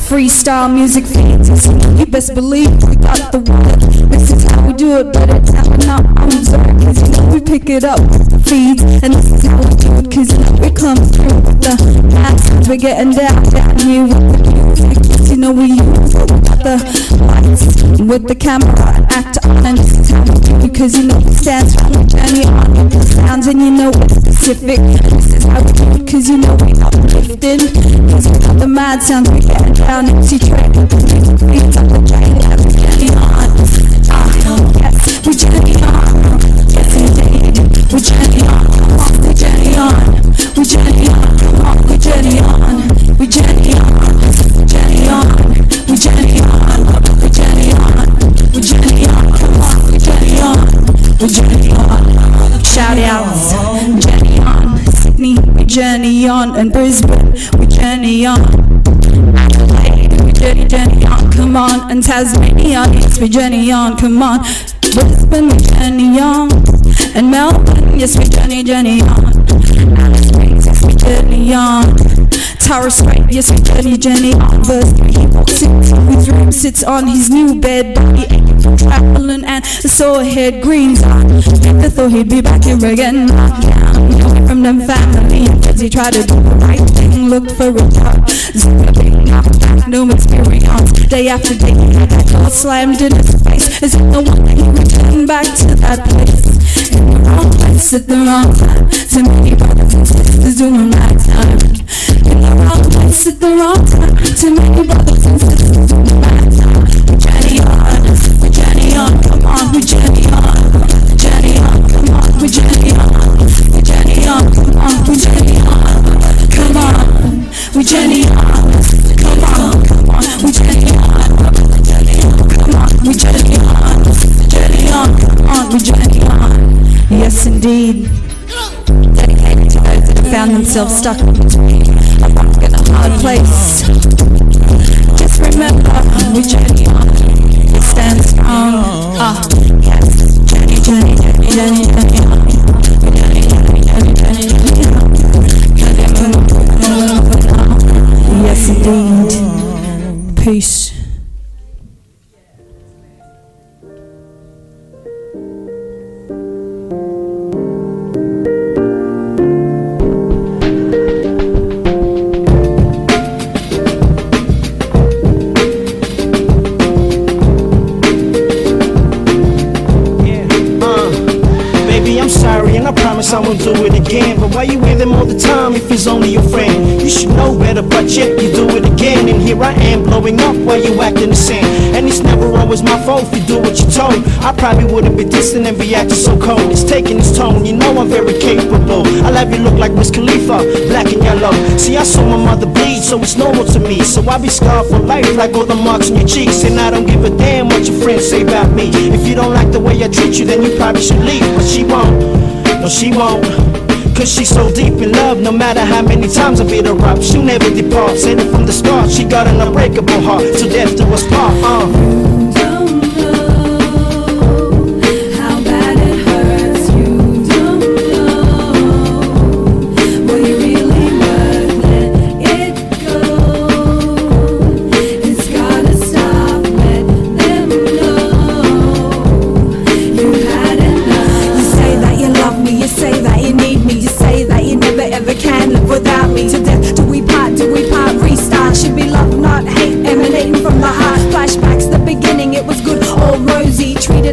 Freestyle music feeds, you best believe we got the word. This is how we do it, but it's how we're not on zone. Cause you know we pick it up, feeds, and this is how we do it. Cause you know we come through with the masses. We're getting down here with the music. You know we use it with the lights, with the camera, and act on. And this is how we do it. Cause you know we stand strong, we journey on with the sounds, and you know it's specific. This is how we do it, cause you know we uplifting. Cause we got the mad sounds, we getting down. MC Trey, the music feeds up the drain, and we journey on. Yes, we journey on. Yes, indeed, we journey on. Come on, we journey on. We journey on. Come on, we journey on. We journey on. We journey on. We journey on. We journey on. We journey on. Come on, we journey on. We journey on. Shout outs, journey on. Sydney, we journey on. And Brisbane, we journey on. Journey on, come on, and Tasmania, yes, we journey on, come on. Brisbane, we journey on, and Melbourne, yes, we journey on. Alice Springs, yes, we journey on. Tara Strait, yes, we journey on. Verse 3, he walks into his room, sits on his new bed, body aching from traveling, and the sore head greens on. I thought he'd be back here again, knocked down from them family, because he tried to do the right thing, looked for a job, no experience. Day after day, that door slammed in his face, as if no one he returned back to that place. In the wrong place at the wrong time. Too many brothers and sisters doing that time. In the wrong place at the wrong time. Too many brothers and sisters doing that time. We journey on, we journey on, come on, we journey on, journey on, come on, we journey on, we journey on, come on, we journey on, come on, we journey on. Come on, come on, we journey on, come on, we journey on, journey on, come on, we journey on. Yes, indeed. Dedicated to those that have found themselves stuck between a rock and a hard place. Just remember, we journey on, we stand strong. Yes, journey, journey, journey, journey, journey on. We journey, journey, journey, journey, journey on. Yes, indeed. Peace. I won't do it again. But why you with him all the time if he's only your friend? You should know better, but yet you do it again. And here I am blowing up while you acting the same. And it's never always my fault if you do what you're told. I probably wouldn't be distant and be acting so cold. It's taking its tone, you know I'm very capable. I love you look like Wiz Khalifa, black and yellow. See, I saw my mother bleed, so it's normal to me. So I be scarred for life like all the marks on your cheeks. And I don't give a damn what your friends say about me. If you don't like the way I treat you, then you probably should leave. But she won't. No, she won't, cause she's so deep in love. No matter how many times I beat her up, she'll never depart. Said it from the start, she got an unbreakable heart. To death do us part,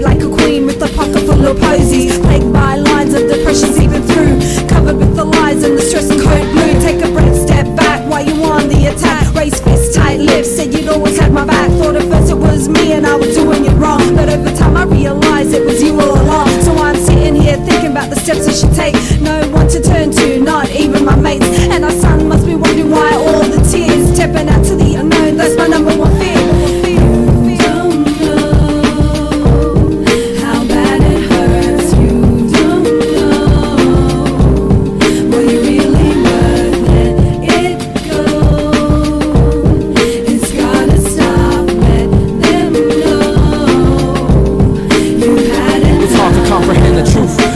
like a queen with a pocket full of posies, plagued by lines of No one to turn to, not even my mates. And our son must be wondering why all the tears. Stepping out to the unknown, that's my number one fear.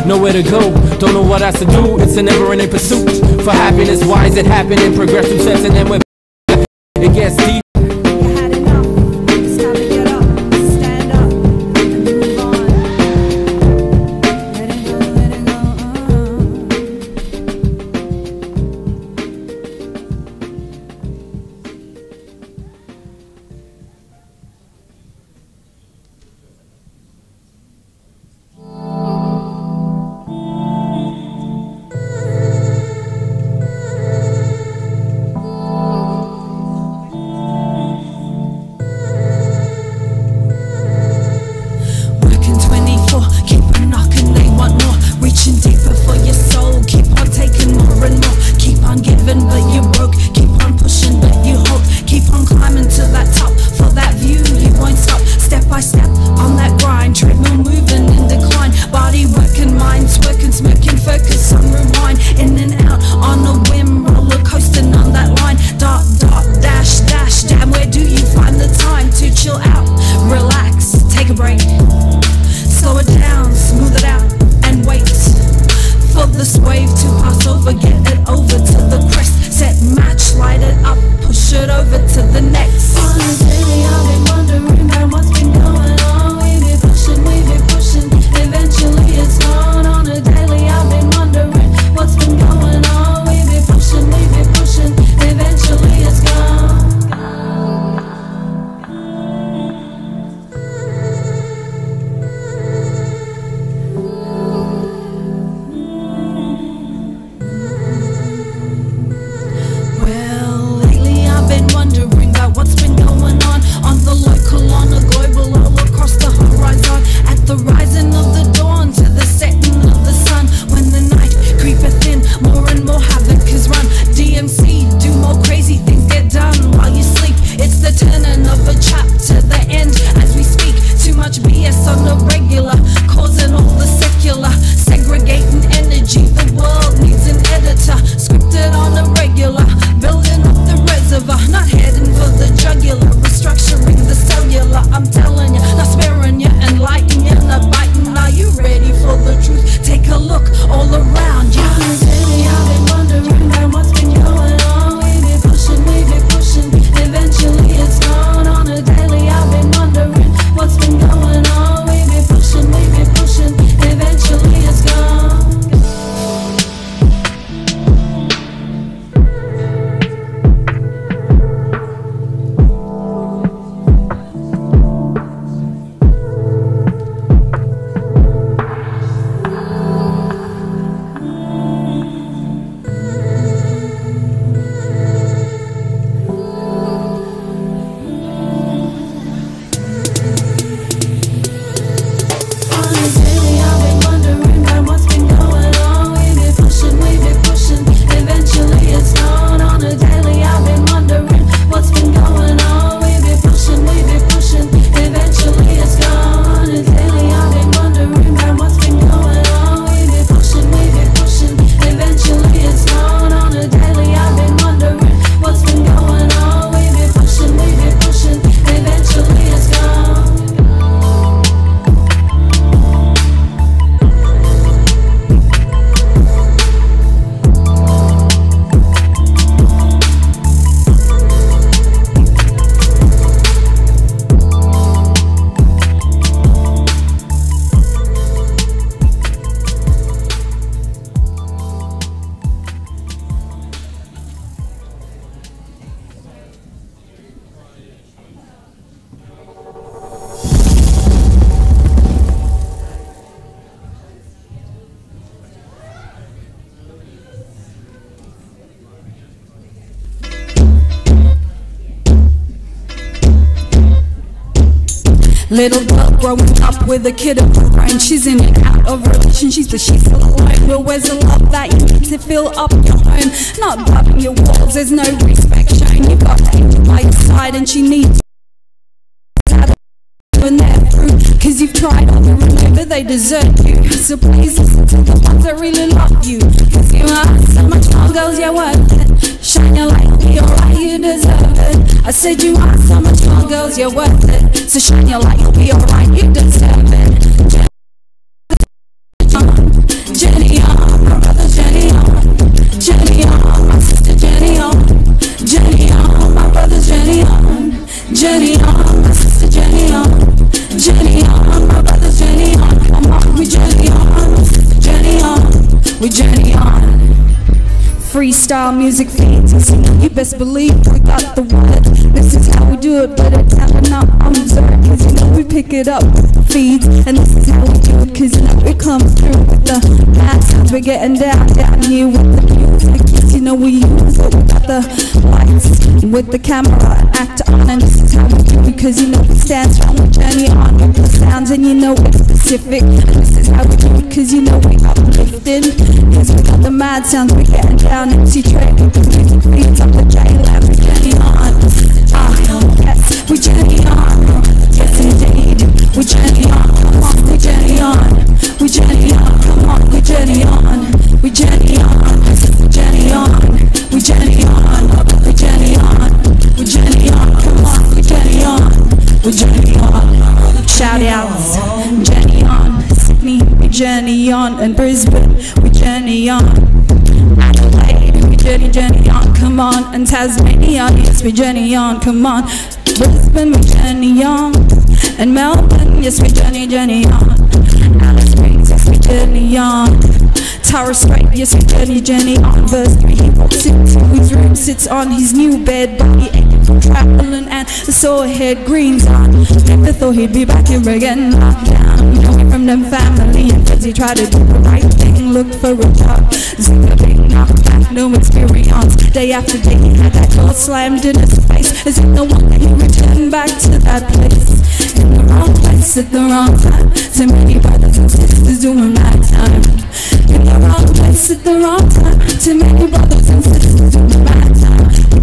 Nowhere to go, don't know what else to do. It's a never-ending pursuit for happiness. Why is it happening? Progressive sense, and then when it gets deep. Little girl growing up with a kid of her brain. phone. She's in and out of relationships, but she's still alone. Well, where's the love that you need to fill up your home? Not bumping your walls, there's no respect shown. You've got the angel by your side and she needs cause you've tried all the room, but they desert you. So please listen to the ones that really love you. Cause you are so much more, girls, you're worth it. Shine your light, be alright, you deserve it. I said you are so much more, girls, you're worth it. So shine your light, be alright, you deserve it. Jenny on, my brother Jenny on. Jenny on, my sister Jenny on. Jenny on, my brother Jenny on. Jenny on, my sister Jenny on. Jenny on, my brother Jenny on. Come on, we Jenny on. Jenny on, we Jenny on. Freestyle music feeds, you best believe we got the words. This is how we do it, but it's how we're not observed. Cause you know we pick it up with the feeds. And this is how we do it, cause you know it comes through with the mad sounds. We're getting down here with the music. Yes, you know we use it, we got the lights with the camera act on. And this is how we do it, cause you know we stand strong. We journey on with the sounds and you know it's specific. This is how we do it, cause you know we uplifting. Cause we got the mad sounds, we're getting down. MC Trade with the music feeds on the J-Lab. We journey on, yes, we journey on. Yes indeed, we journey on. Come on, we journey on. We journey on, come on, we journey on. We journey on, we journey on. We journey on, we journey on. We journey on, come on, we journey on. We journey on. Shout outs, journey on. Sydney, we journey on. And Brisbane, we journey on. Adelaide, we journey on, come on. And Tasmania, yes, we journey on, come on. Brisbane, we journey on. And Melbourne, yes, we journey on. Alice Springs, yes, we journey on. Tara Strait, yes, we journey on. Verse 3, he walks into his room, sits on his new bed, body aching from traveling and the sore head greens on. Never thought he'd be back here again, knocked down, coming from them family, and cause he tried to do the right thing, looked for a job, zing a big knocked back, no experience. Day after day he had that door slammed in his face, as if no wonder he returned back to that place. In the wrong place at the wrong time, so many brothers and sisters doing mad time. In the wrong place at the wrong time, too many brothers and sisters doing mad time. We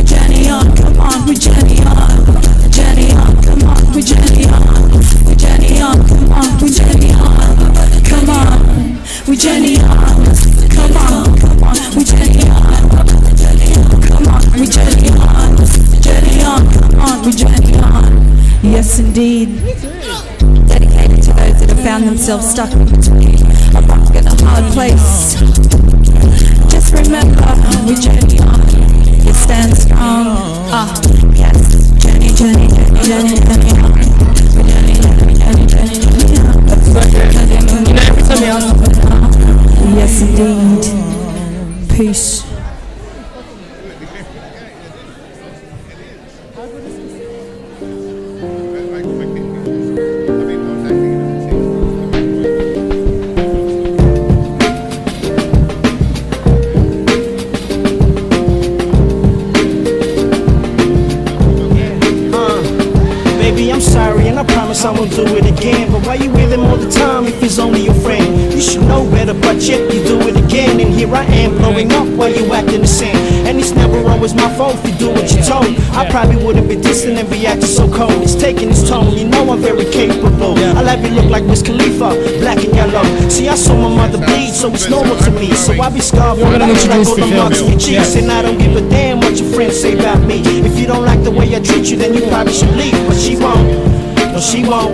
journey on, come on, we journey on. Journey on, come on, we journey on. We journey on, come on, we journey on. Come on, we journey on. Come on, we journey on. Come on, we journey on. Journey on, come on, we journey on. Yes, indeed. Dedicated to those that have found themselves stuck in between a rock and a hard place. Just remember, we journey on. You stand strong. Yes. Journey, journey, journey, journey, journey on. We journey, journey, journey, journey, journey on. Yes, indeed. Peace. I won't do it again. But why you with him all the time if he's only your friend? You should know better, but yet you do it again. And here I am blowing up while you acting the same. And it's never always my fault if you do what you're told. I probably wouldn't be distant and be acting so cold. It's taking its toll, you know I'm very capable. I like you look like Wiz Khalifa, black and yellow. See, I saw my mother bleed, so it's normal to me. So I be scarred for life like all the marks in your cheeks. And I don't give a damn what your friends say about me. If you don't like the way I treat you, then you probably should leave. But she won't. No, she won't,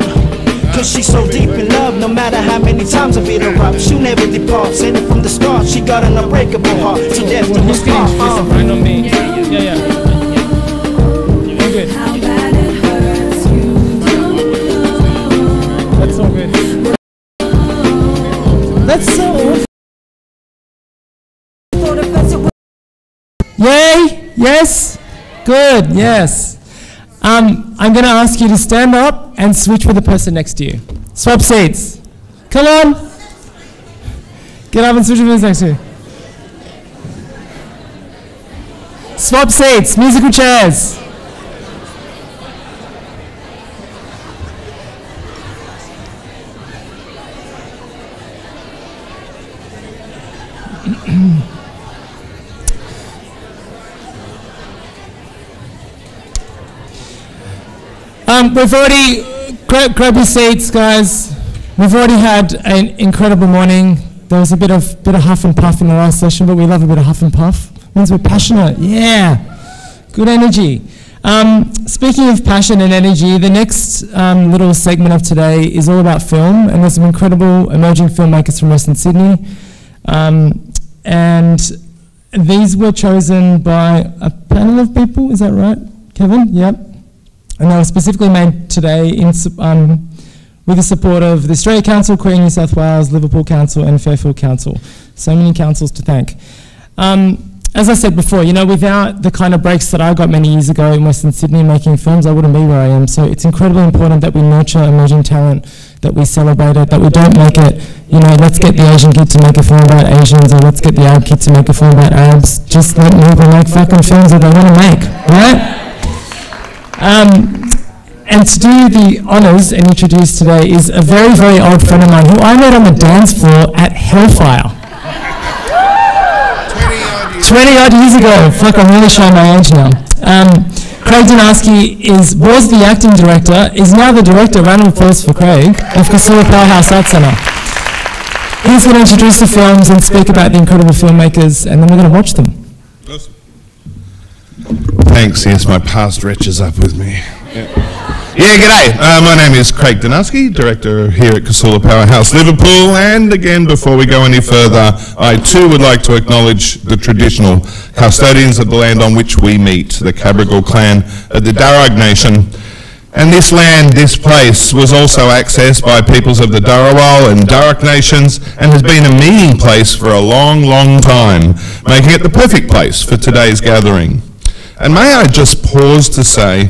cause she's so deep in love. No matter how many times I beat her up, she'll never depart. Saying it from the start, she got an unbreakable heart. To death to his heart. Right on me. Yeah. You're good. That's so good. That's so. Yay! Yes. Good. Yes. I'm going to ask you to stand up and switch with the person next to you. Swap seats. Come on. Get up and switch with the person next to you. Swap seats. Musical chairs. We've already, grab your seats, guys. We've already had an incredible morning. There was a bit of huff and puff in the last session, but we love a bit of huff and puff. It means we're passionate. Yeah, good energy. Speaking of passion and energy, the next little segment of today is all about film, and there's some incredible emerging filmmakers from Western Sydney. And these were chosen by a panel of people, is that right, Kevin? Yep. And they were specifically made today in, with the support of the Australia Council, Queen New South Wales, Liverpool Council and Fairfield Council. So many councils to thank. As I said before, you know, without the kind of breaks that I got many years ago in Western Sydney making films, I wouldn't be where I am. So it's incredibly important that we nurture emerging talent, that we celebrate it, that we don't make it, you know, let's get the Asian kid to make a film about Asians, or let's get the Arab kid to make a film about Arabs. Just let people make fucking films that they want to make, right? And to do the honours and introduce today is a very, very old friend of mine who I met on the dance floor at Hellfire. 20 odd years ago. Fuck, I'm really showing my age now. Craig Danarski was the acting director, is now the director, round of applause for Craig, of Casula Powerhouse Arts Centre. He's going to introduce the films and speak about the incredible filmmakers, and then we're going to watch them. Thanks, yes, my past wretches up with me. Yeah, g'day. My name is Craig Danarski, director here at Casula Powerhouse Liverpool, and again, before we go any further, I too would like to acknowledge the traditional custodians of the land on which we meet, the Cabrogal clan of the Darug Nation. And this land, this place, was also accessed by peoples of the Darawal and Darug nations and has been a meeting place for a long, long time, making it the perfect place for today's gathering. And may I just pause to say,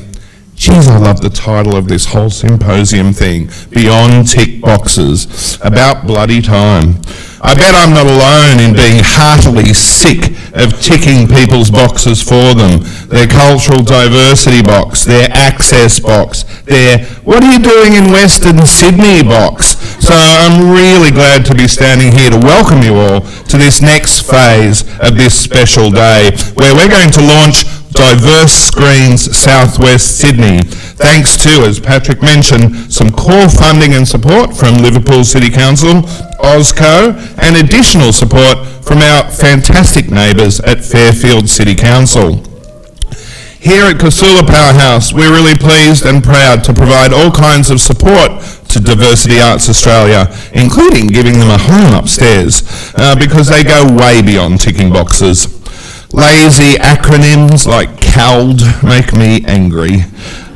geez, I love the title of this whole symposium thing, Beyond Tick Boxes, about bloody time. I bet I'm not alone in being heartily sick of ticking people's boxes for them. Their cultural diversity box, their access box, their what are you doing in Western Sydney box. So I'm really glad to be standing here to welcome you all to this next phase of this special day, where we're going to launch Diverse Screens Southwest Sydney, thanks to, as Patrick mentioned, some core funding and support from Liverpool City Council, OzCo, and additional support from our fantastic neighbours at Fairfield City Council. Here at Casula Powerhouse, we're really pleased and proud to provide all kinds of support to Diversity Arts Australia, including giving them a home upstairs, because they go way beyond ticking boxes. Lazy acronyms like CALD make me angry.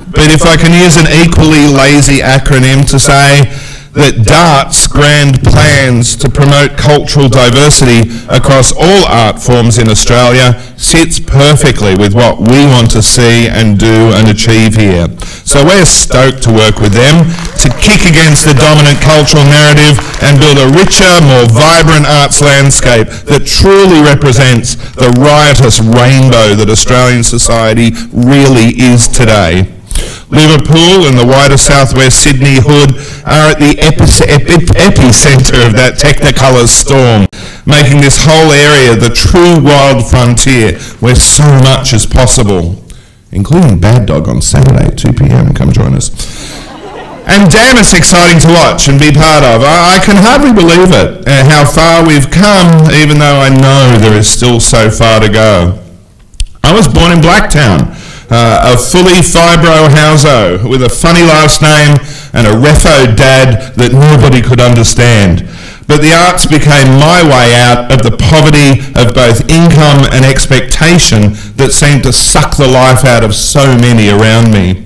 But if I can use an equally lazy acronym to say that DART's grand plans to promote cultural diversity across all art forms in Australia sits perfectly with what we want to see and do and achieve here. So we're stoked to work with them to kick against the dominant cultural narrative and build a richer, more vibrant arts landscape that truly represents the riotous rainbow that Australian society really is today. Liverpool and the wider southwest Sydney hood are at the epicentre of that Technicolor storm, making this whole area the true wild frontier where so much is possible, including Bad Dog on Saturday at 2 p.m. Come join us. And damn, it's exciting to watch and be part of. I can hardly believe it, how far we've come, even though I know there is still so far to go. I was born in Blacktown, a fully fibro-houso with a funny last name and a refo dad that nobody could understand. But the arts became my way out of the poverty of both income and expectation that seemed to suck the life out of so many around me.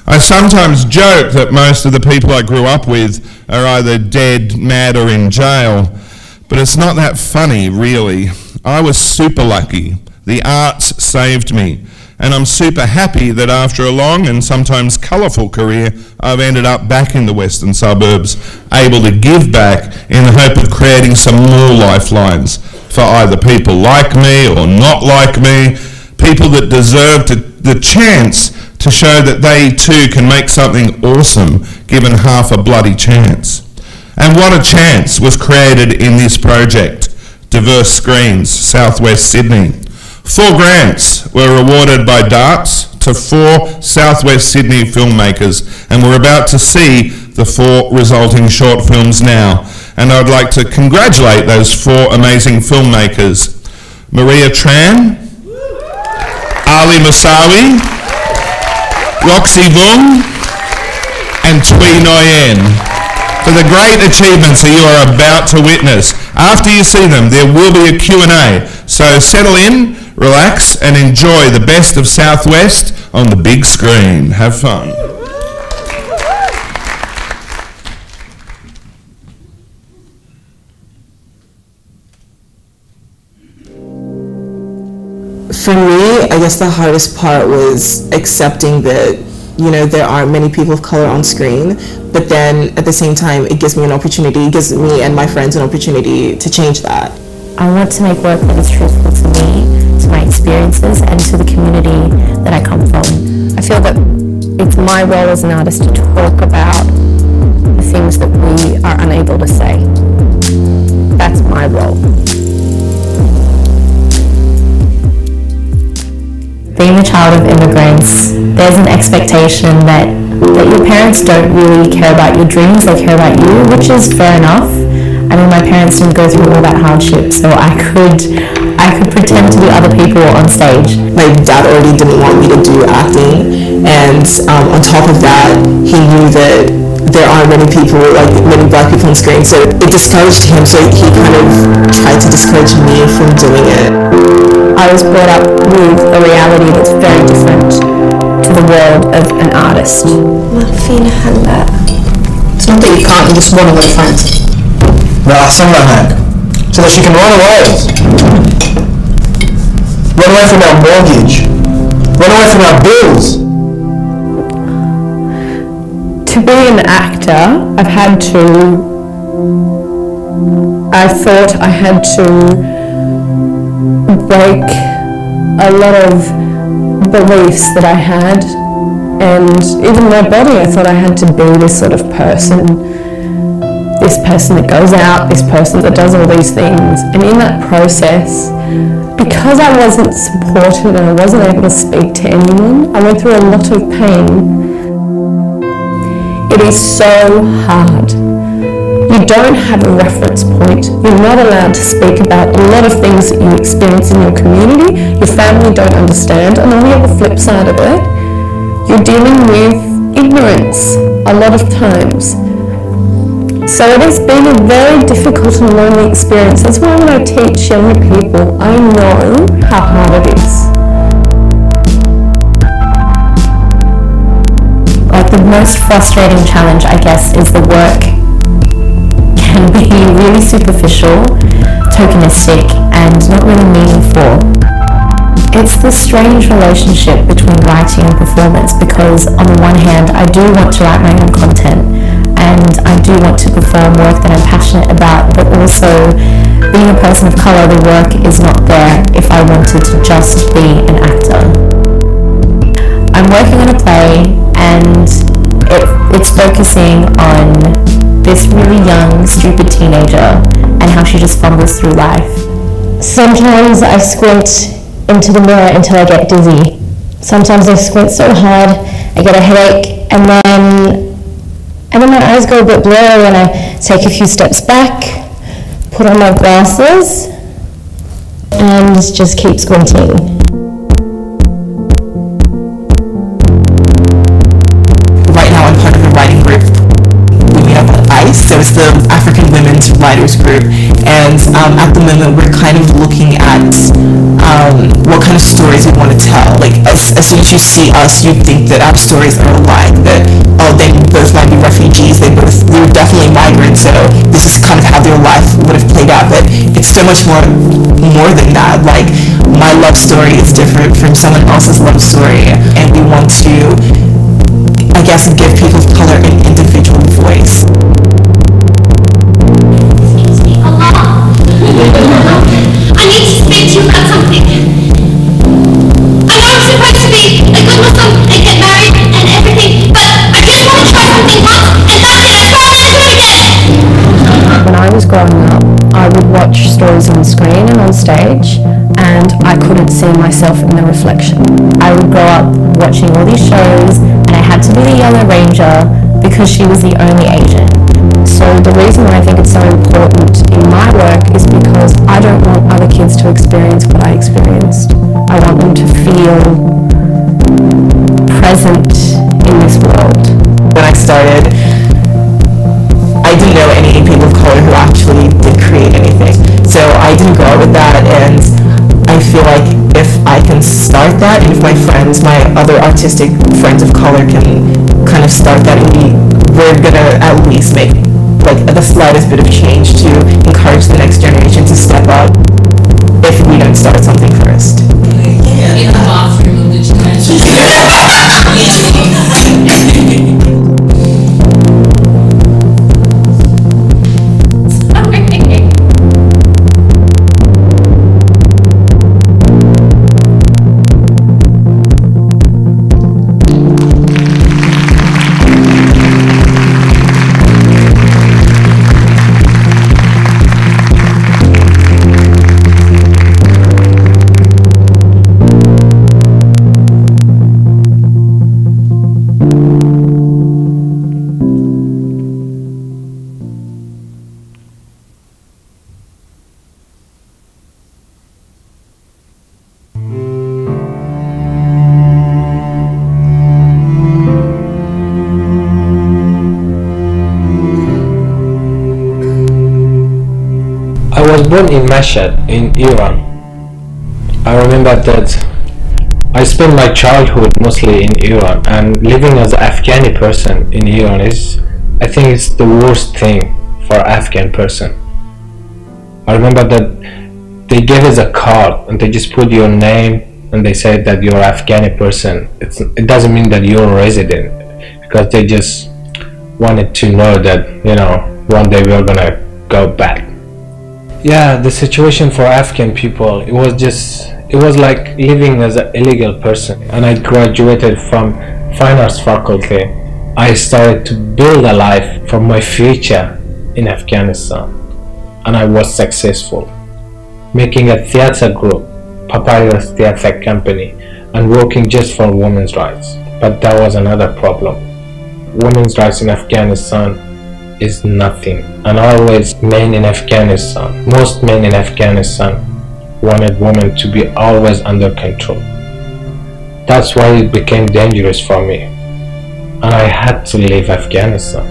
I sometimes joke that most of the people I grew up with are either dead, mad, or in jail. But it's not that funny, really. I was super lucky. The arts saved me. And I'm super happy that after a long and sometimes colourful career, I've ended up back in the western suburbs, able to give back in the hope of creating some more lifelines for either people like me or not like me, people that deserve the chance to show that they too can make something awesome given half a bloody chance. And what a chance was created in this project. Diverse Screens, Southwest Sydney. 4 grants were awarded by Darts to 4 Southwest Sydney filmmakers, and we're about to see the 4 resulting short films now. And I'd like to congratulate those 4 amazing filmmakers: Maria Tran, Ali Moussaoui, Roxy Vung, and Tui Nguyen, for the great achievements that you are about to witness. After you see them, there will be a Q&A, so settle in, relax, and enjoy the best of Southwest on the big screen. Have fun. For me, I guess the hardest part was accepting that, you know, there aren't many people of color on screen, but then at the same time, it gives me an opportunity, it gives me and my friends an opportunity to change that. I want to make work that is truthful to me, to my experiences, and to the community that I come from. I feel that it's my role as an artist to talk about the things that we are unable to say. That's my role. Being a child of immigrants, there's an expectation that your parents don't really care about your dreams, they care about you, which is fair enough. I mean, my parents didn't go through all that hardship, so I could pretend to be other people on stage. My dad already didn't want me to do acting, and on top of that, he knew that there aren't many people, like many black people on screen, so it discouraged him, so he kind of tried to discourage me from doing it. I was brought up with a reality that's very different to the world of an artist. It's not that you can't, you just run away from it. So that she can run away. Run away from our mortgage. Run away from our bills. To be an actor, I thought I had to break a lot of beliefs that I had, and even my body, I thought I had to be this sort of person that goes out, this person that does all these things. And in that process, because I wasn't supported and I wasn't able to speak to anyone, I went through a lot of pain. It is so hard. You don't have a reference point. You're not allowed to speak about a lot of things that you experience in your community. Your family don't understand. And on the other flip side of it, you're dealing with ignorance a lot of times. So it has been a very difficult and lonely experience. That's why when I teach younger people, I know how hard it is. Like, the most frustrating challenge, I guess, is the work can be really superficial, tokenistic, and not really meaningful. It's this strange relationship between writing and performance, because on the one hand, I do want to write my own content, and I do want to perform work that I'm passionate about, but also, being a person of colour, the work is not there if I wanted to just be an actor. I'm working on a play, and it's focusing on this really young, stupid teenager and how she just fumbles through life. Sometimes I squint into the mirror until I get dizzy. Sometimes I squint so hard I get a headache, and then my eyes go a bit blurry and I take a few steps back, put on my glasses, and just keep squinting. So it's the African Women's Writers Group, and at the moment we're kind of looking at what kind of stories we want to tell. Like, as soon as you see us, you think that our stories are alike, that, oh, they both might be refugees, they were definitely migrants, so this is kind of how their life would have played out. But it's so much more than that. Like, my love story is different from someone else's love story, and we want to, I guess, give people of color an individual voice. I need to speak to you about something. I know I'm supposed to be a good Muslim and get married and everything, but I just want to try something once, and that's it. I promise to do it again. When I was growing up, I would watch stories on screen and on stage, and I couldn't see myself in the reflection. I would grow up watching all these shows, and I had to be the Yellow Ranger because she was the only Asian. So the reason why I think it's so important in my work is because I don't want other kids to experience what I experienced. I want them to feel present in this world. When I started, I didn't know any people of color who actually did create anything. So I didn't grow up with that, and I feel like if I can start that, and if my friends, my other artistic friends of color can kind of start that, we're gonna at least make like the slightest bit of change to encourage the next generation to step up if we don't start something first. In the bathroom of the church. I was born in Mashhad in Iran. I remember that I spent my childhood mostly in Iran, and living as an Afghani person in Iran I think it's the worst thing for an Afghan person. I remember that they gave us a card and they just put your name and they said that you're an Afghani person. It doesn't mean that you're a resident, because they just wanted to know that, you know, one day we're gonna go back. Yeah, the situation for Afghan people, it was like living as an illegal person. And I graduated from Fine Arts Faculty. I started to build a life for my future in Afghanistan, and I was successful, making a theater group, Papyrus Theatre Company, and working just for women's rights. But that was another problem. Women's rights in Afghanistan is nothing, and always men in Afghanistan, most men in Afghanistan wanted women to be always under control. That's why it became dangerous for me, and I had to leave Afghanistan.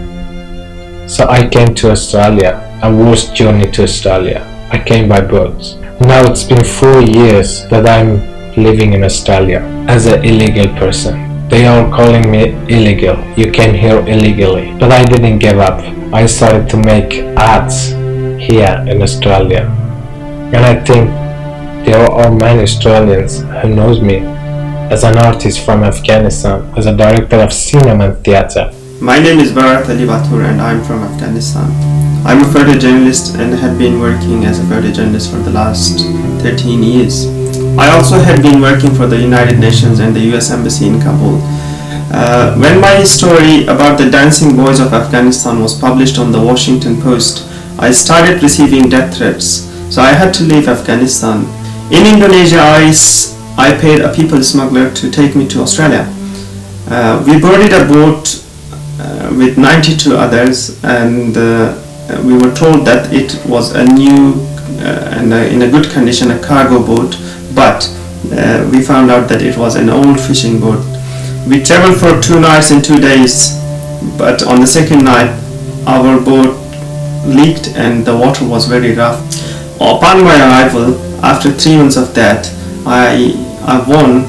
So I came to Australia, a worst journey to Australia. I came by boat. Now it's been 4 years that I'm living in Australia as an illegal person. They are calling me illegal. You came here illegally. But I didn't give up. I started to make ads here in Australia. And I think there are many Australians who knows me as an artist from Afghanistan, as a director of cinema and theatre. My name is Bharat Ali Batur and I'm from Afghanistan. I'm a photojournalist and had been working as a photojournalist for the last 13 years. I also had been working for the United Nations and the US Embassy in Kabul. When my story about the dancing boys of Afghanistan was published on the Washington Post, I started receiving death threats, so I had to leave Afghanistan. In Indonesia, I paid a people smuggler to take me to Australia. We boarded a boat with 92 others, and we were told that it was a new and in a good condition, a cargo boat, but we found out that it was an old fishing boat. We traveled for 2 nights and 2 days, but on the second night our boat leaked and the water was very rough. Upon my arrival, after 3 months of that, I won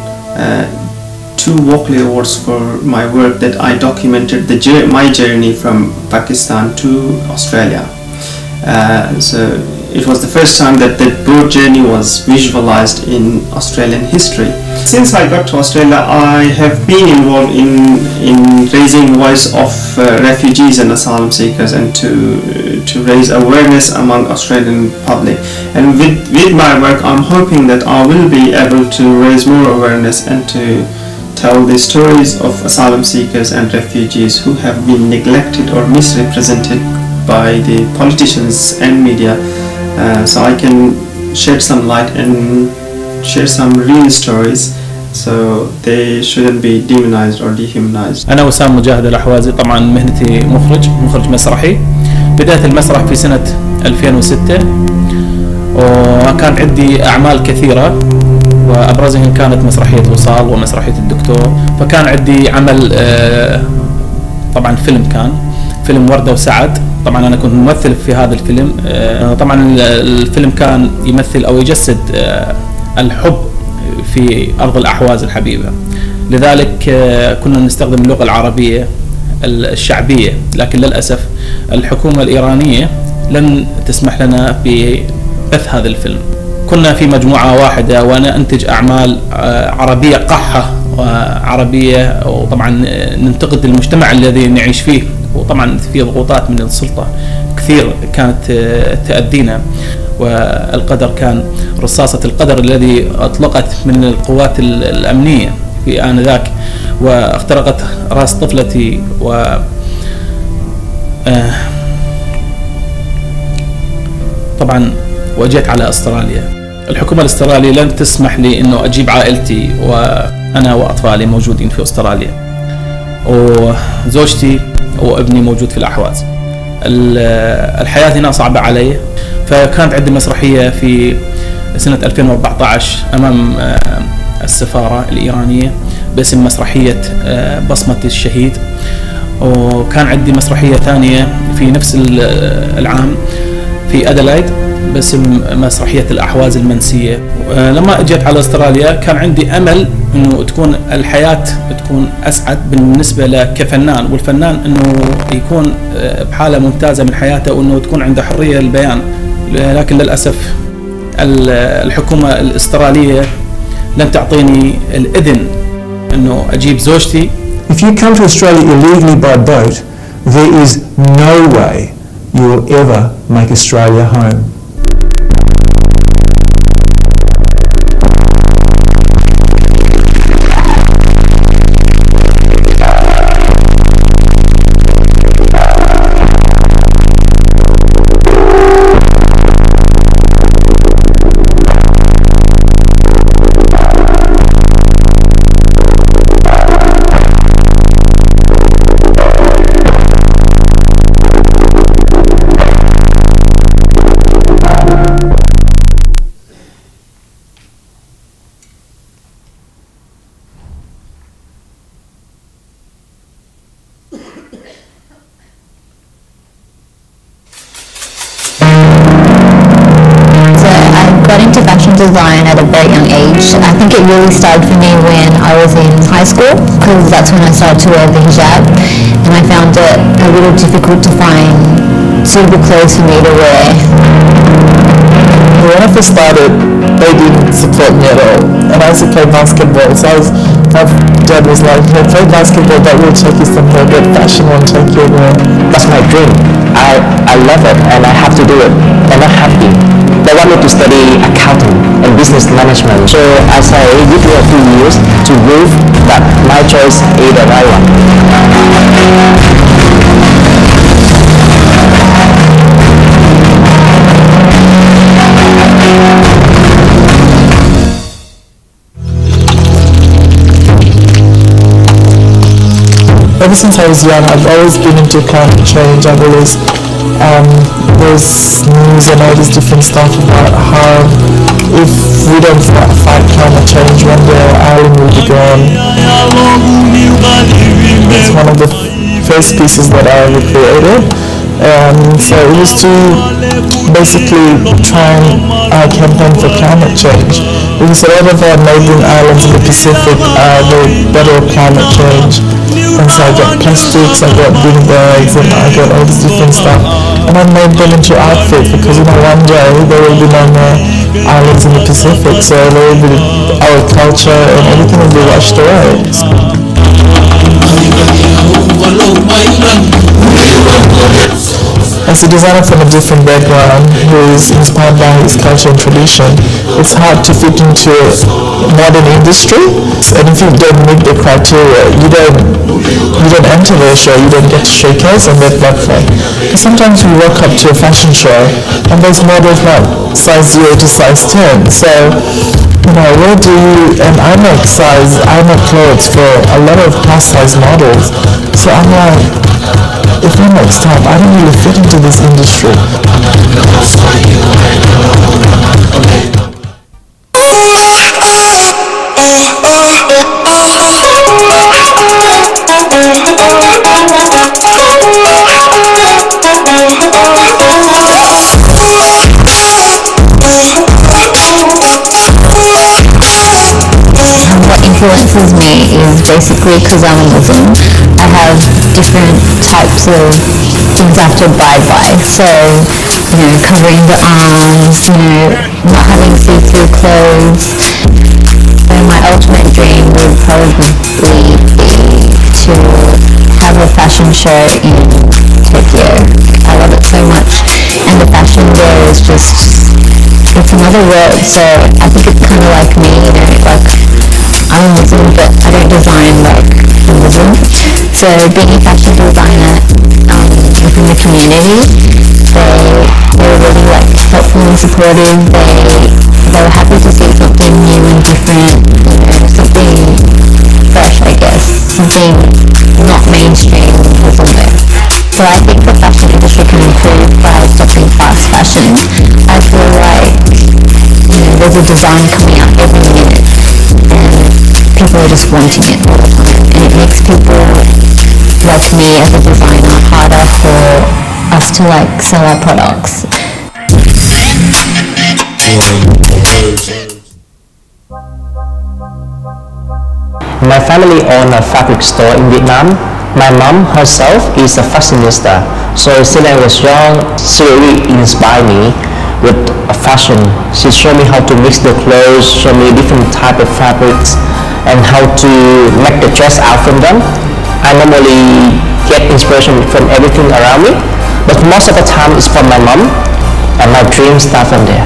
2 Walkley Awards for my work that I documented my journey from Pakistan to Australia. So it was the first time that the boat journey was visualized in Australian history. Since I got to Australia, I have been involved in raising voice of refugees and asylum seekers, and to raise awareness among Australian public. And with my work, I'm hoping that I will be able to raise more awareness and to tell the stories of asylum seekers and refugees who have been neglected or misrepresented by the politicians and media so I can shed some light and share some real stories, so they shouldn't be demonized or dehumanized. أنا وسام مجاهد الأحوازي، طبعا مهنتي مخرج مسرحي. بدأت المسرح في سنة 2006، وكان عندي أعمال كثيرة وأبرزهم كانت مسرحية وصال ومسرحية الدكتور. فكان عندي عمل طبعا كان فيلم وردة وسعد. طبعا أنا كنت ممثل في هذا الفيلم. طبعا الفيلم كان يمثل أو يجسد الحب في أرض الأحواز الحبيبة، لذلك كنا نستخدم اللغة العربية الشعبية، لكن للأسف الحكومة الإيرانية لن تسمح لنا ببث هذا الفيلم. كنا في مجموعة واحدة وأنا أنتج أعمال عربية قحة وعربية، وطبعا ننتقد المجتمع الذي نعيش فيه، وطبعا في ضغوطات من السلطة كثير كانت تأذينا، والقدر كان رصاصة القدر الذي أطلقت من القوات الأمنية في آنذاك واخترقت رأس طفلتي. و طبعا وجيت على أستراليا. الحكومة الأسترالية لن تسمح لي إنه أجيب عائلتي وأنا وأطفالي موجودين في أستراليا، وزوجتي وابني موجود في الأحواز. الحياة هنا صعبة علي، فكانت عندي مسرحية في سنة 2014 أمام السفارة الإيرانية باسم مسرحية بصمة الشهيد، وكان عندي مسرحية ثانية في نفس العام في أدلايد باسم مسرحية الأحواز المنسية. لما اجيت على أستراليا كان عندي أمل إنه تكون الحياة تكون أسعد بالنسبة له كفنان، والفنان إنه يكون بحالة ممتازة من حياته وإنه تكون عنده حرية البيان، لكن للأسف الحكومة الأسترالية لن تعطيني الإذن إنه أجيب زوجتي. If you come to Australia illegally by boat, there is no way you will ever make Australia home. Design at a very young age. I think it really started for me when I was in high school, because that's when I started to wear the hijab, and I found it a little difficult to find suitable clothes for me to wear. When I first started, they didn't support me at all, and I used to play basketball, so my dad was like, "Hey, play basketball, that will take you somewhere, but fashion won't take you anywhere." That's my dream. I love it, and I have to do it, and I'm happy. They want me to study accounting and business management, so as I give it a few years to prove that my choice is the right one. Ever since I was young, I've always been into climate change. I've always, there's news and all this different stuff about how if we don't fight climate change, one day our island will be gone. It's one of the first pieces that I recreated. So it was to basically try and campaign for climate change. Because a lot of our neighboring islands in the Pacific are very better at climate change. And so I got plastics, I got bin bags, and I got all this different stuff. And I made them into outfits because one day there will be no more islands in the Pacific, so there will be our culture and everything will be washed away. as a designer from a different background who is inspired by his culture and tradition, it's hard to fit into a modern industry. And if you don't meet the criteria, you don't enter the show, you don't get to showcase on that platform. Because sometimes we walk up to a fashion show and those models like size 0 to size 10. So, you know, where do you, and I make clothes for a lot of plus size models. So I'm like, if I make stuff, I don't really fit into this industry. Influences me is basically because I'm a Muslim. I have different types of things I have to abide by. So, you know, covering the arms, you know, not having see-through clothes. So my ultimate dream would probably be to have a fashion show in Tokyo. I love it so much. And the fashion there is just, it's another world. So I think it's kind of like me, you know, like, I'm a Muslim, but I don't design like a Muslim. So being a fashion designer within the community, they were really like helpful and supportive. They were happy to see something new and different, you know, something fresh, I guess, something not mainstream Muslim wear. So I think the fashion industry can improve by stopping fast fashion. I feel like, you know, there's a design coming out every minute. People are just wanting it all the time, and it makes people like me as a designer harder for us to like sell our products. My family own a fabric store in Vietnam. My mom herself is a fashionista, so since I was young, she really inspired me with fashion. She showed me how to mix the clothes, showed me different type of fabrics, and how to make the dress out from them. I normally get inspiration from everything around me, but most of the time it's from my mom, and my dreams start from there.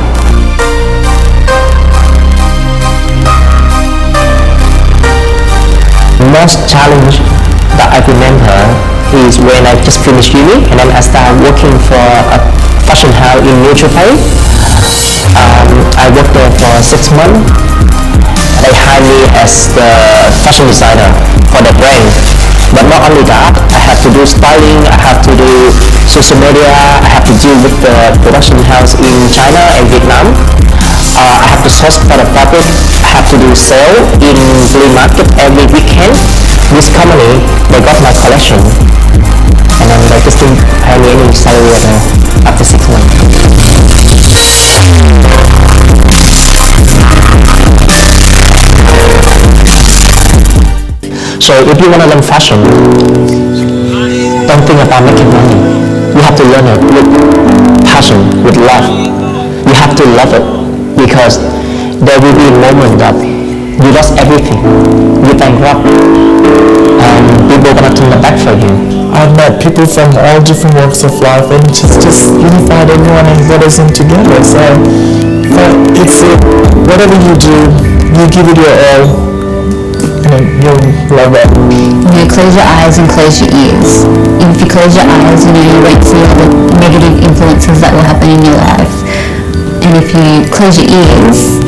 The most challenge that I remember is when I just finished uni, and then I started working for a fashion house in New Taipei. I worked there for 6 months. They hired me as the fashion designer for the brand. But not only that, I have to do styling, I have to do social media, I have to deal with the production house in China and Vietnam. I have to source for the fabric, I have to do sale in flea market every weekend. This company, they got my collection, and then they just didn't pay me any salary after 6 months. So if you want to learn fashion, don't think about making money. You have to learn it with passion, with love. You have to love it, because there will be a moment that you lost everything, you bankrupt, and people are going to turn their back for you. I've met people from all different walks of life, and it's just unified everyone and brought us in together. So it's whatever you do, you give it your all. You'll love it. You know, close your eyes and close your ears. And if you close your eyes, you know, you won't see all the negative influences that will happen in your life. And if you close your ears,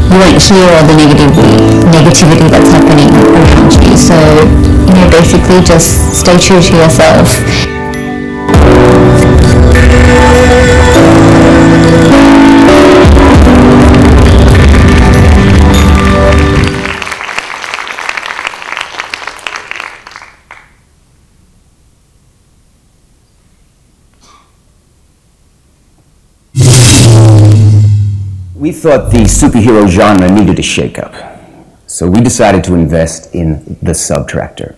you won't hear all the negativity that's happening around you. So, you know, basically just stay true to yourself. We thought the superhero genre needed a shakeup, so we decided to invest in The Subtractor.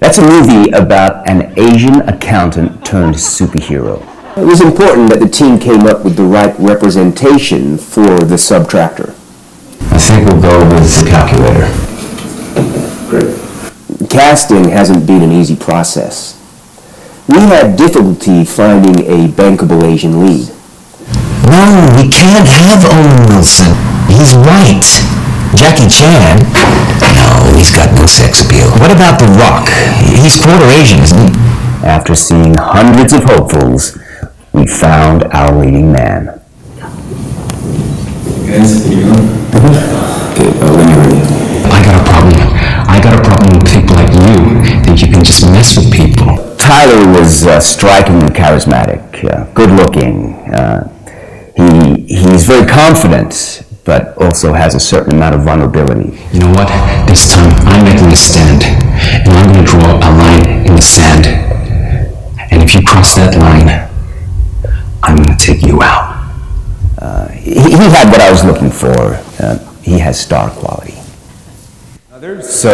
That's a movie about an Asian accountant turned superhero. It was important that the team came up with the right representation for The Subtractor. I think we'll go with the calculator. Great. Casting hasn't been an easy process. We had difficulty finding a bankable Asian lead. No, we can't have Owen Wilson. He's white. Jackie Chan? No, he's got no sex appeal. What about The Rock? He's quarter Asian, isn't he? After seeing hundreds of hopefuls, we found our leading man. I got a problem with people like you. Think you can just mess with people. Tyler was strikingly charismatic, good-looking. He's very confident, but also has a certain amount of vulnerability. You know what? This time I'm making a stand, and I'm going to draw a line in the sand. And if you cross that line, I'm going to take you out. He had what I was looking for. He has star quality. So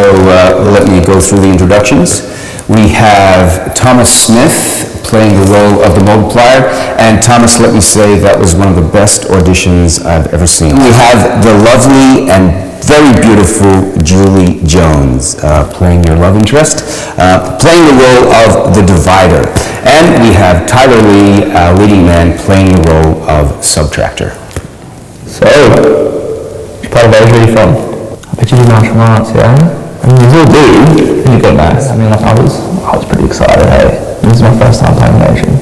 let me go through the introductions. We have Thomas Smith playing the role of the multiplier, and Thomas, let me say, that was one of the best auditions I've ever seen. We have the lovely and very beautiful Julie Jones playing your love interest, playing the role of the divider. And we have Tyler Lee, leading man, playing the role of subtractor. So, which part of Asia are you from? I bet you do martial arts, yeah? I mean, you all do, and you got nice. I mean, like, I was pretty excited, hey? This is my first time playing Asian.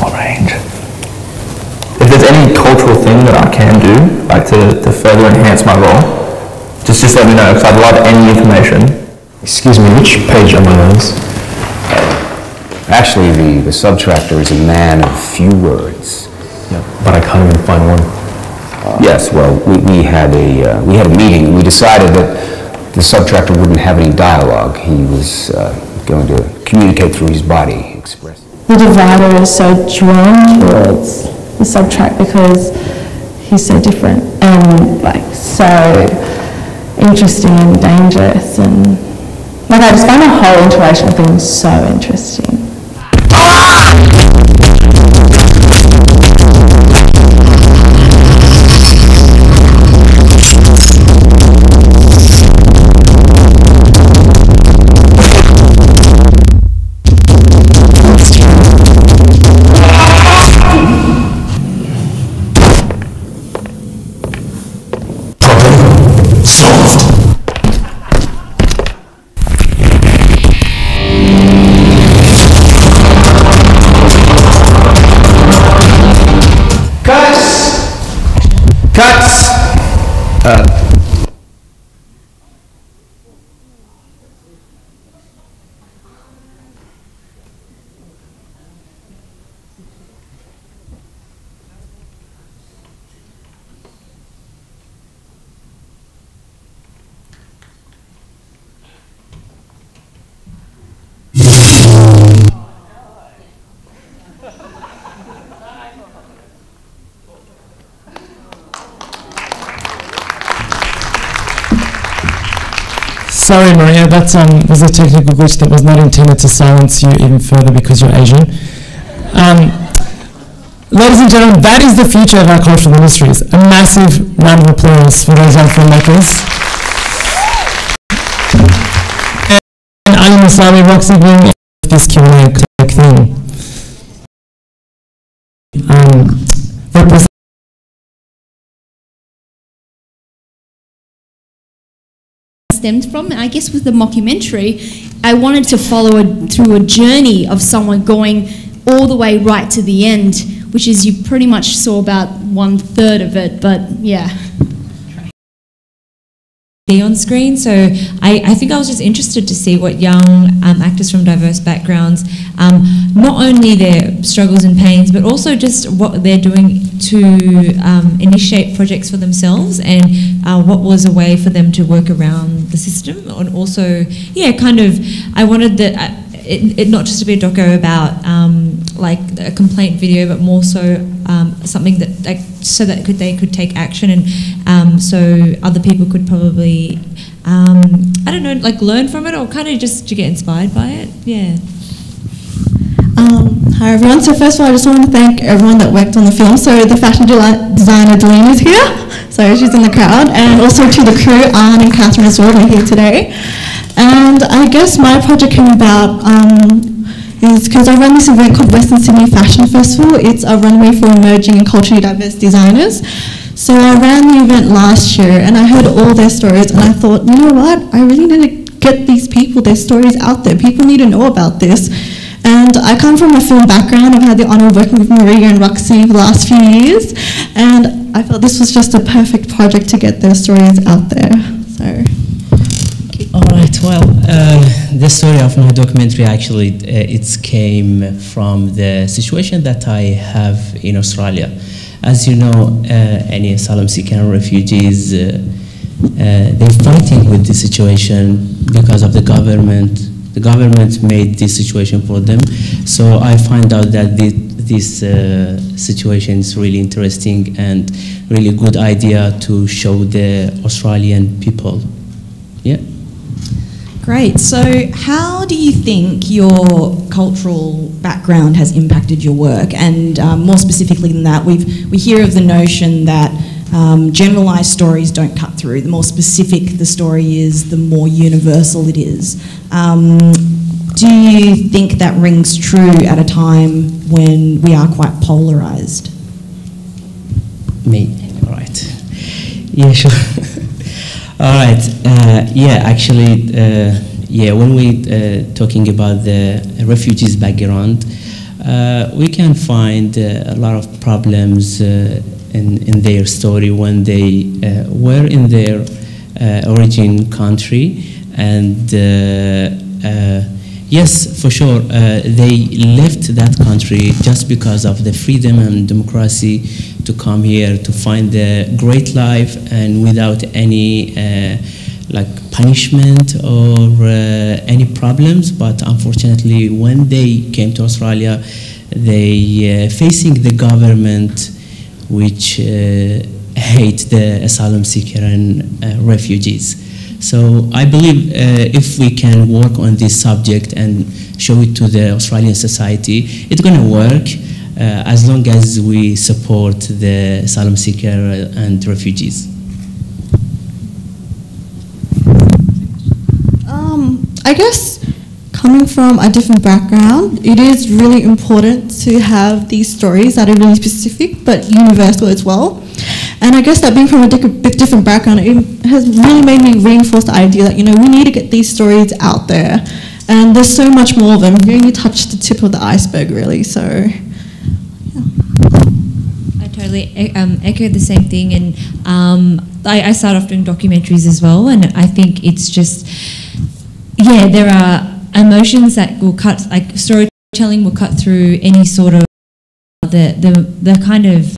What range? If there's any cultural thing that I can do, like to further enhance my role, just let me know, because I'd love any information. Excuse me, which page am I on? Actually, the subtractor is a man of few words. Yeah, but I can't even find one. Yes, well, we had a meeting, and we decided that the subtractor wouldn't have any dialogue. He was going to communicate through his body, express. The divider is so drawn towards the subtract because he's so different and like so interesting and dangerous, and like I just find the whole interaction of things so interesting. Sorry, Maria, that's was a technical glitch that was not intended to silence you even further because you're Asian. Ladies and gentlemen, that is the future of our cultural industries. A massive round of applause for those young filmmakers. And Ali Musawi, Roxy Bloom, this Q&A thing. Stemmed from, and I guess with the mockumentary, I wanted to follow through a journey of someone going all the way right to the end, which is you pretty much saw about 1/3 of it, but yeah. On screen, so I think I was just interested to see what young actors from diverse backgrounds, not only their struggles and pains, but also just what they're doing to initiate projects for themselves, and what was a way for them to work around the system, and also, yeah, kind of, I wanted that it not just to be a doco about like a complaint video, but more so something that so that they could take action, and so other people could probably I don't know, like learn from it, or kind of just to get inspired by it. Yeah. Hi everyone. So first of all, I just want to thank everyone that worked on the film. So the fashion designer Delene is here, so she's in the crowd, and also to the crew, Anne and Catherine as well, they're here today. And I guess my project came about is because I run this event called Western Sydney Fashion Festival. It's a runway for emerging and culturally diverse designers. So I ran the event last year and I heard all their stories and I thought, you know what, I really need to get these people, their stories out there. People need to know about this. And I come from a film background. I've had the honour of working with Maria and Roxy for the last few years, and I felt this was just a perfect project to get their stories out there. So. All right. Well, the story of my documentary actually it came from the situation that I have in Australia. As you know, any asylum seeker and refugees, they're fighting with the situation because of the government. The government made this situation for them. So I find out that this situation is really interesting and really good idea to show the Australian people. Yeah. Great. So how do you think your cultural background has impacted your work? And more specifically than that, we hear of the notion that generalized stories don't cut through. The more specific the story is, the more universal it is. Do you think that rings true at a time when we are quite polarized? Me, all right. Yeah, sure. All right. Yeah, actually, yeah, when we talking about the refugees' background, we can find a lot of problems in their story when they were in their origin country, and yes, for sure, they left that country just because of the freedom and democracy to come here to find a great life and without any like punishment or any problems. But unfortunately, when they came to Australia, they facing the government which hate the asylum seeker and refugees. So I believe if we can work on this subject and show it to the Australian society, it's going to work as long as we support the asylum seeker and refugees. I guess coming from a different background, it is really important to have these stories that are really specific but universal as well. And I guess that being from a different background, it has really made me reinforce the idea that, you know, we need to get these stories out there. And there's so much more of them. You only touch the tip of the iceberg, really, so, yeah. I totally echo the same thing. And I started off doing documentaries as well, and I think it's just, yeah, there are emotions that will cut, like storytelling will cut through any sort of the kind of.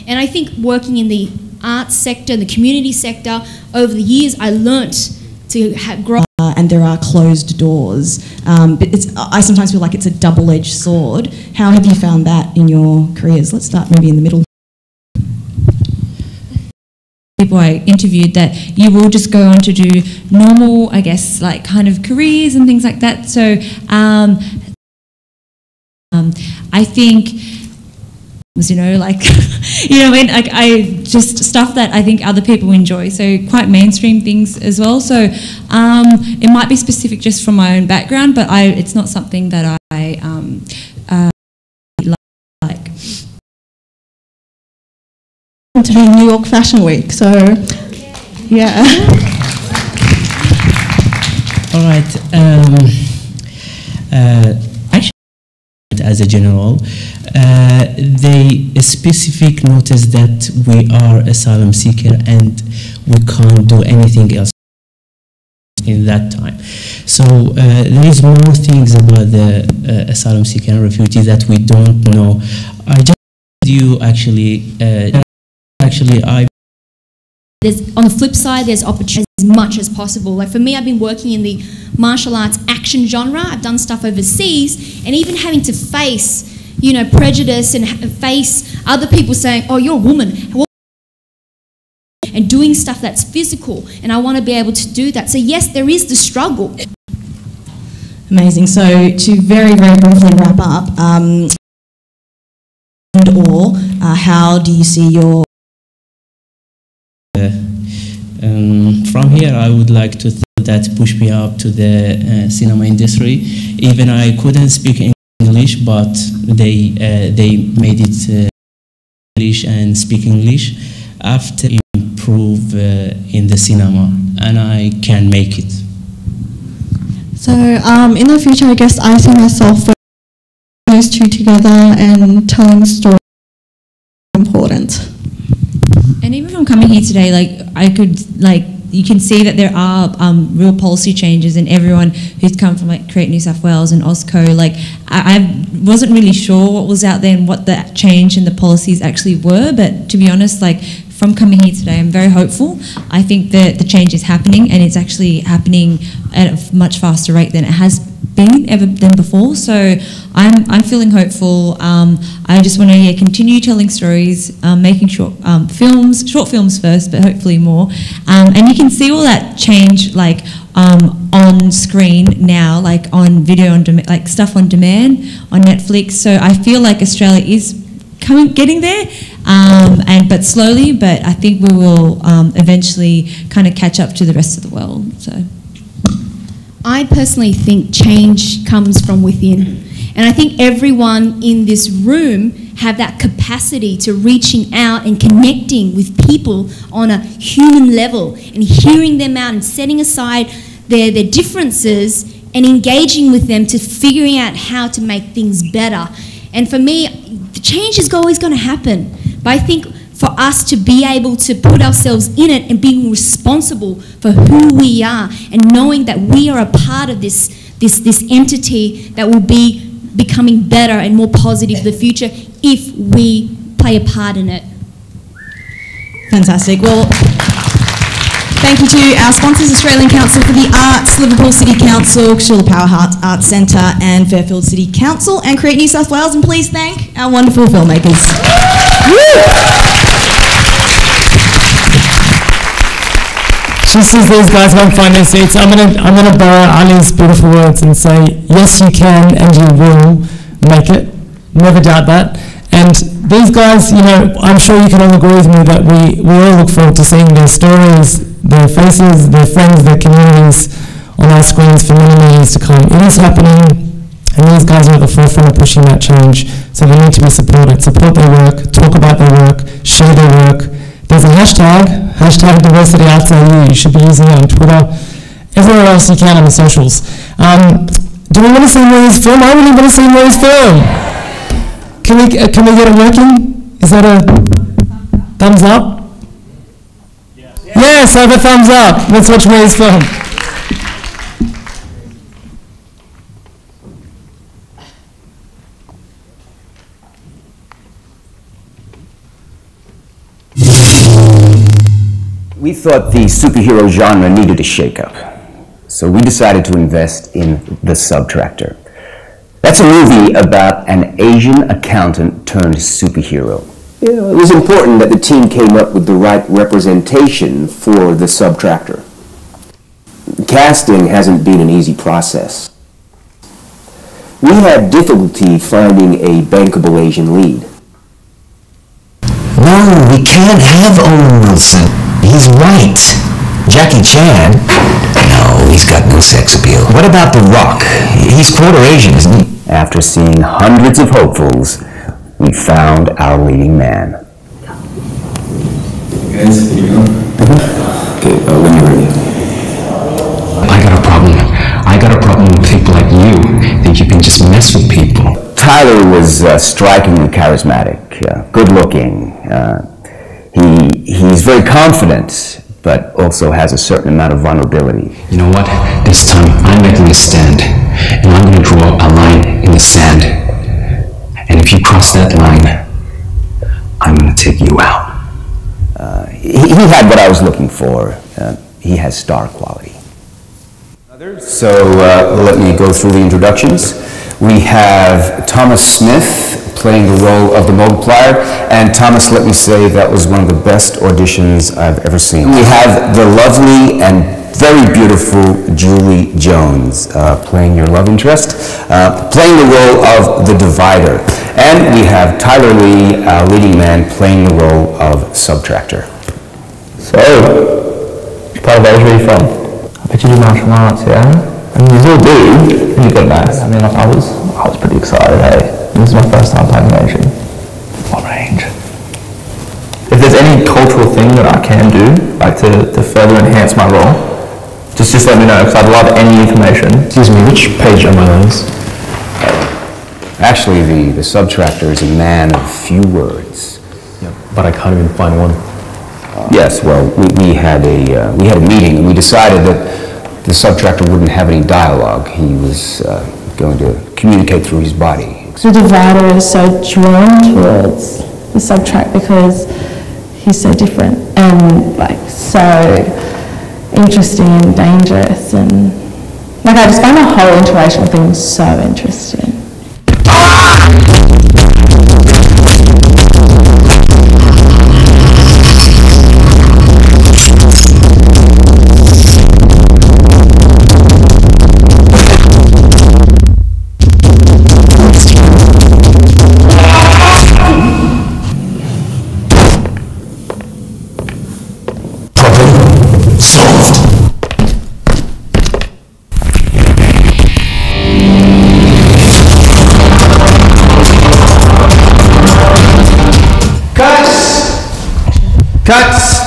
And I think working in the arts sector, the community sector, over the years, I learnt to grow. And there are closed doors. But I sometimes feel like it's a double-edged sword. How have you found that in your careers? Let's start maybe in the middle. People I interviewed that you will just go on to do normal, I guess, like kind of careers and things like that. So I think, you know, like, you know, I mean, like I just stuff that I think other people enjoy. So quite mainstream things as well. So it might be specific just from my own background, but it's not something that I like. To New York Fashion Week, so yeah. All right. Actually, as a general, they specific notice that we are asylum seeker and we can't do anything else in that time. So there is more things about the asylum seeker and refugee that we don't know. I just you actually. On the flip side, there's opportunity as much as possible. Like for me, I've been working in the martial arts action genre. I've done stuff overseas, and even having to face, you know, prejudice and face other people saying, "Oh, you're a woman," and doing stuff that's physical. And I want to be able to do that. So yes, there is the struggle. Amazing. So to very, very briefly wrap up, how do you see your from here, I would like to thank that pushed me up to the cinema industry. Even I couldn't speak English, but they made it English and speak English after improve in the cinema, and I can make it. So in the future, I guess I see myself those two together and telling stories is important. And even from coming here today, like I could like you can see that there are real policy changes, and everyone who's come from like Create New South Wales and OSCO, like I wasn't really sure what was out there and what the change in the policies actually were, but to be honest, like from coming here today, I'm very hopeful. I think that the change is happening, and it's actually happening at a much faster rate than it has been ever than before. So I'm feeling hopeful. I just want to continue telling stories, making short films first, but hopefully more. And you can see all that change like on screen now, like on video on demand, like stuff on demand on Netflix. So I feel like Australia is getting there, but slowly. But I think we will eventually kind of catch up to the rest of the world. So. I personally think change comes from within. And I think everyone in this room have that capacity to reaching out and connecting with people on a human level and hearing them out and setting aside their differences and engaging with them to figuring out how to make things better. And for me, the change is always going to happen. But I think for us to be able to put ourselves in it and being responsible for who we are and knowing that we are a part of this entity that will be becoming better and more positive in the future if we play a part in it. Fantastic. Well, thank you to our sponsors, Australian Council for the Arts, Liverpool City Council, Kashula Power Arts Centre and Fairfield City Council, and Create New South Wales. And please thank our wonderful filmmakers. Just as these guys won't find their seats, I'm gonna borrow Ali's beautiful words and say, yes, you can and you will make it. Never doubt that. And these guys, you know, I'm sure you can all agree with me that we all look forward to seeing their stories, their faces, their friends, their communities on our screens for many, many years to come. It is happening, and these guys are at the forefront of pushing that change, so they need to be supported. Support their work, talk about their work, share their work. There's a hashtag DiversityArtsAU. You should be using it on Twitter, everywhere else you can on the socials. Do we want to see Maria's film? I really want to see Maria's film. Can we get it working? Is that a thumbs up? Yes, have a thumbs up. Let's watch Maria's film. We thought the superhero genre needed a shakeup, so we decided to invest in The Subtractor. That's a movie about an Asian accountant turned superhero. You know, it was important that the team came up with the right representation for The Subtractor. Casting hasn't been an easy process. We had difficulty finding a bankable Asian lead. No, we can't have Owen Wilson. He's white. Jackie Chan? No, he's got no sex appeal. What about The Rock? He's quarter Asian, isn't he? After seeing hundreds of hopefuls, we found our leading man. Guys, here you go. Okay, when you're ready. I got a problem with people like you. Think you can just mess with people. Tyler was strikingly charismatic, good-looking. He's very confident, but also has a certain amount of vulnerability. You know what? This time I'm making a stand, and I'm going to draw a line in the sand. And if you cross that line, I'm going to take you out. He had what I was looking for. He has star quality. So let me go through the introductions. We have Thomas Smith playing the role of the multiplier, and Thomas, let me say, that was one of the best auditions I've ever seen. We have the lovely and very beautiful Julie Jones playing your love interest, playing the role of the divider. And we have Tyler Lee, our leading man, playing the role of Subtractor. So, which part of Asia are you from? But you do martial arts, yeah? I mean, you still do, and you got nice. I mean, like, I was pretty excited, hey? This is my first time playing Meiji. What range? If there's any cultural thing that I can do, like to further enhance my role, just let me know, because I'd love any information. Excuse me, which page am I on? Actually, the subtractor is a man of few words. Yeah, but I can't even find one. Yes, well, we had a meeting, and we decided that the subtractor wouldn't have any dialogue. He was going to communicate through his body. The divider is so drawn towards the subtract because he's so different and like so interesting and dangerous, and like I just find the whole interracial thing so interesting. Cuts!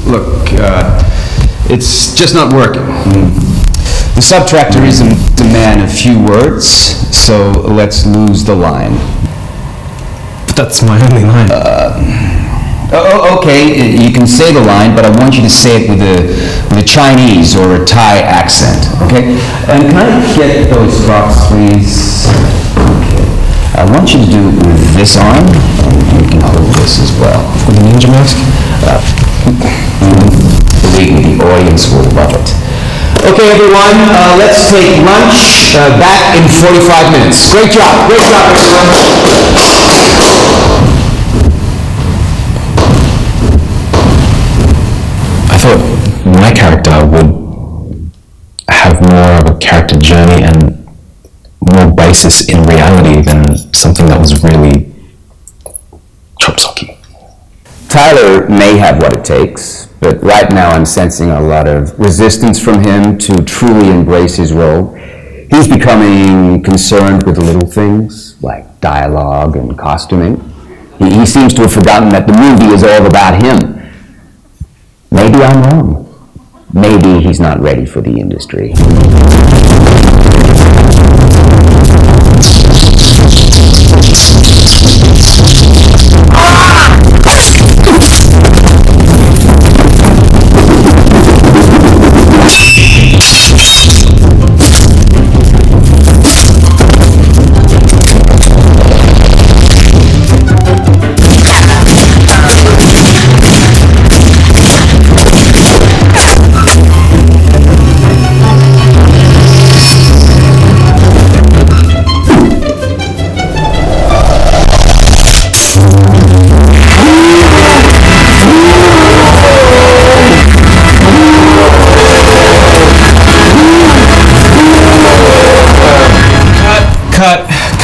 Look, it's just not working. The subtractor is a man of few words, so let's lose the line. But that's my only line. Okay, you can say the line, but I want you to say it with a Chinese or a Thai accent, okay? And can I get those rocks, please? Okay. I want you to do it with this arm, and you can hold this as well. With the ninja mask? Believe me, the audience will love it. Okay, everyone, let's take lunch. Back in 45 minutes. Great job, everyone. I thought my character would have more of a character journey and more basis in reality than something that was really chop socky. Tyler may have what it takes, but right now I'm sensing a lot of resistance from him to truly embrace his role. He's becoming concerned with the little things, like dialogue and costuming. He seems to have forgotten that the movie is all about him. Maybe I'm wrong. Maybe he's not ready for the industry.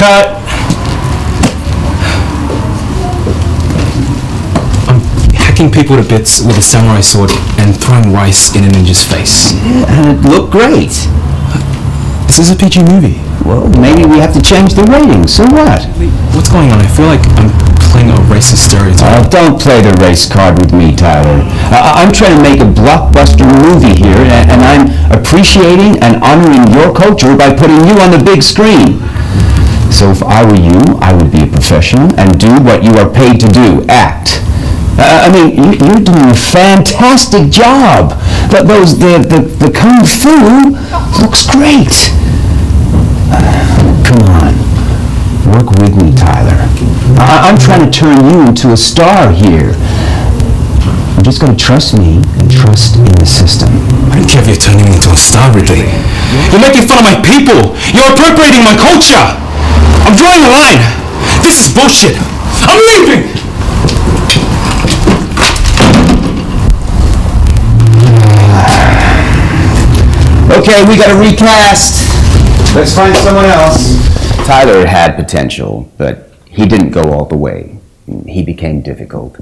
Cut! I'm hacking people to bits with a samurai sword and throwing rice in a ninja's face. Yeah, and it looked great. This is a PG movie. Well, maybe we have to change the rating, so what? What's going on? I feel like I'm playing a racist stereotype. Oh, don't play the race card with me, Tyler. I'm trying to make a blockbuster movie here, and I'm appreciating and honoring your culture by putting you on the big screen. So if I were you, I would be a professional and do what you are paid to do, act. I mean, you're doing a fantastic job. The Kung Fu looks great. Come on, work with me, Tyler. I'm trying to turn you into a star here. You just gotta trust me and trust in the system. I don't care if you're turning me into a star, Ridley. You're making fun of my people. You're appropriating my culture. I'm drawing a line. This is bullshit. I'm leaving. Okay, we gotta recast. Let's find someone else. Tyler had potential, but he didn't go all the way. He became difficult.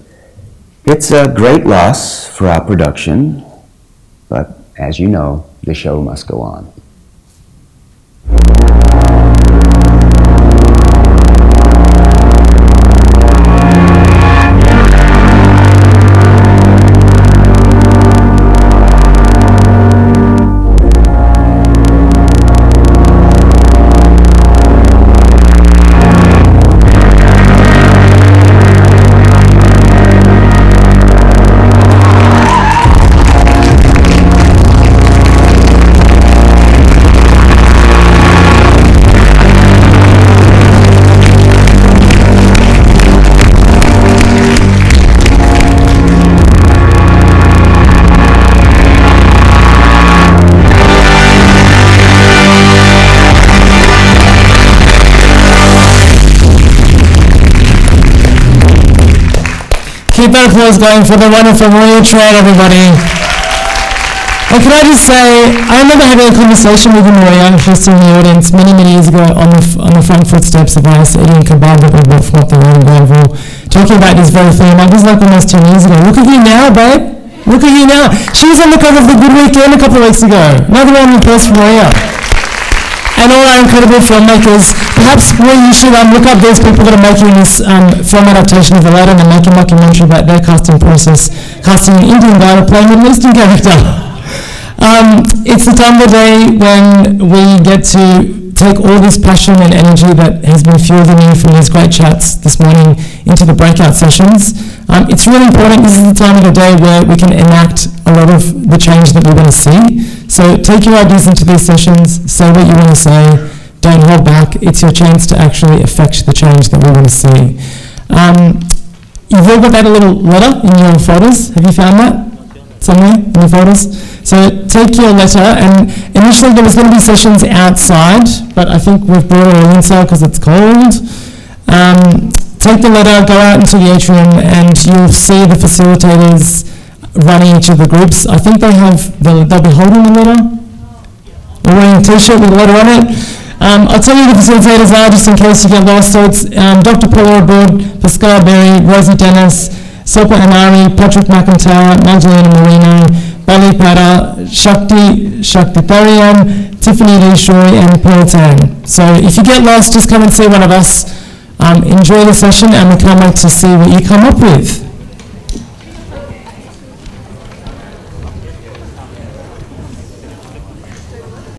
It's a great loss for our production, but as you know, the show must go on. Keep that applause going for the wonderful Maria Tran, everybody. And can I just say, I remember having a conversation with Maria, who's still in the audience, many years ago on the front footsteps of Ice Eating Kebab that we bought from up the road in Granville, talking about this very thing. That was like almost 10 years ago. Look at you now, babe. Look at you now. She was on the cover of The Good Weekend a couple of weeks ago. Another one in place for Maria. And all our incredible filmmakers. Perhaps you should look up those people that are making this film adaptation of Aladdin and make a documentary about their casting process, casting an Indian guy to play a Middle Eastern character. It's the time of the day when we get to take all this passion and energy that has been fueled in you from these great chats this morning into the breakout sessions. It's really important. This is the time of the day where we can enact a lot of the change that we want to see. So take your ideas into these sessions, say what you want to say, don't hold back. It's your chance to actually affect the change that we want to see. You've all got that little letter in your folders. Have you found that somewhere in your folders? So take your letter, and initially there was going to be sessions outside, but I think we've brought it all inside because it's cold. Take the letter, go out into the atrium, and you'll see the facilitators running each of the groups. I think they'll be holding the letter, or wearing a t-shirt with a letter on it. I'll tell you who the facilitators are just in case you get lost. So it's Dr. Paula Abroad, Pascal Berry, Rosie Dennis, Sopa Anari, Patrick McIntyre, Magdalena Marino, Bali Pada, Shakti Tharian, Tiffany Lee Shoy, and Paul Tan. So if you get lost, just come and see one of us. Enjoy the session, and we can't wait to see what you come up with.